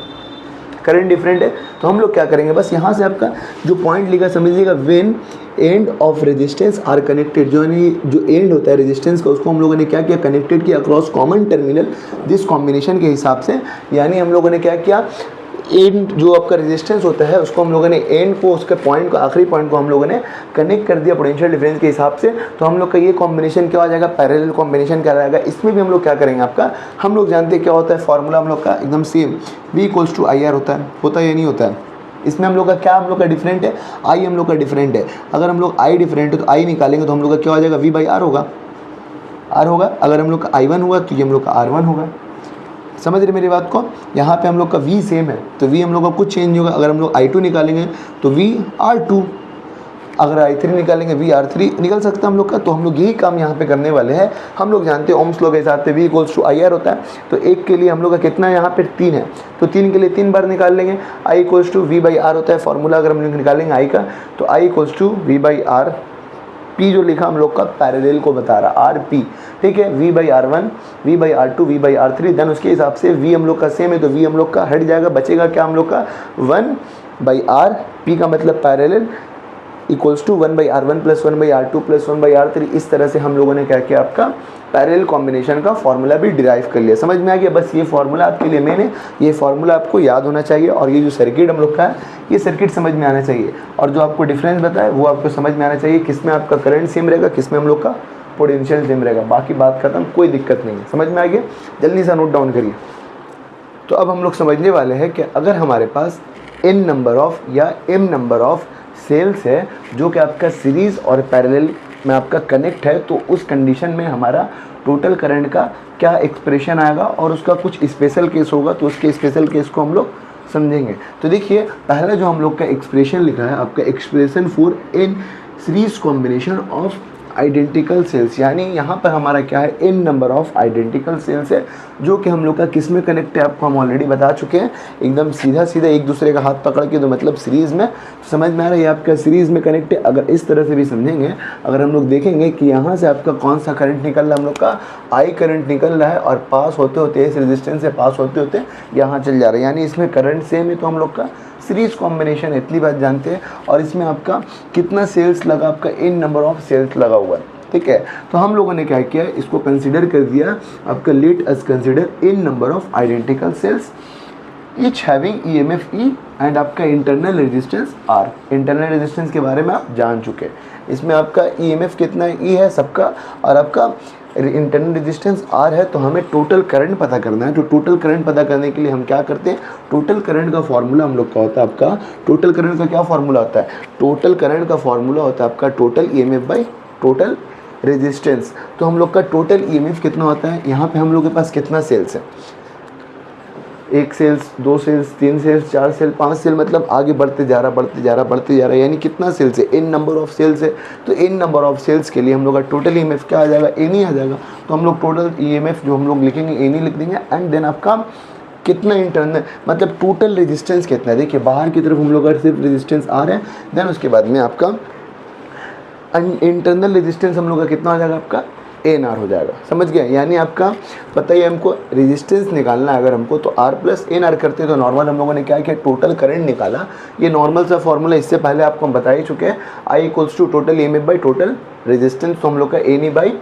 S1: करंट डिफरेंट है। तो हम लोग क्या करेंगे, बस यहाँ से आपका जो पॉइंट लिखा समझिएगा, when end of resistance are connected, जो एंड होता है रेजिस्टेंस का, उसको हम लोगों ने क्या किया, कनेक्टेड किया across common terminal this combination के हिसाब से। यानी हम लोगों ने क्या किया, एंड जो आपका रेजिस्टेंस होता है उसको हम लोगों ने एंड को, उसके पॉइंट को, आखिरी पॉइंट को हम लोगों ने कनेक्ट कर दिया पोटेंशियल डिफरेंस के हिसाब से। तो हम लोग का ये कॉम्बिनेशन क्या हो जाएगा, पैरेलल कॉम्बिनेशन क्या रहेगा। इसमें भी हम लोग क्या करेंगे, आपका हम लोग जानते हैं क्या होता है, फॉर्मूला हम लोग का एकदम same, V equals to IR होता है या नहीं होता है। इसमें हम लोग का क्या, हम लोग का डिफरेंट है, I हम लोग का डिफरेंट है। अगर हम लोग I डिफरेंट है तो I निकालेंगे तो हम लोग का क्या हो जाएगा, V बाई R होगा, R होगा। अगर हम लोग का I1 हुआ तो ये हम लोग का R1 होगा, समझ रहे मेरी बात को। यहाँ पे हम लोग का V सेम है तो V हम लोग का कुछ चेंज नहीं होगा। अगर हम लोग I2 निकालेंगे तो V R2, अगर I3 निकालेंगे V R3 निकल सकता है हम लोग का। तो हम लोग यही काम यहाँ पे करने वाले हैं। हम लोग जानते हैं ओम्स लॉ के हिसाब से V इक्वल्स टू IR होता है। तो एक के लिए हम लोग का कितना यहाँ पे 3 है, तो 3 के लिए 3 बार निकाल लेंगे। I equals to V by R होता है फॉर्मूला, अगर हम लोग निकालेंगे I का, तो I equals to V by R, P जो लिखा हम लोग का पैरेलल को बता रहा RP, ठीक है। V by R1, V by R2, V by R3, then उसके हिसाब से V हम लोग का सेम है तो V हम लोग का हट जाएगा, बचेगा क्या हम लोग का 1 बाई R, P का मतलब parallel, equals to 1/r1 plus 1/r2 plus 1/r3, इस तरह से हम लोगों ने क्या किया, आपका पैरेलल कॉम्बिनेशन का फॉर्मूला भी डिराइव कर लिया। समझ में आ गया? बस ये फॉर्मूला आपके लिए मेन है, ये फॉर्मूला आपको याद होना चाहिए, और ये जो सर्किट हम लोग का है ये सर्किट समझ में आना चाहिए, और जो आपको डिफरेंस बताया वो आपको समझ में आना चाहिए, किस में आपका करंट सेम रहेगा, किस में हम लोग का पोटेंशियल सेम रहेगा। बाकी बात खत्म, कोई दिक्कत नहीं है। समझ में आ गया? जल्दी से नोट डाउन करिए। तो अब हम लोग समझने वाले हैं कि अगर हमारे पास n नंबर ऑफ या m नंबर ऑफ सेल्स है जो कि आपका सीरीज़ और पैरेलल में आपका कनेक्ट है, तो उस कंडीशन में हमारा टोटल करंट का क्या एक्सप्रेशन आएगा, और उसका कुछ स्पेशल केस होगा, तो उसके स्पेशल केस को हम लोग समझेंगे। तो देखिए, पहला जो हम लोग का एक्सप्रेशन लिखा है, आपका expression for n series combination of identical cells, यानी यहाँ पर हमारा क्या है, n number of identical cells है जो कि हम लोग का किस में कनेक्ट है, आपको हम ऑलरेडी बता चुके हैं, एकदम सीधा सीधा एक दूसरे का हाथ पकड़ के, तो मतलब सीरीज़ में। समझ में आ रहा है? ये आपका सीरीज़ में कनेक्ट है। अगर इस तरह से भी समझेंगे, अगर हम लोग देखेंगे कि यहाँ से आपका कौन सा करंट निकल रहा है, हम लोग का आई करंट निकल रहा है, और पास होते होते इस रेजिस्टेंस से पास होते होते यहाँ चल जा रहा है, यानी इसमें करंट सेम है, तो हम लोग का सीरीज कॉम्बिनेशन, इतनी बात जानते हैं। और इसमें आपका कितना सेल्स लगा, आपका n नंबर ऑफ सेल्स लगा हुआ है, ठीक है। तो हम लोगों ने क्या किया, इसको कंसीडर कर दिया, आपका let us consider n number of identical cells each having EMF E and आपका internal resistance R। Internal resistance के बारे में आप जान चुके हैं। इसमें आपका EMF कितना है, E है सबका, और आपका इंटरनल रेजिस्टेंस R है। तो हमें टोटल करंट पता करना है। तो टोटल करंट पता करने के लिए हम क्या करते हैं, टोटल करंट का फॉर्मूला हम लोग का होता है, आपका टोटल करंट का क्या फॉर्मूला होता है, टोटल करंट का फॉर्मूला होता है आपका total EMF by total resistance. तो हम लोग का टोटल EMF कितना होता है, यहाँ पे हम लोग के पास कितना सेल्स है, 1 cells, 2 cells, 3 cells, 4 cell, 5 cell, मतलब आगे बढ़ते जा रहा, बढ़ते जा रहा, बढ़ते जा रहा है, यानी कितना सेल्स है, n नंबर ऑफ सेल्स है। तो n नंबर ऑफ सेल्स के लिए हम लोग का टोटल EMF क्या आ जाएगा, n ही आ जाएगा। तो हम लोग टोटल EMF जो हम लोग लिखेंगे n ही लिख देंगे, एंड देन आपका कितना इंटरनल, मतलब टोटल रेजिस्टेंस कितना है। देखिए, बाहर की तरफ हम लोग का सिर्फ रेजिस्टेंस आ रहा है, देन उसके बाद में आपका इंटरनल रेजिस्टेंस हम लोग का कितना हो जाएगा, आपका ANR हो जाएगा। समझ गए? यानी आपका पता ही, हमको रेजिस्टेंस निकालना है अगर हमको, तो R प्लस ANR करते हैं। तो नॉर्मल हम लोगों ने क्या किया, टोटल करंट निकाला। ये नॉर्मल सा फॉर्मूला इससे पहले आपको हम बता ही चुके हैं, I equals to total EMF by total resistance. तो हम लोग का NE by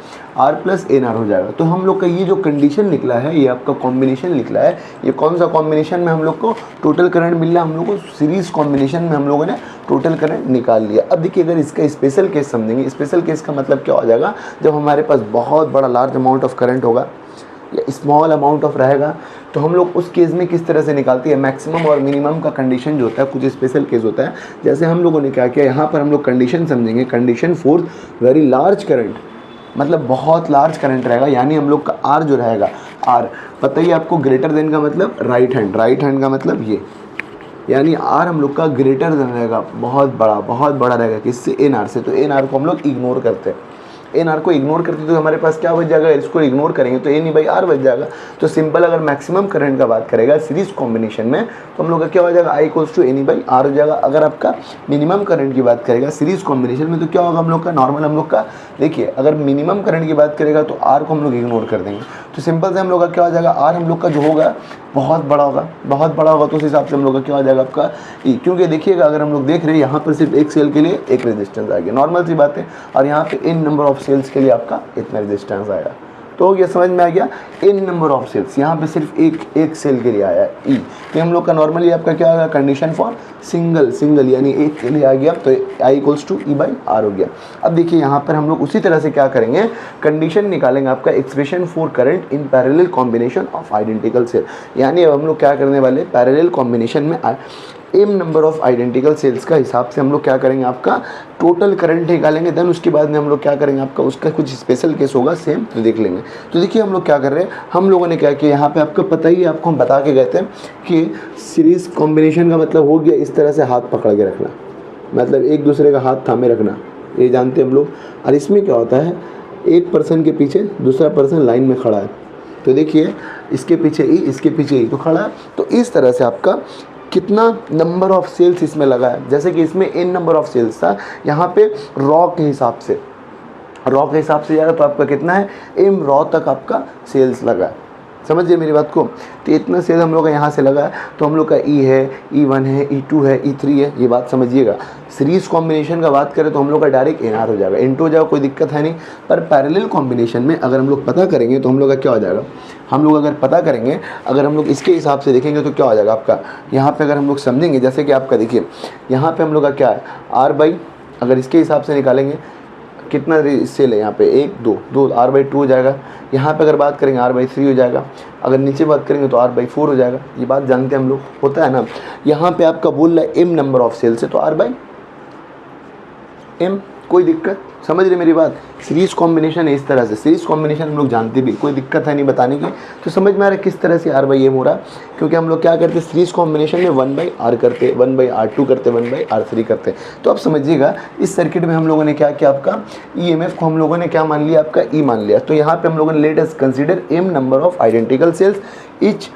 S1: R plus ANR हो जाएगा। तो हम लोग का ये जो कंडीशन निकला है, ये आपका कॉम्बिनेशन निकला है, ये कौन सा कॉम्बिनेशन में हम लोग को टोटल करंट मिल रहा है, हम लोग को सीरीज कॉम्बिनेशन में हम लोगों ने टोटल करंट निकाल लिया। अब देखिए, अगर इसका स्पेशल केस समझेंगे, स्पेशल केस का मतलब क्या हो जाएगा, जब हमारे पास बहुत बड़ा लार्ज अमाउंट ऑफ करंट होगा या स्मॉल अमाउंट ऑफ रहेगा, तो हम लोग उस केस में किस तरह से निकालते हैं, मैक्सिमम और मिनिमम का कंडीशन जो होता है, कुछ स्पेशल केस होता है। जैसे हम लोगों ने क्या किया, यहाँ पर हम लोग कंडीशन समझेंगे, condition for very large current, मतलब बहुत लार्ज करंट रहेगा, यानी हम लोग का R जो रहेगा, R पता ही आपको, ग्रेटर देन का मतलब राइट हैंड का मतलब ये, यानी R हम लोग का ग्रेटर देन रहेगा, बहुत बड़ा रहेगा, किससे, NR से। तो NR को हम लोग इग्नोर करते हैं, NR को इग्नोर करते तो हमारे पास क्या बच जाएगा, इसको इग्नोर करेंगे तो NE बाई R बच जाएगा। तो सिंपल, अगर मैक्सिमम करंट का बात करेगा सीरीज कॉम्बिनेशन में, तो हम लोग का क्या हो जाएगा, I equals to NE by R हो जाएगा। अगर आपका मिनिमम करंट की बात करेगा सीरीज कॉम्बिनेशन में, तो क्या होगा हम लोग का, नॉर्मल हम लोग का, देखिए अगर मिनिमम करंट की बात करेगा तो R को हम लोग इग्नोर कर देंगे। तो सिंपल से हम लोग का क्या हो जाएगा, R हम लोग का जो होगा बहुत बड़ा होगा, तो उस हिसाब से हम लोग का क्या हो जाएगा, आपका E। क्योंकि देखिएगा, अगर हम लोग देख रहे हैं यहाँ पर सिर्फ एक सेल के लिए एक रेजिस्टेंस आ गया, नॉर्मल सी बात है, और यहाँ पे n नंबर ऑफ सेल्स के लिए आपका इतना रेजिस्टेंस आया। तो ये समझ में आ गया, n नंबर ऑफ सेल्स, यहाँ पे सिर्फ एक सेल के लिए आया है E। तो हम लोग का नॉर्मली आपका क्या होगा, कंडीशन फॉर सिंगल यानी एक के लिए आ गया, तो I equals to E by R हो गया। अब देखिए, यहाँ पर हम लोग उसी तरह से क्या करेंगे, कंडीशन निकालेंगे, आपका expression for current in parallel combination of identical cell. यानी अब हम लोग क्या करने वाले, पैरेलल कॉम्बिनेशन में m number of identical cells का हिसाब से हम लोग क्या करेंगे, आपका टोटल करंट निकालेंगे। देन उसके बाद में हम लोग क्या करेंगे, आपका उसका कुछ स्पेशल केस होगा सेम, तो देख लेंगे। तो देखिए, हम लोग क्या कर रहे हैं, हम लोगों ने क्या किया, यहाँ पे आपको पता ही है, आपको हम बता के गए थे कि सीरीज कॉम्बिनेशन का मतलब हो गया इस तरह से हाथ पकड़ के रखना, मतलब एक दूसरे का हाथ थामे रखना, ये जानते हैं हम लोग। और इसमें क्या होता है, एक पर्सन के पीछे दूसरा पर्सन लाइन में खड़ा है, तो देखिए इसके पीछे ई, इसके पीछे ई, तो खड़ा है। तो इस तरह से आपका कितना नंबर ऑफ सेल्स इसमें लगा है, जैसे कि इसमें n नंबर ऑफ सेल्स था, यहाँ पे रॉ के हिसाब से जा रहा, तो आपका कितना है, m रॉ तक आपका सेल्स लगा है। समझिए मेरी बात को। तो इतना सेल हम लोग का यहाँ से लगा है, तो हम लोग का ई है, E1 है, E2 है, E3 है, ये बात समझिएगा। सीरीज़ कॉम्बिनेशन का बात करें तो हम लोग का डायरेक्ट NR हो जाएगा, इंटू हो जाएगा, कोई दिक्कत है नहीं। पर पैरेलल कॉम्बिनेशन में अगर हम लोग पता करेंगे तो हम लोग का क्या हो जाएगा, हम लोग अगर पता करेंगे, अगर हम लोग इसके हिसाब से देखेंगे तो क्या हो जाएगा आपका, यहाँ पर अगर हम लोग समझेंगे, जैसे कि आपका देखिए यहाँ पर हम लोग का क्या है R/, अगर इसके हिसाब से निकालेंगे कितना सेल है यहाँ पे, 1 2 2 R/2 हो जाएगा। यहाँ पे अगर बात करेंगे R/3 हो जाएगा। अगर नीचे बात करेंगे तो R/4 हो जाएगा। ये बात जानते हैं हम लोग, होता है ना। यहाँ पे आपका बोल रहा है M नंबर ऑफ सेल्स है तो R/M, कोई दिक्कत, समझ रहे मेरी बात। सीरीज कॉम्बिनेशन है इस तरह से, सीरीज कॉम्बिनेशन हम लोग जानते भी, कोई दिक्कत है नहीं बताने की। तो समझ में आ रहा है किस तरह से R/M हो रहा है, क्योंकि हम लोग क्या करते हैं सीरीज कॉम्बिनेशन में 1/R करते, 1/R2 करते, 1/R3 करते। तो आप समझिएगा इस सर्किट में हम लोगों ने क्या किया, आपका EMF को हम लोगों ने क्या मान लिया, आपका E मान लिया। तो यहाँ पे हम लोगों ने late us consider M number of identical cells each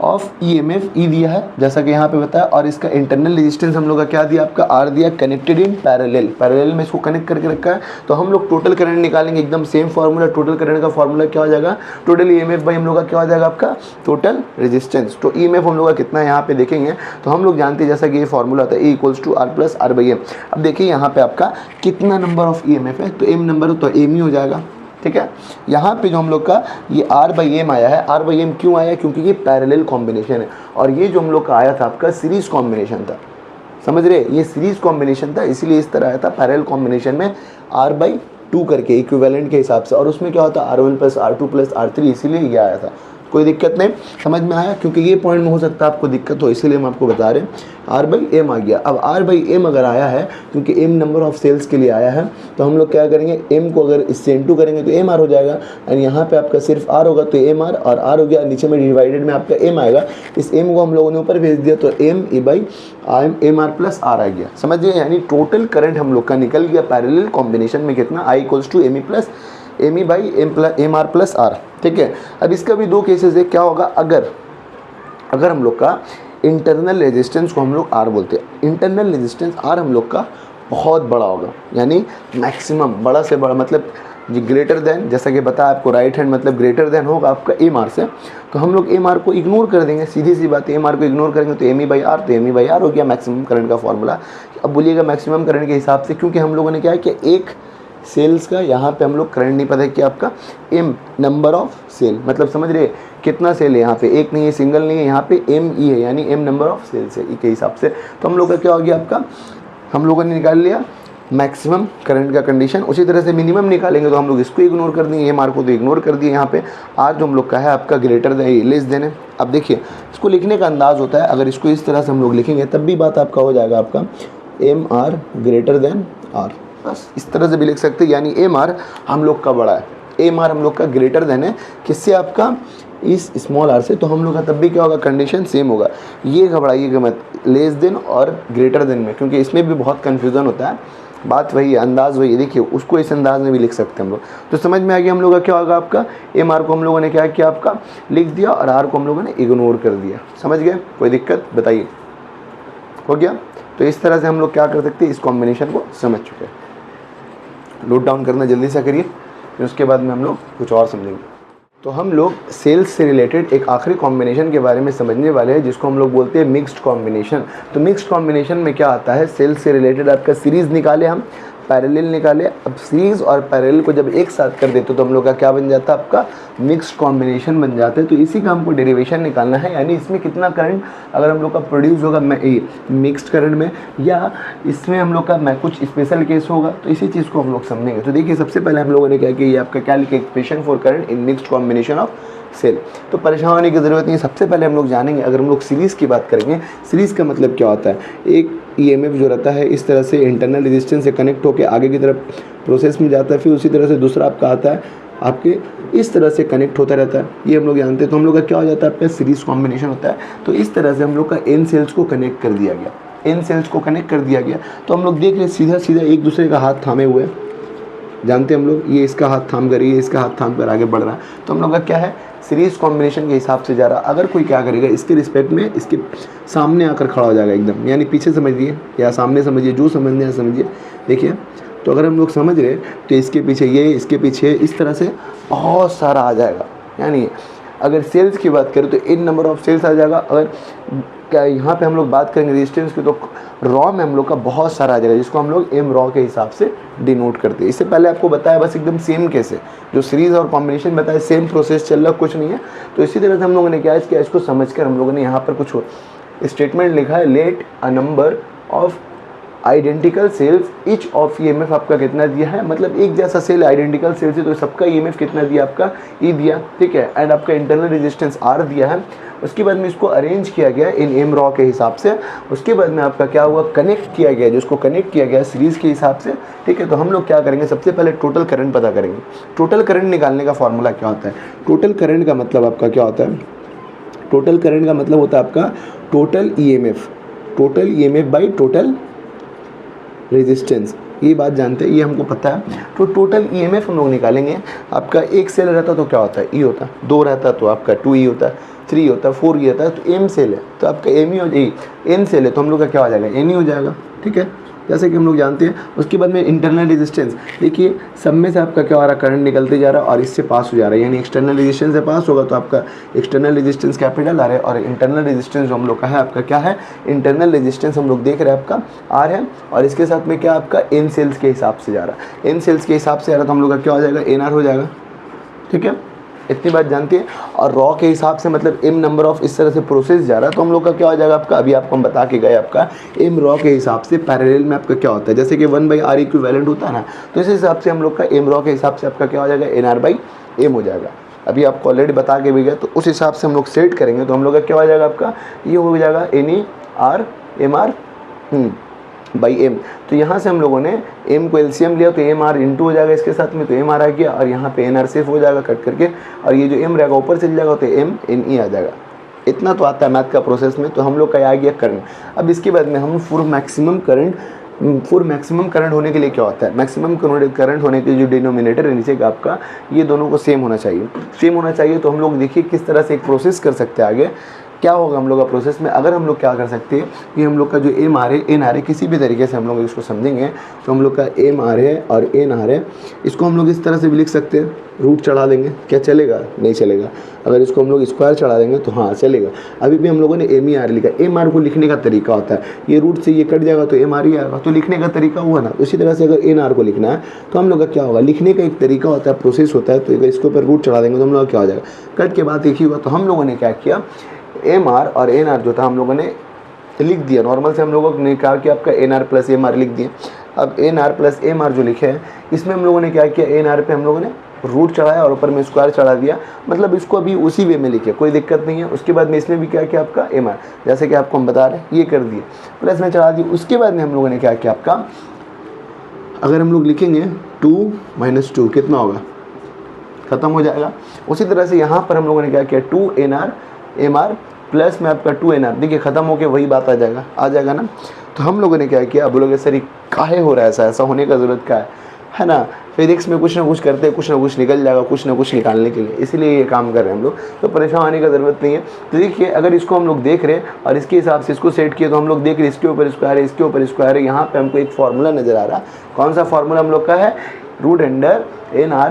S1: of EMF E दिया है जैसा कि यहाँ पे बताया, और इसका इंटरनल रेजिस्टेंस हम लोग का क्या दिया, आपका R दिया, कनेक्टेड इन पैरेलल में इसको कनेक्ट करके रखा है। तो हम लोग टोटल करंट निकालेंगे, एकदम सेम फार्मूला, टोटल करंट का फार्मूला क्या हो जाएगा, टोटल EMF बाई हम लोग का क्या हो जाएगा, आपका टोटल रेजिस्टेंस। तो EMF हम लोग का कितना है यहाँ पे देखेंगे तो हम लोग जानते हैं जैसा कि ये फार्मूला था E = R + R/M। अब देखिए यहाँ पे आपका कितना नंबर ऑफ EMF है, तो M नंबर तो M ही हो जाएगा, ठीक है। यहाँ पे जो हम लोग का ये R/M आया है, R/M क्यों आया, क्योंकि ये पैरेलल कॉम्बिनेशन है, और ये जो हम लोग का आया था आपका सीरीज कॉम्बिनेशन था, समझ रहे, ये सीरीज कॉम्बिनेशन था, इसीलिए इस तरह आया था। पैरेलल कॉम्बिनेशन में R/2 करके इक्विवेलेंट के हिसाब से, और उसमें क्या होता है R1 + R2 + R3, इसीलिए ये आया था। कोई दिक्कत नहीं, समझ में आया, क्योंकि ये पॉइंट में हो सकता है आपको दिक्कत हो, इसीलिए हम आपको बता रहे हैं। R/M आ गया। अब R/M अगर आया है, क्योंकि M नंबर ऑफ सेल्स के लिए आया है, तो हम लोग क्या करेंगे, M को अगर इससे इंटू करेंगे तो MR हो जाएगा, और यहाँ पे आपका सिर्फ R होगा तो MR, और R हो गया, नीचे में डिवाइडेड में आपका M आएगा। इस M को हम लोगों ने ऊपर भेज दिया तो MR + R आ गया, समझिए। यानी टोटल करंट हम लोग का निकल गया पैरेलल कॉम्बिनेशन में कितना, I = MR + R, ठीक है। अब इसका भी दो केसेस है, क्या होगा, अगर हम लोग का इंटरनल रेजिस्टेंस को हम लोग R बोलते हैं, इंटरनल रेजिस्टेंस R हम लोग का बहुत बड़ा होगा, यानी मैक्सिमम, बड़ा से बड़ा मतलब ग्रेटर देन, जैसा कि बताया आपको राइट हैंड मतलब ग्रेटर देन होगा आपका MR से, तो हम लोग MR को इग्नोर कर देंगे, सीधी सी बात है। MR को इग्नोर करेंगे तो ME/R, तो ME/R हो गया मैक्सिमम करंट का फॉर्मूला। अब बोलिएगा मैक्सिमम करंट के हिसाब से, क्योंकि हम लोगों ने क्या है कि एक सेल्स का यहाँ पे हम लोग करंट नहीं पता है कि आपका M नंबर ऑफ सेल, मतलब समझ रहे कितना सेल है, यहाँ पे एक नहीं है, सिंगल नहीं है, यहाँ पे ME है, यानी M नंबर ऑफ सेल्स है, के हिसाब से। तो हम लोग का क्या हो गया, आपका हम लोगों ने निकाल लिया मैक्सिमम करंट का कंडीशन। उसी तरह से मिनिमम निकालेंगे तो हम लोग इसको इग्नोर कर देंगे, MR को तो इग्नोर कर दिए। यहाँ पे R जो हम लोग का है आपका ग्रेटर देन लेस देन है। अब देखिए इसको लिखने का अंदाज होता है, अगर इसको इस तरह से हम लोग लिखेंगे तब भी बात आपका हो जाएगा, आपका MR > R, बस इस तरह से भी लिख सकते हैं। यानी MR हम लोग का बड़ा है, MR हम लोग का ग्रेटर देन है किससे, आपका इस स्मॉल r से। तो हम लोग का तब भी क्या होगा, कंडीशन सेम होगा। ये घबराइएगा मत लेस देन और ग्रेटर देन में, क्योंकि इसमें भी बहुत कन्फ्यूज़न होता है। बात वही है, अंदाज़ वही है। देखिए उसको इस अंदाज में भी लिख सकते हैं हम लोग। तो समझ में आ गया हम लोग का क्या होगा, आपका MR को हम लोगों ने क्या किया, आपका लिख दिया, और R को हम लोगों ने इग्नोर कर दिया। समझ गए, कोई दिक्कत बताइए, हो गया। तो इस तरह से हम लोग क्या कर सकते हैं, इस कॉम्बिनेशन को समझ चुके हैं। नोट डाउन करना जल्दी से करिए, फिर उसके बाद में हम लोग कुछ और समझेंगे। तो हम लोग सेल्स से रिलेटेड एक आखिरी कॉम्बिनेशन के बारे में समझने वाले हैं, जिसको हम लोग बोलते हैं मिक्स्ड कॉम्बिनेशन। तो मिक्स्ड कॉम्बिनेशन में क्या आता है, सेल्स से रिलेटेड आपका सीरीज़ निकाले, हम पैरेलल निकाले। अब सीरीज़ और पैरेलल को जब एक साथ कर देते तो हम लोग का क्या बन जाता है, आपका मिक्स्ड कॉम्बिनेशन बन जाता है। तो इसी का हमको डेरिवेशन निकालना है, यानी इसमें कितना करंट अगर हम लोग का प्रोड्यूस होगा मिक्स्ड करंट में, या इसमें हम लोग का कुछ स्पेशल केस होगा, तो इसी चीज़ को हम लोग समझेंगे। तो देखिए सबसे पहले हम लोगों ने क्या किया, ये आपका क्या लिखा, expression for current in mixed combination of cell. तो परेशान होने की ज़रूरत नहीं है, सबसे पहले हम लोग जानेंगे। अगर हम लोग सीरीज़ की बात करेंगे, सीरीज़ का मतलब क्या होता है, एक EMF जो रहता है इस तरह से इंटरनल रेजिस्टेंस से कनेक्ट होकर आगे की तरफ प्रोसेस में जाता है, फिर उसी तरह से दूसरा आपका आता है आपके इस तरह से कनेक्ट होता रहता है, ये हम लोग जानते हैं। तो हम लोग का क्या हो जाता है, आपका सीरीज़ कॉम्बिनेशन होता है। तो इस तरह से हम लोग का N सेल्स को कनेक्ट कर दिया गया, N सेल्स को कनेक्ट कर दिया गया। तो हम लोग देख रहे सीधा सीधा एक दूसरे का हाथ थामे हुए, जानते हैं हम लोग, ये इसका हाथ थाम कर, ये इसका हाथ थाम कर आगे बढ़ रहा है। तो हम लोग का क्या है, सीरीज़ कॉम्बिनेशन के हिसाब से जा रहा। अगर कोई क्या करेगा, इसके रिस्पेक्ट में इसके सामने आकर खड़ा हो जाएगा एकदम, यानी पीछे समझिए या सामने समझिए, जो समझने है समझिए। देखिए तो अगर हम लोग समझ रहे तो इसके पीछे ये, इसके पीछे इस तरह से बहुत सारा आ जाएगा। यानी अगर सेल्स की बात करें तो इन नंबर ऑफ सेल्स आ जाएगा। अगर क्या यहाँ पे हम लोग बात करेंगे रेजिस्टेंस की तो रॉ में हम लोग का बहुत सारा आ जाएगा, जिसको हम लोग एम रॉ के हिसाब से डिनोट करते हैं। इससे पहले आपको बताया बस एकदम सेम केस है, जो सीरीज़ और कॉम्बिनेशन बताया सेम प्रोसेस चल रहा, कुछ नहीं है। तो इसी तरह से हम लोगों ने क्या किया, इसको समझकर हम लोगों ने यहाँ पर कुछ स्टेटमेंट लिखा है, let a number of identical cells each of EMF आपका कितना दिया है, मतलब एक जैसा सेल आइडेंटिकल सेल्स है तो सबका ईएमएफ कितना दिया आपका ई दिया, ठीक है। एंड आपका इंटरनल रेजिस्टेंस आर दिया है। उसके बाद में इसको अरेंज किया गया इन एम रॉ के हिसाब से। उसके बाद में आपका क्या हुआ, कनेक्ट किया गया, जिसको कनेक्ट किया गया सीरीज़ के हिसाब से, ठीक है। तो हम लोग क्या करेंगे, सबसे पहले टोटल करंट पता करेंगे। टोटल करंट निकालने का फॉर्मूला क्या होता है, टोटल करंट का मतलब आपका क्या होता है, टोटल करंट का मतलब होता है आपका total EMF, total EMF by total resistance. ये बात जानते हैं, ये हमको पता है। तो टोटल ईएमएफ हम लोग निकालेंगे। आपका एक सेल रहता तो क्या होता है, ई होता है, 2 रहता तो आपका 2 ई होता है, 3 होता है, 4 ई होता है। तो एम सेल है तो आपका एम ई हो जाएगी, एन सेल है तो हम लोग का क्या हो जाएगा, एन ई हो जाएगा, ठीक है, जैसे कि हम लोग जानते हैं। उसके बाद में इंटरनल रेजिस्टेंस, देखिए सब में से आपका क्या हो रहा है, करंट निकलते जा रहा है और इससे पास हो जा रहा है, यानी एक्सटर्नल रेजिस्टेंस से पास होगा तो आपका एक्सटर्नल रेजिस्टेंस कैपिटल आ रहा है, और इंटरनल रेजिस्टेंस जो हम लोग का है आपका क्या है, इंटरनल रेजिस्टेंस हम लोग देख रहे हैं आपका आर है, और इसके साथ में क्या आपका एन सेल्स के हिसाब से जा रहा है, एन सेल्स के हिसाब से आ रहा है तो हम लोग का क्या हो जाएगा, एन आर हो जाएगा, ठीक है। इतनी बात जानते हैं। और रॉ के हिसाब से मतलब एम नंबर ऑफ इस तरह से प्रोसेस जा रहा है तो हम लोग का क्या हो जाएगा आपका, अभी आपको हम बता के गए, आपका एम रॉ के हिसाब से पैरेलल में आपका क्या होता है, जैसे कि 1/r इक्विवेलेंट होता है ना, तो इस हिसाब से हम लोग का एम रॉ के हिसाब से आपका क्या हो जाएगा, NR/M हो जाएगा। अभी आपको ऑलरेडी बता के भी गया, तो उस हिसाब से हम लोग सेट करेंगे तो हम लोग का क्या हो जाएगा आपका, ये हो जाएगा NER/MR/M। तो यहाँ से हम लोगों ने M को एलसीएम लिया तो MR इंटू हो जाएगा इसके साथ में, तो MR आ गया, और यहाँ पे NR सेफ हो जाएगा कट करके, और ये जो M रहेगा ऊपर चल जाएगा तो MNE आ जाएगा। इतना तो आता है मैथ का प्रोसेस में। तो हम लोग का आ गया करंट। अब इसके बाद में हम फॉर मैक्सिमम करंट होने के लिए क्या होता है, मैक्सिमम करंट होने के लिए जो डिनोमिनेटर है नीचे का आपका, ये दोनों को सेम होना चाहिए, सेम होना चाहिए। तो हम लोग देखिए किस तरह से एक प्रोसेस कर सकते हैं आगे, क्या होगा हम लोग का प्रोसेस में। अगर हम लोग क्या कर सकते हैं कि हम लोग का जो एम आर है, एन आर है, किसी भी तरीके से हम लोग इसको समझेंगे तो हम लोग का एम आर है और एन आर है, इसको हम लोग इस तरह से भी लिख सकते हैं, रूट चढ़ा देंगे, क्या चलेगा, नहीं चलेगा। अगर इसको हम लोग स्क्वायर चढ़ा देंगे तो हाँ चलेगा। अभी भी हम लोगों ने एम ई आर लिखा, एम आर को लिखने का तरीका होता है, ये रूट से ये कट जाएगा तो एम आर ही आएगा, तो लिखने का तरीका हुआ ना। उसी तरह से अगर एन आर को लिखना है तो हम लोग का क्या होगा, लिखने का एक तरीका होता है, प्रोसेस होता है। तो अगर इसके ऊपर रूट चढ़ा देंगे तो हम लोग का क्या हो जाएगा, कट के बाद एक ही हुआ। तो हम लोगों ने क्या किया, एम आर और एन आर जो था हम लोगों ने लिख दिया, नॉर्मल से हम लोगों ने कहा कि आपका N R plus M R लिख दिए। अब N R plus M R जो लिखे हैं इसमें हम लोगों ने क्या किया, एन आर पे हम लोगों ने रूट चढ़ाया और ऊपर में स्क्वायर चढ़ा दिया, मतलब इसको अभी उसी वे में लिखे, कोई दिक्कत नहीं है। उसके बाद में इसमें भी क्या किया आपका एम आर, जैसे कि आपको हम बता रहे हैं ये कर दिए, प्लस में चढ़ा दिए। उसके बाद में हम लोगों ने क्या किया आपका, अगर हम लोग लिखेंगे 2 - 2 कितना होगा, ख़त्म हो जाएगा। उसी तरह से यहाँ पर हम लोगों ने क्या किया, 2 NR एम आर प्लस में आपका 2 NR, देखिए ख़त्म होके वही बात आ जाएगा ना। तो हम लोगों ने क्या किया, अब बोलोगे सर काहे हो रहा है ऐसा होने का ज़रूरत क्या है ना। फिजिक्स में कुछ ना कुछ करते हैं, कुछ ना कुछ निकल जाएगा, कुछ ना कुछ निकालने के लिए, इसलिए ये काम कर रहे हैं हम लोग। तो परेशान होने का ज़रूरत नहीं है। तो देखिए अगर इसको हम लोग देख रहे हैं और इसके हिसाब से इसको सेट किया तो हम लोग देख रहे हैं इसके ऊपर स्क्वायर है, इसके ऊपर स्क्वायर है। यहाँ पे हमको एक फार्मूला नज़र आ रहा, कौन सा फार्मूला हम लोग का है, √NR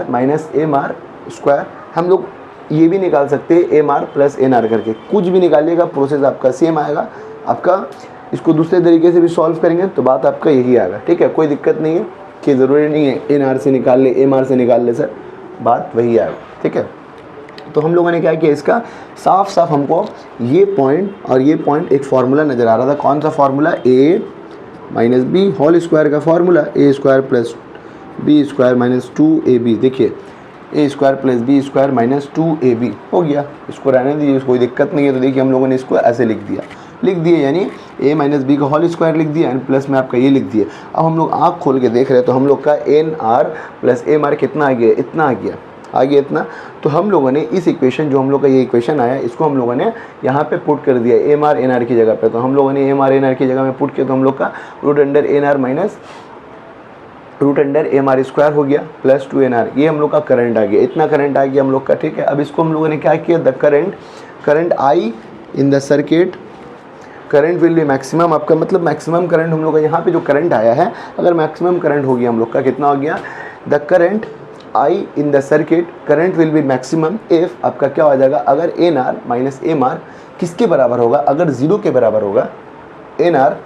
S1: - MR स्क्वायर। हम लोग ये भी निकाल सकते हैं M R plus N R करके, कुछ भी निकालिएगा प्रोसेस आपका सेम आएगा। आपका इसको दूसरे तरीके से भी सॉल्व करेंगे तो बात आपका यही आएगा, ठीक है। कोई दिक्कत नहीं है कि ज़रूरी नहीं है एन आर से निकाल ले, एम आर से निकाल ले, सर बात वही आएगा, ठीक है। तो हम लोगों ने क्या किया, इसका साफ साफ हमको ये पॉइंट और ये पॉइंट एक फार्मूला नज़र आ रहा था। कौन सा formula, A - B whole square का फार्मूला, A² + B² - 2AB। देखिए A² + B² - 2AB हो गया, इसको रहने दीजिए, कोई दिक्कत नहीं है। तो देखिए हम लोगों ने इसको ऐसे लिख दिए, यानी A - B का होल स्क्वायर लिख दिया एंड प्लस में आपका ये लिख दिया। अब हम लोग आँख खोल के देख रहे हैं तो हम लोग का NR + MR कितना आ गया, इतना आ गया इतना। तो हम लोगों ने इस इक्वेशन, जो हम लोग का ये इक्वेशन आया, इसको हम लोगों ने यहाँ पे पुट कर दिया MR NR की जगह पे। तो हम लोगों ने MR NR की जगह में पुट किया तो हम लोग का √NR - √MR² हो गया प्लस 2NR, ये हम लोग का करंट आ गया, इतना करंट आ गया हम लोग का, ठीक है। अब इसको हम लोगों ने क्या किया, the current I in the circuit, current will be maximum, आपका मतलब मैक्सिमम करंट हम लोग का यहाँ पे जो करंट आया है, अगर मैक्सिमम करंट हो गया हम लोग का, कितना हो गया, the current I in the circuit current will be maximum if आपका क्या हो जाएगा, अगर N R minus M R किसके बराबर होगा, अगर ज़ीरो के बराबर होगा, एन आर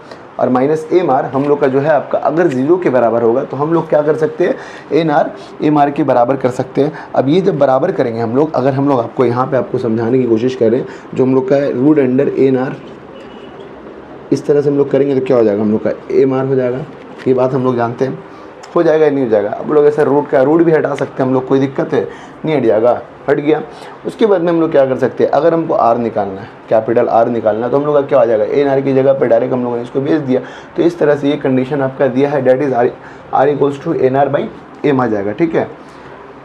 S1: और माइनस एम आर हम लोग का जो है आपका अगर ज़ीरो के बराबर होगा तो हम लोग क्या कर सकते हैं, एन आर एम आर के बराबर कर सकते हैं। अब ये जब बराबर करेंगे हम लोग, अगर हम लोग आपको यहाँ पे आपको समझाने की कोशिश कर रहे हैं, जो हम लोग का है रूट अंडर एन आर इस तरह से हम लोग करेंगे तो क्या हो जाएगा, हम लोग का एम आर हो जाएगा। ये बात हम लोग जानते हैं, हो जाएगा या नहीं हो जाएगा। अब लोग ऐसा रूट भी हटा सकते हैं हम लोग, कोई दिक्कत है नहीं, हट जाएगा, हट गया। उसके बाद में हम लोग क्या कर सकते हैं, अगर हमको आर निकालना है, कैपिटल आर निकालना है, तो हम लोग का क्या हो जाएगा, एन आर की जगह पे डायरेक्ट हम लोगों ने इसको भेज दिया। तो इस तरह से ये कंडीशन आपका दिया है, that is R equals to N R by M आ जाएगा। ठीक है,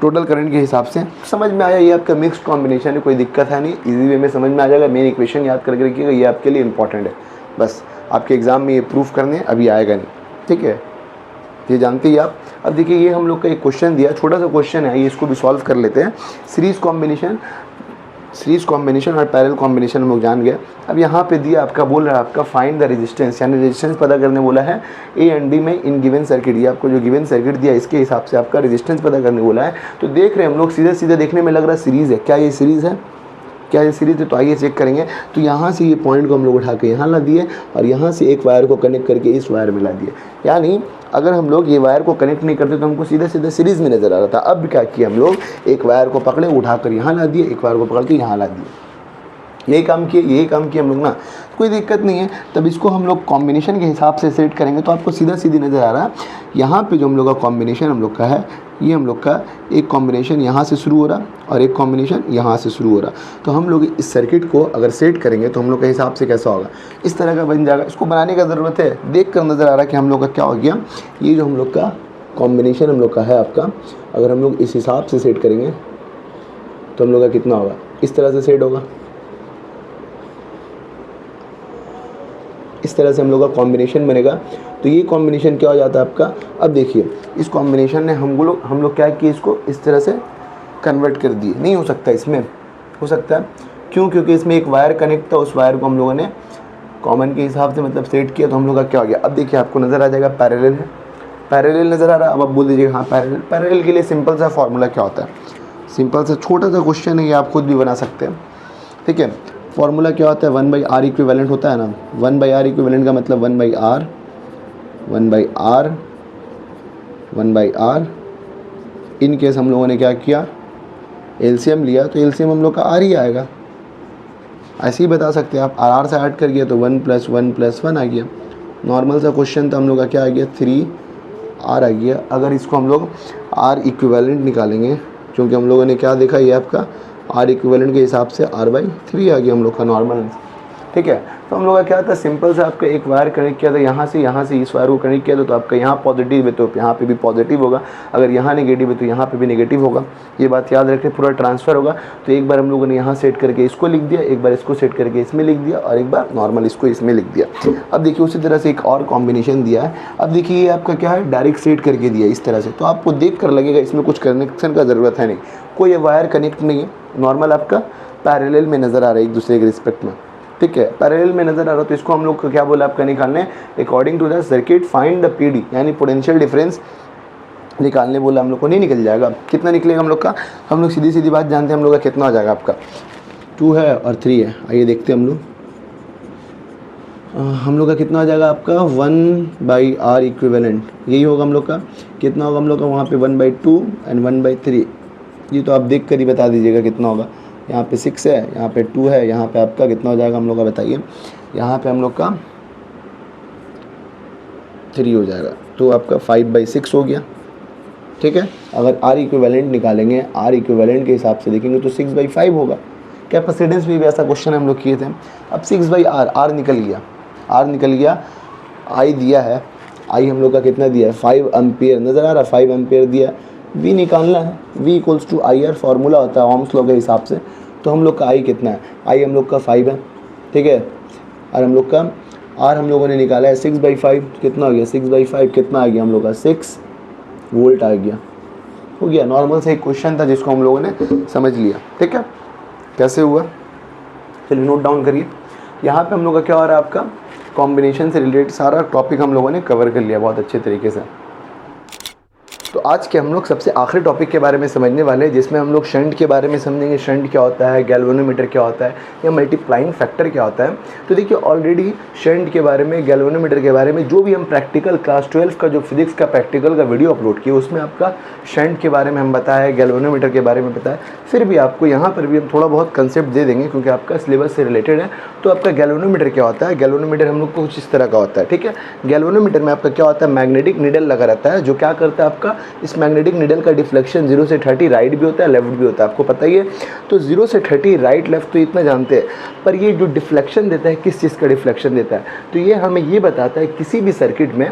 S1: टोटल करंट के हिसाब से समझ में आया। ये आपका मिक्स्ड कॉम्बिनेशन है, कोई दिक्कत है नहीं, इजी वे में समझ में आ जाएगा। मेन इक्वेशन याद करके रखिएगा, ये आपके लिए इंपॉर्टेंट है। बस आपके एग्जाम में ये प्रूफ करने अभी आएगा नहीं, ठीक है, ये जानते ही आप। अब देखिए ये हम लोग का एक क्वेश्चन दिया, छोटा सा क्वेश्चन है, ये इसको भी सॉल्व कर लेते हैं। सीरीज कॉम्बिनेशन और पैरेलल कॉम्बिनेशन हम लोग जान गए। अब यहाँ पे दिया आपका, बोल रहा है आपका फाइंड द रेजिस्टेंस, यानी रेजिस्टेंस पता करने बोला है ए एंड बी में इन गिवन सर्किट। ये आपको जो गिवन सर्किट दिया इसके हिसाब से आपका रेजिस्टेंस पता करने बोला है। तो देख रहे हैं हम लोग, सीधे सीधे देखने में लग रहा है सीरीज़ है। क्या ये सीरीज़ है, क्या ये सीरीज है? तो आइए चेक करेंगे। तो यहाँ से ये पॉइंट को हम लोग उठा के यहाँ ला दिए और यहाँ से एक वायर को कनेक्ट करके इस वायर में ला दिए। यानी अगर हम लोग ये वायर को कनेक्ट नहीं करते तो हमको सीधे सीधे सीरीज़ में नज़र आ रहा था। अब क्या किया हम लोग, एक वायर को पकड़े उठाकर यहाँ ला दिए, एक वायर को पकड़ के यहाँ ला दिए। यही काम किए हम लोग ना, कोई दिक्कत नहीं है। तब इसको हम लोग कॉम्बिनेशन के हिसाब से सेट करेंगे तो आपको सीधा सीधी नज़र आ रहा है। यहाँ पे जो हम लोग का कॉम्बिनेशन हम लोग का है, ये हम लोग का एक कॉम्बिनेशन यहाँ से शुरू हो रहा और एक कॉम्बिनेशन यहाँ से शुरू हो रहा। तो हम लोग इस सर्किट को अगर सेट करेंगे तो हम लोग के हिसाब से कैसा होगा, इस तरह का बन जाएगा। इसको बनाने का ज़रूरत है, देख कर नज़र आ रहा है कि हम लोग का क्या हो गया। ये जो हम लोग का कॉम्बिनेशन हम लोग का है आपका, अगर हम लोग इस हिसाब से सेट करेंगे तो हम लोग का कितना होगा, इस तरह से सेट होगा। इस तरह से हम लोग का कॉम्बिनेशन बनेगा। तो ये कॉम्बिनेशन क्या हो जाता है आपका। अब देखिए इस कॉम्बिनेशन ने हम लोग क्या किए, इसको इस तरह से कन्वर्ट कर दिए। नहीं हो सकता, इसमें हो सकता है, क्यों, क्योंकि इसमें एक वायर कनेक्ट था, उस वायर को हम लोगों ने कॉमन के हिसाब से मतलब सेट किया। तो हम लोग का क्या हो गया, अब देखिए आपको नज़र आ जाएगा पैरेलल है, पैरेलल नज़र आ रहा है। अब आप बोल दीजिएगा हाँ पैरेलल। पैरेलल के लिए सिंपल सा फार्मूला क्या होता है, सिंपल सा छोटा सा क्वेश्चन है, ये आप खुद भी बना सकते हैं। ठीक है, फार्मूला क्या होता है, 1/r इक्विवेलेंट होता है ना। 1/r इक्विवेलेंट का मतलब 1/r 1/r। इन केस हम लोगों ने क्या किया, एलसीएम लिया, तो एलसीएम हम लोग का r ही आएगा। ऐसे ही बता सकते हैं आप, r से ऐड कर गया तो 1 + 1 + 1 आ गया। नॉर्मल सा क्वेश्चन था, हम लोग का क्या आ गया, 3r आ गया। अगर इसको हम लोग r इक्विवेलेंट निकालेंगे, क्योंकि हम लोगों ने क्या देखा, ये आपका r इक्विवेलेंट के हिसाब से r/3 आ गया हम लोग का नॉर्मल। ठीक है, तो हम लोग का क्या था, सिंपल से आपका एक वायर कनेक्ट किया था, यहाँ से इस वायर को कनेक्ट किया था, तो आपका यहाँ पॉजिटिव है तो यहाँ पे भी पॉजिटिव होगा, अगर यहाँ नेगेटिव है तो यहाँ पे भी नेगेटिव होगा। ये बात याद रखें, पूरा ट्रांसफ़र होगा। तो एक बार हम लोगों ने यहाँ सेट करके इसको लिख दिया, एक बार इसको सेट करके इसमें लिख दिया और एक बार नॉर्मल इसको इसमें लिख दिया। अब देखिए उसी तरह से एक और कॉम्बिनेशन दिया है। अब देखिए ये आपका क्या है, डायरेक्ट सेट करके दिया इस तरह से, तो आपको देख कर लगेगा इसमें कुछ कनेक्शन का ज़रूरत है नहीं, कोई वायर कनेक्ट नहीं है, नॉर्मल आपका पैरेलल में नज़र आ रहा है एक दूसरे के रिस्पेक्ट में। ठीक है, पैरेलल में नज़र आ रहा, तो इसको हम लोग को क्या बोला आपका निकालने, according to the circuit find the PD, यानी पोटेंशियल डिफरेंस निकालने बोला हम लोग को। नहीं निकल जाएगा, कितना निकलेगा हम लोग का, हम लोग सीधी सीधी बात जानते हैं हम लोग का कितना हो जाएगा आपका, 2 है और 3 है। आइए देखते हैं हम लोग का कितना हो जाएगा आपका, 1/r इक्विवेलेंट, यही होगा हम लोग का। कितना होगा हम लोग का वहाँ पे 1/2 एंड 1/3। ये तो आप देख कर ही बता दीजिएगा कितना होगा। यहाँ पे 6 है, यहाँ पे 2 है, यहाँ पे आपका कितना हो जाएगा हम लोग का बताइए। यहाँ पे हम लोग का 3 हो जाएगा, तो आपका 5/6 हो गया। ठीक है, अगर r इक्विवेलेंट निकालेंगे, r इक्विवेलेंट के हिसाब से देखेंगे तो 6/5 होगा। कैपेसिटेंस भी ऐसा क्वेश्चन हम लोग किए थे। अब 6/r, r निकल गया, I दिया है, I हम लोग का कितना दिया है, 5 एम्पियर नज़र आ रहा है, 5 एम्पियर दिया। V निकालना है, V = IR फार्मूला होता है ओम्स लॉ के हिसाब से। तो हम लोग का I कितना है, I हम लोग का 5 है। ठीक है, और हम लोग का R हम लोगों ने निकाला है 6/5, कितना हो गया, 6/5 कितना आ गया हम लोग का, 6 वोल्ट आ गया। हो गया, नॉर्मल से एक क्वेश्चन था जिसको हम लोगों ने समझ लिया। ठीक है, कैसे हुआ, चलिए नोट डाउन करिए। यहाँ पे हम लोग का क्या हो रहा है, आपका कॉम्बिनेशन से रिलेटेड सारा टॉपिक हम लोगों ने कवर कर लिया बहुत अच्छे तरीके से। तो आज के हम लोग सबसे आखिरी टॉपिक के बारे में समझने वाले हैं, जिसमें हम लोग शंट के बारे में समझेंगे। शंट क्या होता है, गैल्वेनोमीटर क्या होता है, या मल्टीप्लाइंग फैक्टर क्या होता है। तो देखिए ऑलरेडी शंट के बारे में, गैल्वेनोमीटर के बारे में जो भी हम प्रैक्टिकल क्लास 12 का जो फिजिक्स का प्रैक्टिकल का वीडियो अपलोड किया उसमें आपका शंट के बारे में हम बताया, गैल्वेनोमीटर के बारे में बताया। फिर भी आपको यहाँ पर भी हम थोड़ा बहुत कंसेप्ट दे देंगे क्योंकि आपका सिलेबस से रिलेटेड है। तो आपका गैल्वेनोमीटर क्या होता है, गैल्वेनोमीटर हम लोग को कुछ इस तरह का होता है, ठीक है। गैल्वेनोमीटर में आपका क्या होता है, मैग्नेटिक निडल लगा रहता है, जो क्या करता है आपका इस मैग्नेटिक निडल का डिफ्लेक्शन 0 से 30 राइट भी होता है, लेफ्ट भी होता है, आपको पता ही है। तो 0 से 30 राइट लेफ्ट तो इतना जानते हैं, पर ये जो डिफ्लेक्शन देता है किस चीज़ का डिफ्लेक्शन देता है, तो ये हमें ये बताता है किसी भी सर्किट में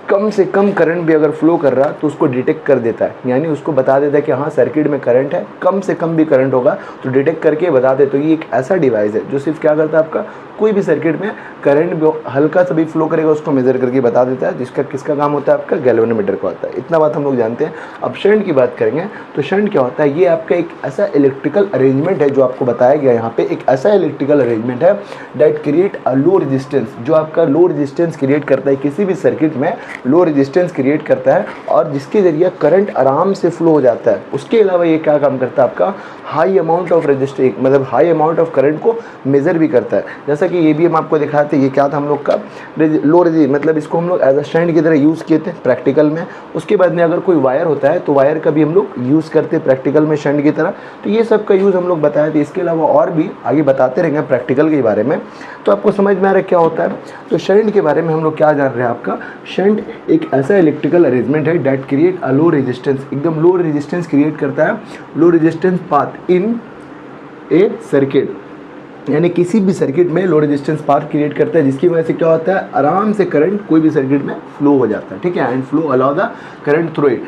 S1: कम से कम करंट भी अगर फ्लो कर रहा तो उसको डिटेक्ट कर देता है, यानी उसको बता देता है कि हाँ सर्किट में करंट है, कम से कम भी करंट होगा तो डिटेक्ट करके बता दे। तो ये एक ऐसा डिवाइस है जो सिर्फ क्या करता है, आपका कोई भी सर्किट में करंट भी हल्का सा भी फ्लो करेगा उसको मेजर करके बता देता है, जिसका किसका काम होता है, आपका गैल्वेनोमीटर का होता है। इतना बात हम लोग जानते हैं। अब शंट की बात करेंगे तो शंट क्या होता है, ये आपका एक ऐसा इलेक्ट्रिकल अरेंजमेंट है जो आपको बताया गया यहाँ पे, एक ऐसा इलेक्ट्रिकल अरेंजमेंट है that create a low resistance, जो आपका लो रेजिस्टेंस क्रिएट करता है, किसी भी सर्किट में लो रेजिस्टेंस क्रिएट करता है और जिसके जरिए करंट आराम से फ्लो हो जाता है। उसके अलावा ये क्या काम करता है, आपका हाई अमाउंट ऑफ रेजिस्टेंस मतलब हाई अमाउंट ऑफ करंट को मेजर भी करता है। जैसा कि ये भी हम आपको दिखाए थे, ये क्या था हम लोग का लो रेजिस्टेंस, मतलब इसको हम लोग एज अ स्टैंड की तरह यूज़ किए थे प्रैक्टिकल में। उसके बाद में अगर कोई वायर होता है तो वायर का भी हम लोग यूज़ करते हैं प्रैक्टिकल में स्टैंड की तरह। तो ये सब का यूज़ हम लोग बताए थे। इसके अलावा और भी आगे बताते रहेंगे प्रैक्टिकल के बारे में, तो आपको समझ में आ रहा है क्या होता है। तो शंट के बारे में हम लोग क्या जान रहे हैं, आपका शंट एक ऐसा इलेक्ट्रिकल अरेंजमेंट है that create a low resistance, एकदम लो रेजिस्टेंस क्रिएट करता है, low resistance path in a circuit, यानी किसी भी सर्किट में लो रेजिस्टेंस पाथ क्रिएट करता है, जिसकी वजह से क्या होता है, आराम से करंट कोई भी सर्किट में फ्लो हो जाता है, ठीक है, and flow allow the current through it.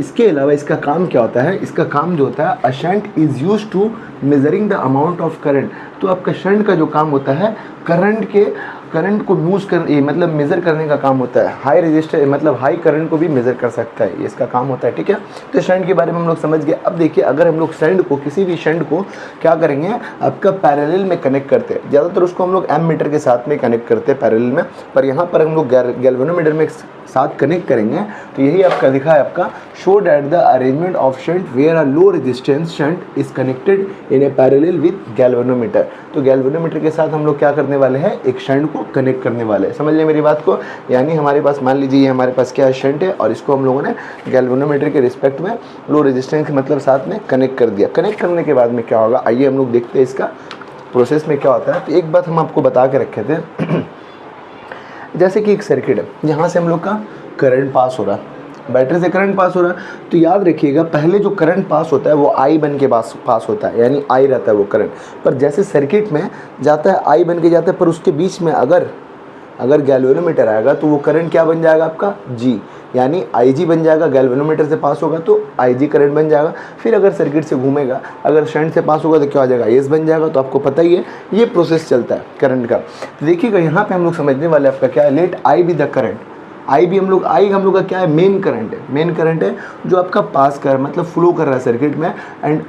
S1: इसके अलावा इसका काम क्या होता है, इसका काम जो होता है, a shunt is used to measuring the amount of current. तो आपका शंट का जो काम होता है करंट को यूज़ कर मतलब मेज़र करने का काम होता है। हाई रेजिस्टर मतलब हाई करंट को भी मेज़र कर सकता है, ये इसका काम होता है, ठीक है। तो शंट के बारे में हम लोग समझ गए। अब देखिए अगर हम लोग शंट को किसी भी शंट को क्या करेंगे, आपका पैरेलल में कनेक्ट करते हैं, ज़्यादातर उसको हम लोग एमीटर के साथ में कनेक्ट करते हैं पैरेलल में, पर यहाँ पर हम लोग गैल्वेनोमीटर में साथ कनेक्ट करेंगे। तो यही आपका लिखा है, आपका show that the arrangement of shunt where a low resistance shunt is connected in a parallel with galvanometer. तो गैल्वेनोमीटर के साथ हम लोग क्या करने वाले हैं, एक शंट को कनेक्ट करने वाले हैं। समझ लें मेरी बात को, यानी हमारे पास मान लीजिए हमारे पास क्या शंट है और इसको हम लोगों ने गैल्वेनोमीटर के रिस्पेक्ट में लो रेजिस्टेंस मतलब साथ में कनेक्ट कर दिया। कनेक्ट करने के बाद में क्या होगा, आइए हम लोग देखते हैं इसका प्रोसेस में क्या होता है। तो एक बात हम आपको बता के रखे थे जैसे कि एक सर्किट है, यहाँ से हम लोग का करंट पास हो रहा है, बैटरी से करंट पास हो रहा है। तो याद रखिएगा पहले जो करंट पास होता है वो आई बन के पास होता है, यानी आई रहता है वो करंट, पर जैसे सर्किट में जाता है आई बन के जाता है, पर उसके बीच में अगर गैल्वेनोमीटर आएगा तो वो करंट क्या बन जाएगा, आपका जी, यानी IG बन जाएगा। गैल्वेनोमीटर से पास होगा तो IG करंट बन जाएगा। फिर अगर सर्किट से घूमेगा, अगर शंट से पास होगा तो क्या हो जाएगा, IS बन जाएगा। तो आपको पता ही है ये प्रोसेस चलता है करंट का। तो देखिएगा यहाँ पे हम लोग समझने वाले आपका क्या है, let I be the current. I हम लोग का क्या है, मेन करंट है जो आपका पास कर मतलब फ्लो कर रहा है सर्किट में। एंड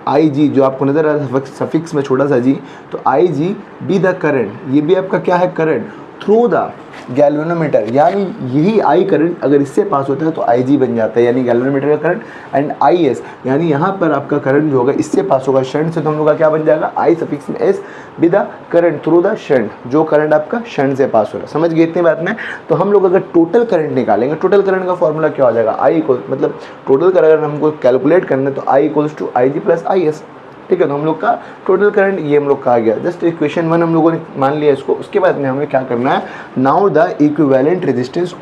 S1: आई जी जो आपको नजर आ रहा है सफिक्स में छोटा सा जी, तो आई जी बी द करंट, ये भी आपका क्या है करंट थ्रू द गैल्वेनोमीटर, यानी यही आई करंट अगर इससे पास होता है तो आई जी बन जाता है, यानी गैल्वेनोमीटर का करंट। एंड आई एस यानी यहाँ पर आपका करंट जो होगा इससे पास होगा शंट से, तो हम लोग का क्या बन जाएगा, आई सफिक्स में S B the current through the shunt, जो करंट आपका शंट से पास हो रहा है। समझ गए इतनी बात में। तो हम लोग अगर टोटल करंट निकालेंगे, टोटल करंट का फॉर्मूला क्या हो जाएगा, आई इक्वल मतलब टोटल करंट अगर हमको कैलकुलेट करना है तो I equals to I G plus I S, ठीक है। तो हम लोग का टोटल करंट ये हम लोग का आ गया। जस्ट इक्वेशन 1 हम लोगों ने मान लिया इसको। उसके बाद में हमें क्या करना है, now the equivalent resistance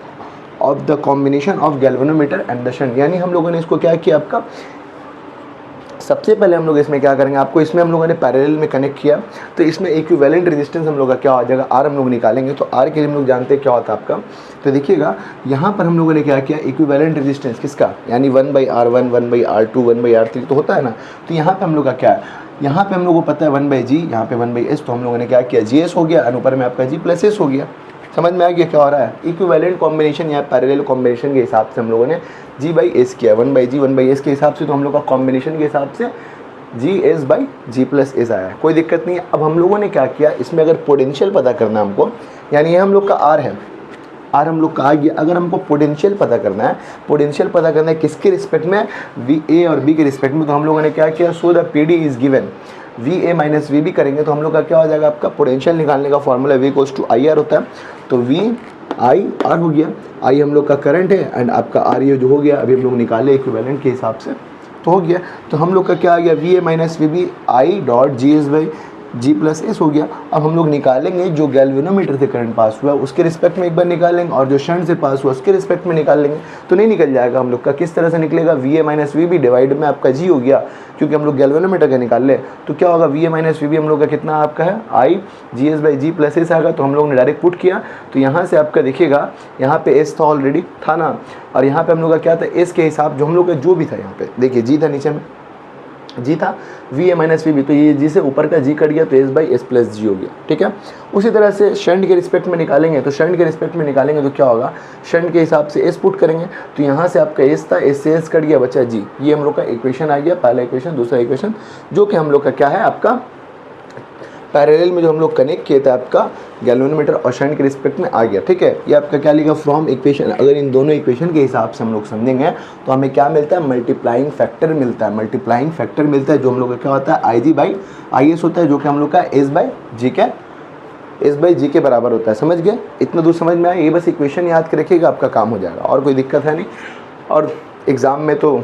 S1: of the combination of galvanometer and the shunt, यानी हम लोगों ने इसको क्या किया, आपका सबसे पहले हम लोग इसमें क्या करेंगे, आपको इसमें हम लोगों ने पैरेलल में कनेक्ट किया, तो इसमें इक्विवेलेंट रेजिस्टेंस हम लोग का क्या हो जाएगा, आर हम लोग निकालेंगे। तो आर के लिए हम लोग जानते हैं क्या होता है आपका, तो देखिएगा यहाँ पर हम लोगों ने क्या किया, इक्विवेलेंट रेजिस्टेंस किसका, यानी 1/R1 1/R2 1/R3 तो होता है ना। तो यहाँ पे हम लोग का क्या है, यहाँ पे हम लोग को पता है 1/G, यहाँ पे 1/S, तो हम लोगों ने क्या किया, GS हो गया, अनुपर में आपका G + S हो गया। समझ में आ गया क्या हो रहा है, इक्विवेलेंट कॉम्बिनेशन या पैरेलल कॉम्बिनेशन के हिसाब से हम लोगों ने G/S किया, 1/G 1/S के हिसाब से। तो हम लोग का कॉम्बिनेशन के हिसाब से GS/G + S आया है, कोई दिक्कत नहीं है। अब हम लोगों ने क्या किया, इसमें अगर पोटेंशियल पता करना हमको, यानी ये हम लोग का R है, आर हम लोग का आ गया। अगर हमको पोटेंशियल पता करना है, पोटेंशियल पता करना है किसके रिस्पेक्ट में, वी ए और बी के रिस्पेक्ट में, तो हम लोगों ने क्या किया, so the P D is given V A minus V B करेंगे तो हम लोग का क्या हो जाएगा, आपका पोटेंशियल निकालने का formula V equals to I R होता है। तो वी आई आर हो गया, आई हम लोग का करंट है एंड आपका आर ये जो हो गया अभी हम लोग निकाले इक्विवेलेंट के हिसाब से, तो हो गया। तो हम लोग का क्या आ गया, V A minus V B I dot G S by G plus S हो गया। अब हम लोग निकालेंगे जो गैल्वेनोमीटर से करंट पास हुआ उसके रिस्पेक्ट में एक बार निकालेंगे और जो शंट से पास हुआ उसके रिस्पेक्ट में निकाल लेंगे, तो नहीं निकल जाएगा हम लोग का। किस तरह से निकलेगा, V A minus V B divide में आपका जी हो गया, क्योंकि हम लोग गैल्वेनोमीटर का निकाल ले, तो क्या होगा, V A minus V B हम लोग का कितना आपका है, I G S by G plus S आएगा। तो हम लोग ने डायरेक्ट पुट किया, तो यहाँ से आपका देखिएगा यहाँ पे एस था ऑलरेडी था ना, और यहाँ पे हम लोग का क्या था, एस के हिसाब जो हम लोग का जो भी था, यहाँ पे देखिए जी था, नीचे में जी था, V A minus V B, तो ये जी से ऊपर का जी कट गया तो एस बाई एस प्लस जी हो गया, ठीक है। उसी तरह से शंट के रिस्पेक्ट में निकालेंगे, तो शंट के रिस्पेक्ट में निकालेंगे तो क्या होगा, शंट के हिसाब से एस पुट करेंगे, तो यहाँ से आपका एस था, एस से एस कट गया, बचा जी। ये हम लोग का इक्वेशन आ गया, पहला इक्वेशन, दूसरा इक्वेशन, जो कि हम लोग का क्या है, आपका पैरेलल में जो हम लोग कनेक्ट किए थे आपका गैल्वेनोमीटर और शंट के रिस्पेक्ट में आ गया, ठीक है। ये आपका क्या लिखा, फ्रॉम इक्वेशन, अगर इन दोनों इक्वेशन के हिसाब से हम लोग समझेंगे तो हमें क्या मिलता है, मल्टीप्लाइंग फैक्टर मिलता है, मल्टीप्लाइंग फैक्टर मिलता है, जो हम लोग का क्या होता है, I ji by I S होता है, जो कि हम लोग का एस बाई जी के एस बाई जी के बराबर होता है। समझ गए, इतना दूर समझ में आया, ये बस इक्वेशन याद के रखिएगा, आपका काम हो जाएगा, और कोई दिक्कत है नहीं। और एग्ज़ाम में तो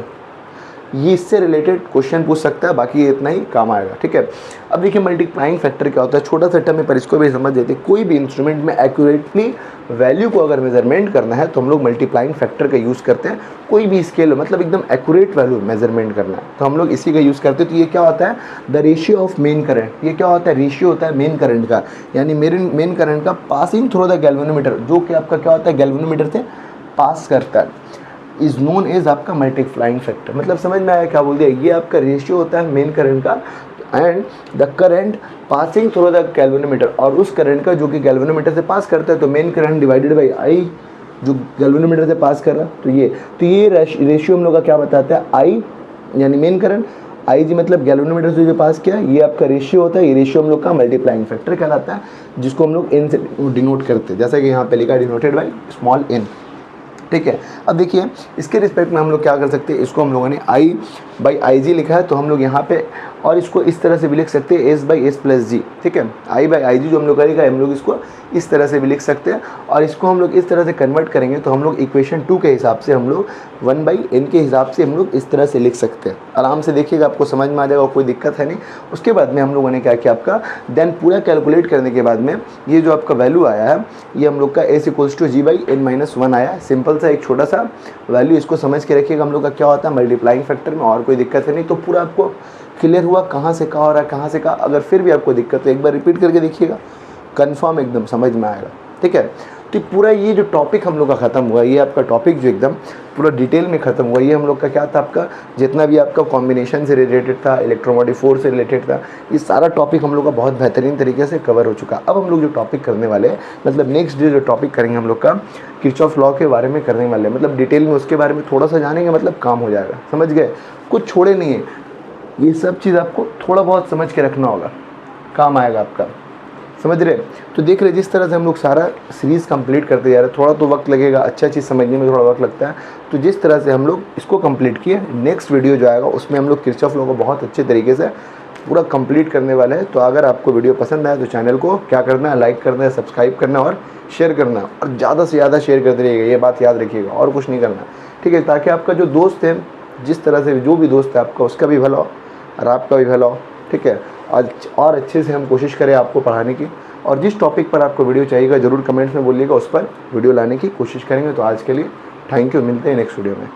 S1: ये इससे रिलेटेड क्वेश्चन पूछ सकता है, बाकी ये इतना ही काम आएगा, ठीक है। अब देखिए मल्टीप्लाइंग फैक्टर क्या होता है, छोटा सा टर्म है पर इसको भी समझ देते हैं। कोई भी इंस्ट्रूमेंट में एक्यूरेटली वैल्यू को अगर मेजरमेंट करना है तो हम लोग मल्टीप्लाइंग फैक्टर का यूज़ करते हैं। कोई भी स्केल मतलब एकदम एक्यूरेट वैल्यू मेजरमेंट करना है तो हम लोग इसी का यूज़ करते हैं। तो ये क्या होता है, the ratio of main current, ये क्या होता है, रेशियो होता है मेन करंट का, यानी मेन करंट का पासिंग थ्रू द गैल्वेनोमीटर, जो कि आपका क्या होता है, गैल्वेनोमीटर से पास करता है, इज़ नोन एज आपका मल्टीप्लाइंग फैक्टर। मतलब समझ में आया क्या बोल दिया, ये आपका रेशियो होता है मेन करंट का and the current passing through the galvanometer, और उस करंट का जो कि गैल्वेनोमीटर से पास करता है, तो main current divided by I जो गैल्वेनोमीटर से पास कर रहा है, तो ये रेशियो हम लोग का क्या बताता है, आई यानी मेन करंट, आई जी मतलब गैल्वेनोमीटर से जो पास किया, ये आपका रेशियो होता है, ये रेशियो हम लोग का मल्टीप्लाइंग फैक्टर कहलाता है, जिसको हम लोग एन से डिनोट करते हैं, जैसा कि यहाँ पे लिखा है डिनोटेड बाई स्मॉल एन, ठीक है। अब देखिए इसके रिस्पेक्ट में हम लोग क्या कर सकते हैं, इसको हम लोगों ने आई बाई आई जी लिखा है, तो हम लोग यहाँ पे और इसको इस तरह से भी लिख सकते हैं, एस बाई एस प्लस जी, ठीक है। आई बाई आई जी जो हम लोग करेगा, हम लोग इसको इस तरह से भी लिख सकते हैं, और इसको हम लोग इस तरह से कन्वर्ट करेंगे तो हम लोग इक्वेशन 2 के हिसाब से हम लोग 1/n के हिसाब से हम लोग इस तरह से लिख सकते हैं। आराम से देखिएगा, आपको समझ में आ जाएगा, कोई दिक्कत है नहीं। उसके बाद में हम लोगों ने क्या किया, आपका देन पूरा कैलकुलेट करने के बाद में ये जो आपका वैल्यू आया है, ये हम लोग का S equals to G by N minus 1 आया। सिंपल सा एक छोटा सा वैल्यू, इसको समझ के रखिएगा, हम लोग का क्या होता है मल्टीप्लाइंग फैक्टर में, और कोई दिक्कत है नहीं। तो पूरा आपको क्लियर हुआ कहाँ से कहाँ हो रहा है, कहाँ से कहाँ। अगर फिर भी आपको दिक्कत है एक बार रिपीट करके देखिएगा, कंफर्म एकदम समझ में आएगा, ठीक है। तो पूरा ये जो टॉपिक हम लोग का ख़त्म हुआ, ये आपका टॉपिक जो एकदम पूरा डिटेल में ख़त्म हुआ, ये हम लोग का क्या था, आपका जितना भी आपका कॉम्बिनेशन से रिलेटेड था, इलेक्ट्रोमोटिव फोर्स से रिलेटेड था, ये सारा टॉपिक हम लोग का बहुत बेहतरीन तरीके से कवर हो चुका। अब हम लोग जो टॉपिक करने वाले हैं, मतलब नेक्स्ट डे जो टॉपिक करेंगे हम लोग का किरचॉफ लॉ के बारे में करने वाले हैं, मतलब डिटेल में उसके बारे में थोड़ा सा जानेंगे, मतलब काम हो जाएगा, समझ गए, कुछ छोड़े नहीं है। ये सब चीज़ आपको थोड़ा बहुत समझ के रखना होगा, काम आएगा आपका, समझ रहे। तो देख रहे जिस तरह से हम लोग सारा सीरीज़ कंप्लीट करते जा रहे हैं, थोड़ा तो वक्त लगेगा, अच्छा चीज़ समझने में थोड़ा वक्त लगता है। तो जिस तरह से हम लोग इसको कंप्लीट किए, नेक्स्ट वीडियो जो आएगा उसमें हम लोग किरचॉफ लॉ को बहुत अच्छे तरीके से पूरा कंप्लीट करने वाले हैं। तो अगर आपको वीडियो पसंद आए तो चैनल को क्या करना है, लाइक करना है, सब्सक्राइब करना और शेयर करना, और ज़्यादा से ज़्यादा शेयर करते रहिएगा, ये बात याद रखिएगा, और कुछ नहीं करना, ठीक है। ताकि आपका जो दोस्त है, जिस तरह से जो भी दोस्त है आपका, उसका भी भला हो और आपका भी भला हो, ठीक है। आज और अच्छे से हम कोशिश करें आपको पढ़ाने की, और जिस टॉपिक पर आपको वीडियो चाहिएगा ज़रूर कमेंट्स में बोलिएगा, उस पर वीडियो लाने की कोशिश करेंगे। तो आज के लिए थैंक यू, मिलते हैं नेक्स्ट वीडियो में।